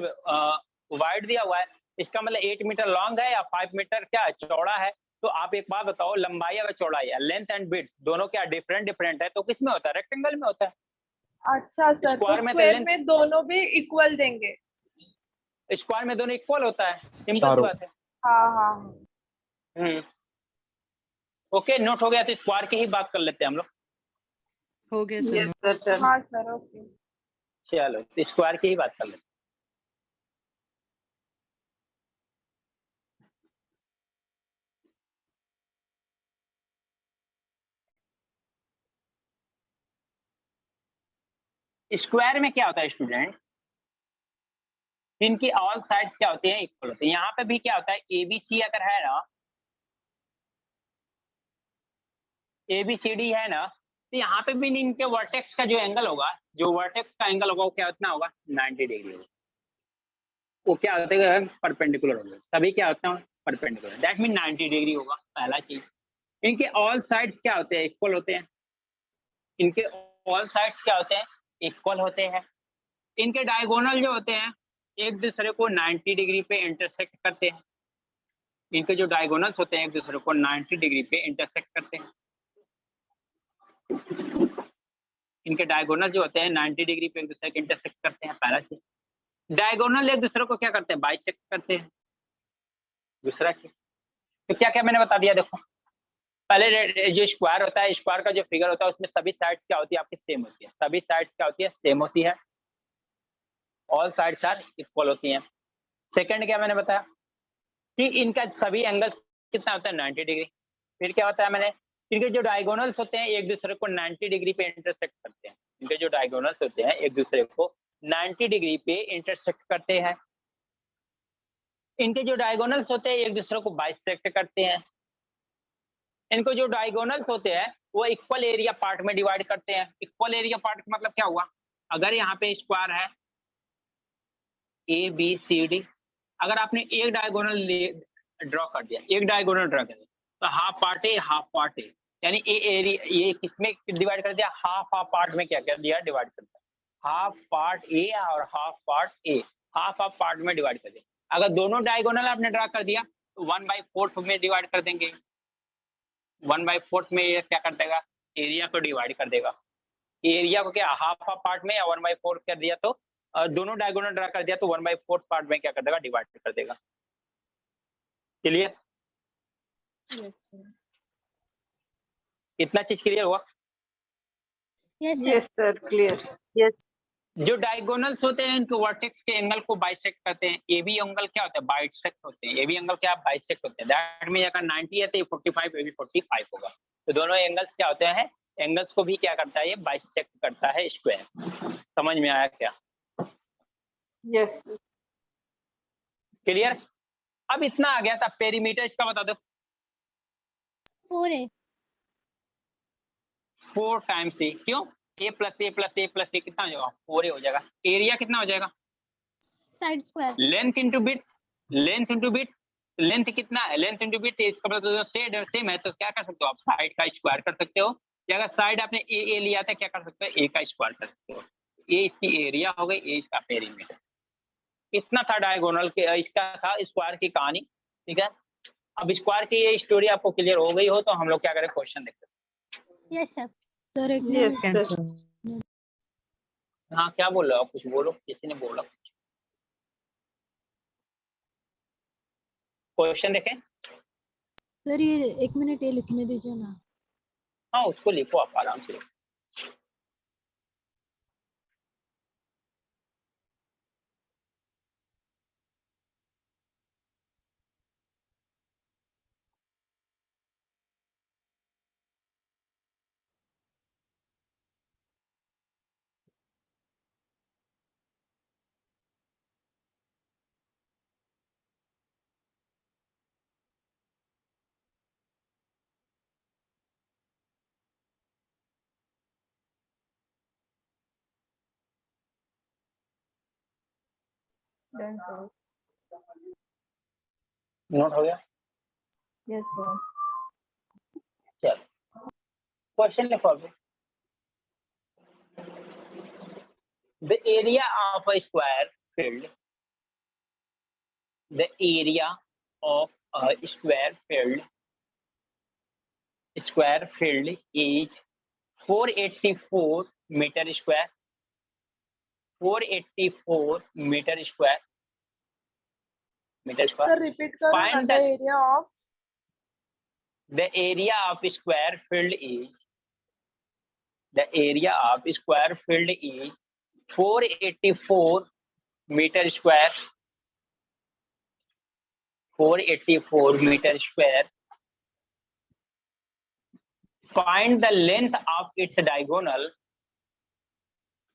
वाइड दिया हुआ है। इसका मतलब 8 मीटर लॉन्ग है या 5 मीटर क्या चौड़ा है। तो आप एक बात बताओ, लंबाई अगर चौड़ाई है, लेंथ एंड विड्थ दोनों क्या डिफरेंट है, तो किस में होता है? रेक्टेंगल में होता है। अच्छा सर, तो स्क्वायर में तो स्क्वायर लेंथ, में दोनों भी इक्वल देंगे? स्क्वायर में दोनों इक्वल होता है, सिंपल सी बात है। हाँ। ओके, नोट हो गया। तो स्क्वायर की ही बात कर लेते हैं हम लोग। हो गया सर। Yes, sir. हाँ सर, ओके। चलो तो स्क्वायर की ही बात कर लेते हैं। स्क्वायर में क्या होता है स्टूडेंट, जिनकी ऑल साइड्स क्या होती हैं, इक्वल होती है। यहाँ पे भी क्या होता है, एबीसी अगर है ना, एबीसीडी है ना, तो यहाँ पे भी इनके वर्टेक्स का जो एंगल होगा, जो वर्टेक्स का एंगल होगा वो क्या उतना होगा, 90 डिग्री होगा। वो क्या होता है, परपेंडिकुलर होगा। सभी क्या होता है, परपेंडिकुलर, दैट मीन 90 डिग्री होगा। पहला चीज, इनके ऑल साइड्स क्या होते हैं, इक्वल होते हैं। इनके ऑल साइड्स क्या होते हैं, इक्वल होते हैं। इनके डायगोनल जो होते हैं एक दूसरे को 90 डिग्री पे इंटरसेक्ट करते हैं। इनके जो डायगोनल्स होते हैं एक दूसरे को 90 डिग्री पे इंटरसेक्ट करते हैं। इनके डायगोनल जो होते हैं 90 डिग्री पे एक दूसरे को इंटरसेक्ट करते हैं। पहला चीज, डायगोनल एक दूसरे को क्या करते हैं, बाइसेक्ट करते हैं। दूसरा चीज, तो क्या क्या मैंने बता दिया, देखो पहले जो स्क्वायर होता है, स्क्वायर का जो फिगर होता है उसमें सभी साइड्स क्या होती है, आपकी सेम होती है। सभी साइड्स क्या होती है, सेम होती है। ऑल साइड्स आर इक्वल होती हैं। सेकंड क्या मैंने बताया कि इनका सभी एंगल कितना होता है, 90 डिग्री। फिर क्या होता है, मैंने इनके जो डायगोनल्स होते हैं एक दूसरे को 90 डिग्री पे इंटरसेक्ट करते हैं। इनके जो डायगोनल्स होते हैं एक दूसरे को 90 डिग्री पे इंटरसेक्ट करते हैं। इनके जो डायगोनल्स होते हैं एक दूसरे को बाइसेक्ट करते हैं। इनको जो डायगोनल्स होते हैं वो इक्वल एरिया पार्ट में डिवाइड करते हैं। इक्वल एरिया पार्ट का मतलब क्या हुआ, अगर यहाँ पे स्क्वायर है ए बी सी डी, अगर आपने एक डायगोनल ड्रॉ कर दिया, एक डायगोनल ड्रॉ कर दिया, तो half part A half part A, यानी ए एरिया ये किसमें डिवाइड कर दिया, हाफ हाफ पार्ट में क्या कर दिया, डिवाइड कर दिया। हाफ पार्ट ए और half part A, half half part में डिवाइड कर दिया। अगर दोनों डायगोनल आपने ड्रॉ कर दिया तो 1/4 में डिवाइड कर देंगे। 1/4 में ये क्या कर देगा, एरिया को डिवाइड कर देगा। एरिया को क्या हाफ हाफ पार्ट में या 1/4 कर दिया, तो दोनों डायगोनल ड्रा कर दिया तो 1/4 पार्ट में क्या कर देगा, डिवाइड कर देगा। क्लियर? इतना चीज क्लियर हुआ? Yes sir, clear. यस जो डायगोनल्स होते हैं इनके वर्टेक्स के एंगल को बाइसेक्ट करते हैं। ए बी एंगल क्या होता है, बाइसेक्ट होते हैं। ए बी एंगल क्या, बाइसेक्ट होते हैं। दैट मीन अगर 90 है तो ये 45, ए बी 45 होगा। तो दोनों एंगल्स क्या होते हैं, एंगल्स को भी क्या करता है, ये बाइसेक्ट करता है स्क्वायर। समझ में आया क्या? Yes clear? अब इतना आ गया था, पेरीमीटर इसका बता दो। 4 है। 4 टाइम्स ए, क्यों? ए प्लस ए प्लस ए प्लस ए कितना हो जाएगा? 4 हो जाएगा। एरिया कितना हो जाएगा? Side square. Length into bit, length into bit, length कितना है? लेंथ इंटू बिट, इसका मतलब सेम है, तो क्या कर सकते हो आप? साइड का स्क्वायर कर सकते हो, या अगर साइड आपने ए लिया था, क्या कर सकते हो? ए का स्क्वायर कर सकते हो। ए इसकी एरिया हो गई, ए इसका पेरीमीटर। इतना था डायगोनल के, इसका था स्क्वायर की कहानी, ठीक है। अब स्क्वायर की ये स्टोरी आपको क्लियर हो गई हो तो हम लोग क्या करें, क्वेश्चन देखते हैं। Yes sir. सर एक Yes, मिनट। sir. हाँ क्या बोल रहे हो? कुछ बोलो, किसी ने बोला क्वेश्चन देखें। सर ये 1 मिनट ये लिखने दीजिए ना। हाँ उसको लिखो आप आराम से। Done, sir. नोट हो गया? Yes, sir. चलो क्वेश्चन लिखो अभी। The area of a square field, the area of a square field is 484 meter square, 484 meter square, meter square. Sir, repeat karo na, Find the the area of area of square field is, the area of square field is 484 meter square, 484 meter square. Find the length of its diagonal.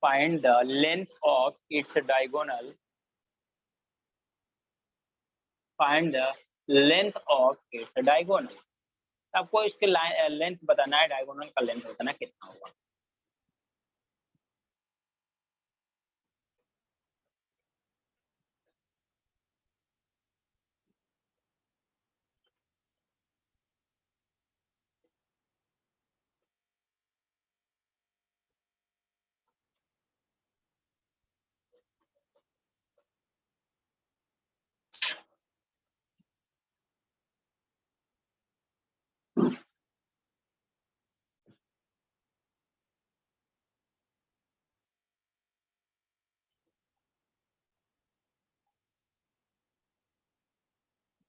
Find the length of its diagonal. Find the length of its diagonal. आपको इसके length बताना है, diagonal का length बताना कितना होगा।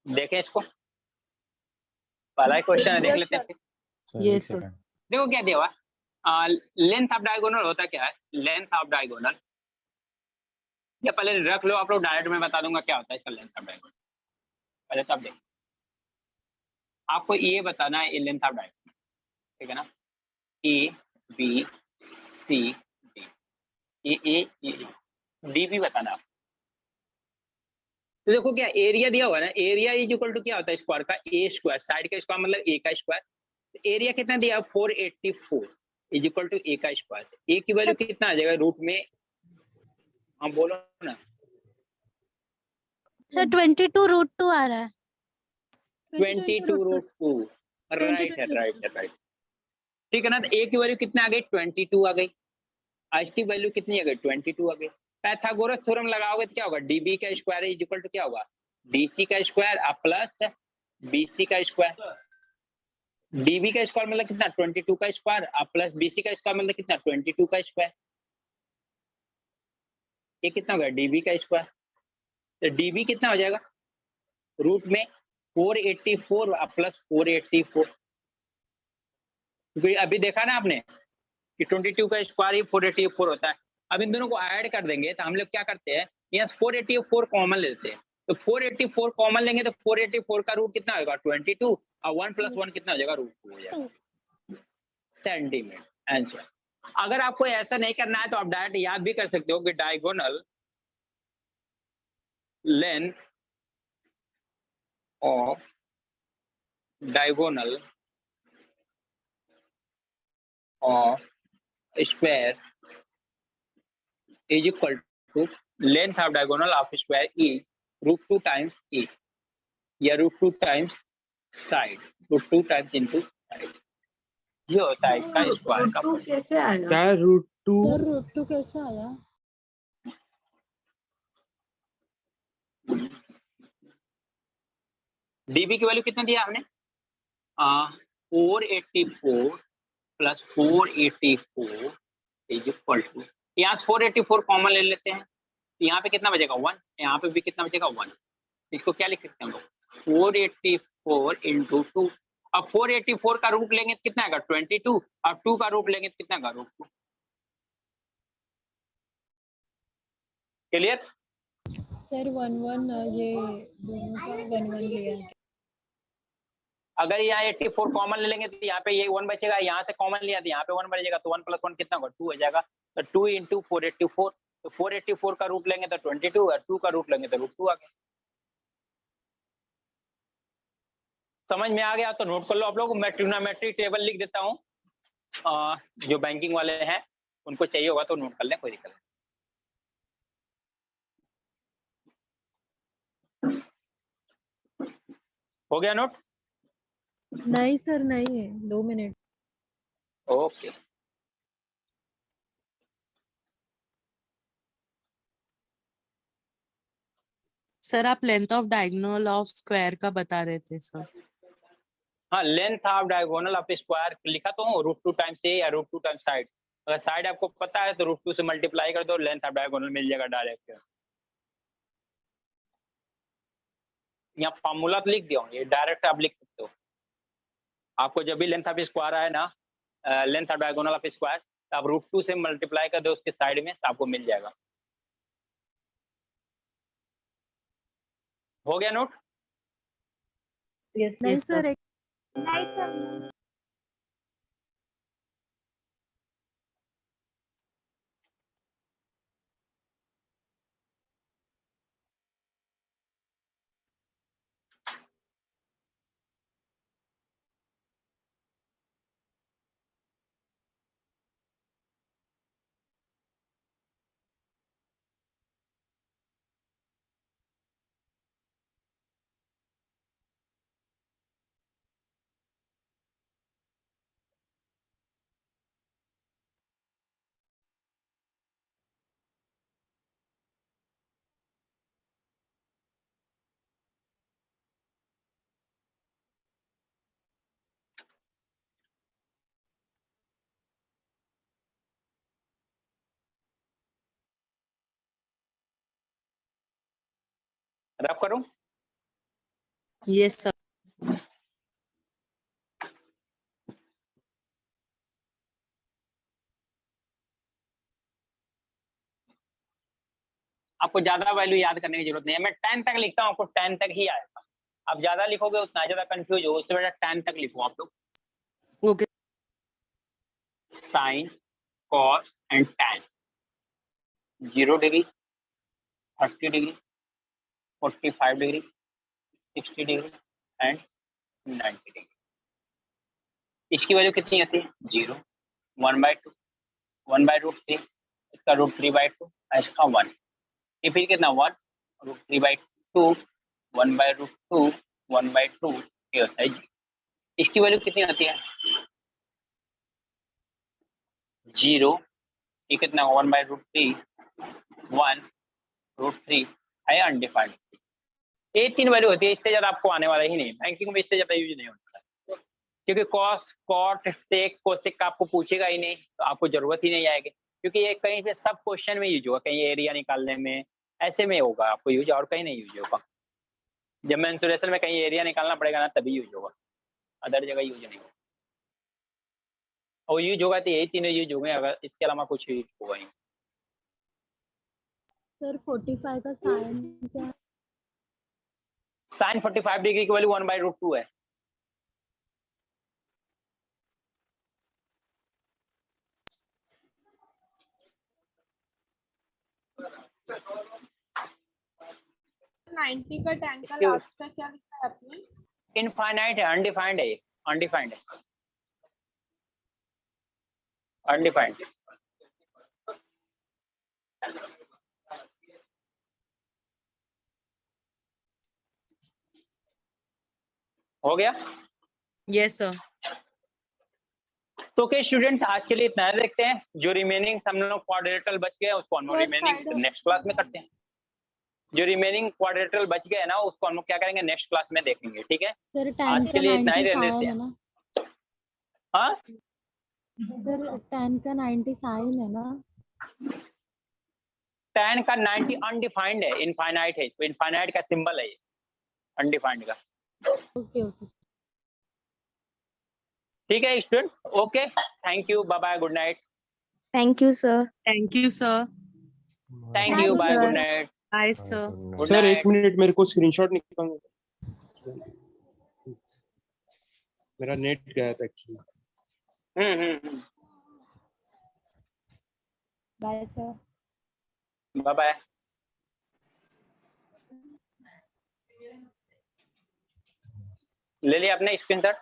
देखें इसको, पहला ही क्वेश्चन है, देख लेते हैं। Yes sir. देखो क्या दिया हुआ, लेंथ ऑफ डायगोनल होता क्या है? लेंथ ऑफ डायगोनल, या पहले रख लो आप लोग, डायरेक्ट में बता दूंगा क्या होता है इसका लेंथ ऑफ डायगोनल। पहले तब देखो, आपको ये बताना है, ये लेंथ ऑफ डायगोनल, ठीक है ना। ए बी सी डी, ये डी भी बताना। तो देखो क्या एरिया दिया हुआ है ना, एरिया इज इक्वल टू क्या होता है स्क्वायर का? ए स्क्वायर, साइड का स्क्वायर मतलब ए का स्क्वायर। एरिया कितना दिया? 484 इज इक्वल टू ए का स्क्वायर। ए की वैल्यू कितना आ जाएगा रूट में? हम बोलो ना सर 22√2 आ रहा है। 22√2, राइट है, राइट है, राइट। ठीक है ना, तो ए की वैल्यू कितना आ गई? 22 आ गई। आज की वैल्यू कितनी आ गई? 22 आ गई। पाइथागोरस थ्योरम लगाओगे तो क्या होगा? डीबी का स्क्वायर इज इक्वल टू क्या होगा? डीसी का स्क्वायर प्लस बीसी का स्क्वायर। डीबी का स्क्वायर मतलब कितना? 22 का स्क्वायर प्लस बीसी का स्क्वायर मतलब कितना? 22 का स्क्वायर। ये कितना होगा? डीबी का स्क्वायर। तो डीबी कितना हो जाएगा? रूट में 484 प्लस 484, क्योंकि अभी देखा ना आपने कि 22 का स्क्वायर ही 484 होता है। अब इन दोनों को ऐड कर देंगे तो हम लोग क्या करते हैं, यहाँ 484 कॉमन लेते हैं। तो 484 कॉमन लेंगे तो 484 का रूट कितना होगा? 22, और 1 + 1 कितना हो जाएगा? रूट 2 हो जाएगा। Centimetre answer. अगर आपको ऐसा नहीं करना है तो आप डायरेक्ट याद भी कर सकते हो कि diagonal length of diagonal of square is equal to length of diagonal of square is √2 times a या √2 times side, √2 times into side, ये होता है इसका स्क्वायर का √2 कैसे आएगा? क्या √2? सर √2 कैसे आया? डीबी की वैल्यू कितना दिया हमने? 484 प्लस 484 इज इक्वल टू, यहाँ से 484 कॉमन ले लेते हैं, यहाँ पे कितना बचेगा 1, यहाँ पे भी कितना बचेगा 1, इसको क्या लिख सकते हैं हम लोग 484 इंटू 2। अब 484 का रूट लेंगे तो कितना आएगा 22, अब 2 का रूट लेंगे तो कितना आएगा √2। क्लियर? सर 1 ये दोनों का 1 लिया है। अगर यहाँ 84 कॉमन ले लेंगे तो यहाँ पे ये 1 बचेगा, यहाँ से कॉमन लिया तो यहाँ पे 1 बचेगा, तो 1 + 1 कितना होगा 2 हो जाएगा। तो 2 × 484, तो 484 का रूट लेंगे तो 22 और 2 का रूट लेंगे तो √2 आ गया। समझ में आ गया तो नोट कर लो आप लोग। मैं ट्रिग्नोमेट्री टेबल लिख देता हूँ, जो बैंकिंग वाले हैं उनको चाहिए होगा तो नोट कर लें, कोई दिक्कत नहीं। हो गया नोट? नहीं सर नहीं है, 2 मिनट। ओके सर आप length of diagonal of square का बता रहे थे सर। हाँ, length of diagonal of square लिखा तो हूँ √2 टाइम्स ए या √2 टाइम्स साइड। अगर साइड आपको पता है तो √2 से मल्टीप्लाई कर दो, लेंथ ऑफ डायगोनल मिल जाएगा डायरेक्ट। यहाँ फॉर्मूला तो लिख दिया हूँ, ये डायरेक्ट आप लिख सकते हो। आपको जब भी लेंथ ऑफ स्क्वायर आए ना, length of diagonal of square, तो आप √2 से मल्टीप्लाई कर दो उसके साइड में, तो आपको मिल जाएगा। हो गया नोट? नहीं सर एक नहीं सर। रब करूं? Yes sir. आपको ज्यादा वैल्यू याद करने की जरूरत नहीं है, मैं 10 तक लिखता हूँ, आपको 10 तक ही आएगा। आप ज्यादा लिखोगे उतना ज्यादा कंफ्यूज हो, उससे बेटर 10 तक लिखो आप लोग। Okay. Sine, cos and tan, 0 degree, 30 degree, 45 degree, 60 degree and 90 degree. इसकी वैल्यू कितनी होती है 0, 1/2, 1/√3, इसका √3/2, इसका 1, ये फिर कितना 1, √3/2, 1/√2, 1/2, ये होता है 0। इसकी वैल्यू कितनी होती है 0, ये कितना 1/√3, 1√3 है अनडिफाइंड। ये 3 वैल्यू होती है, इससे ज्यादा आपको आने वाला ही नहीं, बैंकिंग में इससे ज्यादा यूज नहीं होता है, क्योंकि कॉस, कॉट, सेक, कोसेक का आपको पूछेगा ही नहीं, तो आपको जरूरत ही नहीं आएगी, क्योंकि ये कहीं पे सब क्वेश्चन में यूज होगा, कहीं एरिया निकालने में ऐसे में होगा आपको यूज, और कहीं नहीं यूज होगा। जब मेंसुरेशन में कहीं एरिया निकालना पड़ेगा ना तभी यूज होगा, अदर जगह यूज नहीं होगा। और यूज होगा तो यही तीनों यूज होंगे, अगर इसके अलावा कुछ यूज होगा ही। सर 45 का साइन क्या है? साइन 45 डिग्री की वैल्यू 1/√2 है। 90 का टैन का इसके- लास्ट का क्या लिखा है आपने? इनफाइनाइट है, अनडिफाइंड है, अनडिफाइंड है, अनडिफाइंड। हो गया? Yes sir. तो के स्टूडेंट आज के लिए इतना ही देखते हैं। जो रिमेनिंग हम लोग क्वाड्रेटल बच गए उसको हम लोग Sir, remaining side of- next class में करते हैं। जो रिमेनिंग क्वाड्रेटल बच गए ना उसको हम लोग क्या करेंगे नेक्स्ट क्लास में देखेंगे, ठीक है? सर आज 10 के का लिए इतना ही 90 रहने साइन देते है हैं। ना हाँ, सर 10 का 90 साइन है ना? 10 का 90 अनडिफाइंड है, इनफाइनाइट है, तो इनफाइनाइट का सिंबल है ये अनडिफाइंड का। Okay okay. ठीक है student, okay, thank you, bye bye, good night. Thank you sir. Thank you sir. Thank you, bye, good night. Bye sir. Good sir एक night. मिनट मेरे को स्क्रीनशॉट निकालना। मेरा नेट गया था actually. Bye sir. Bye bye. ले लिया आपने स्क्रीनशॉट?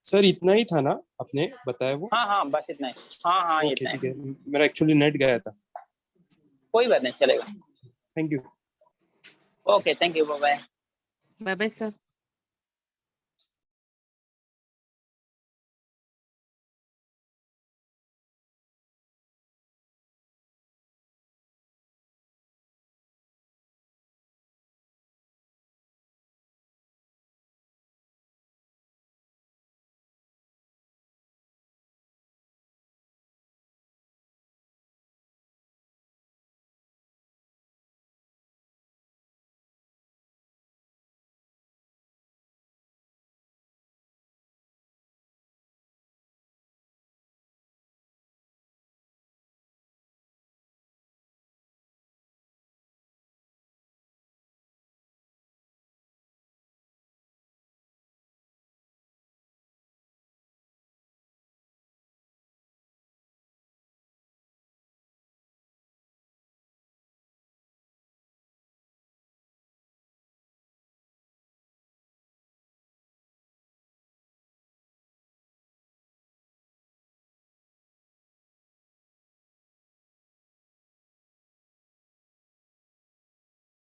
सर इतना ही था ना आपने बताया वो? हाँ हाँ, बस इतना ही। हाँ हाँ, ओके इतना ठीक ही। है, मेरा एक्चुअली नेट गया था। कोई बात नहीं, चलेगा। Thank you. Okay, thank you, bye bye. Bye bye sir.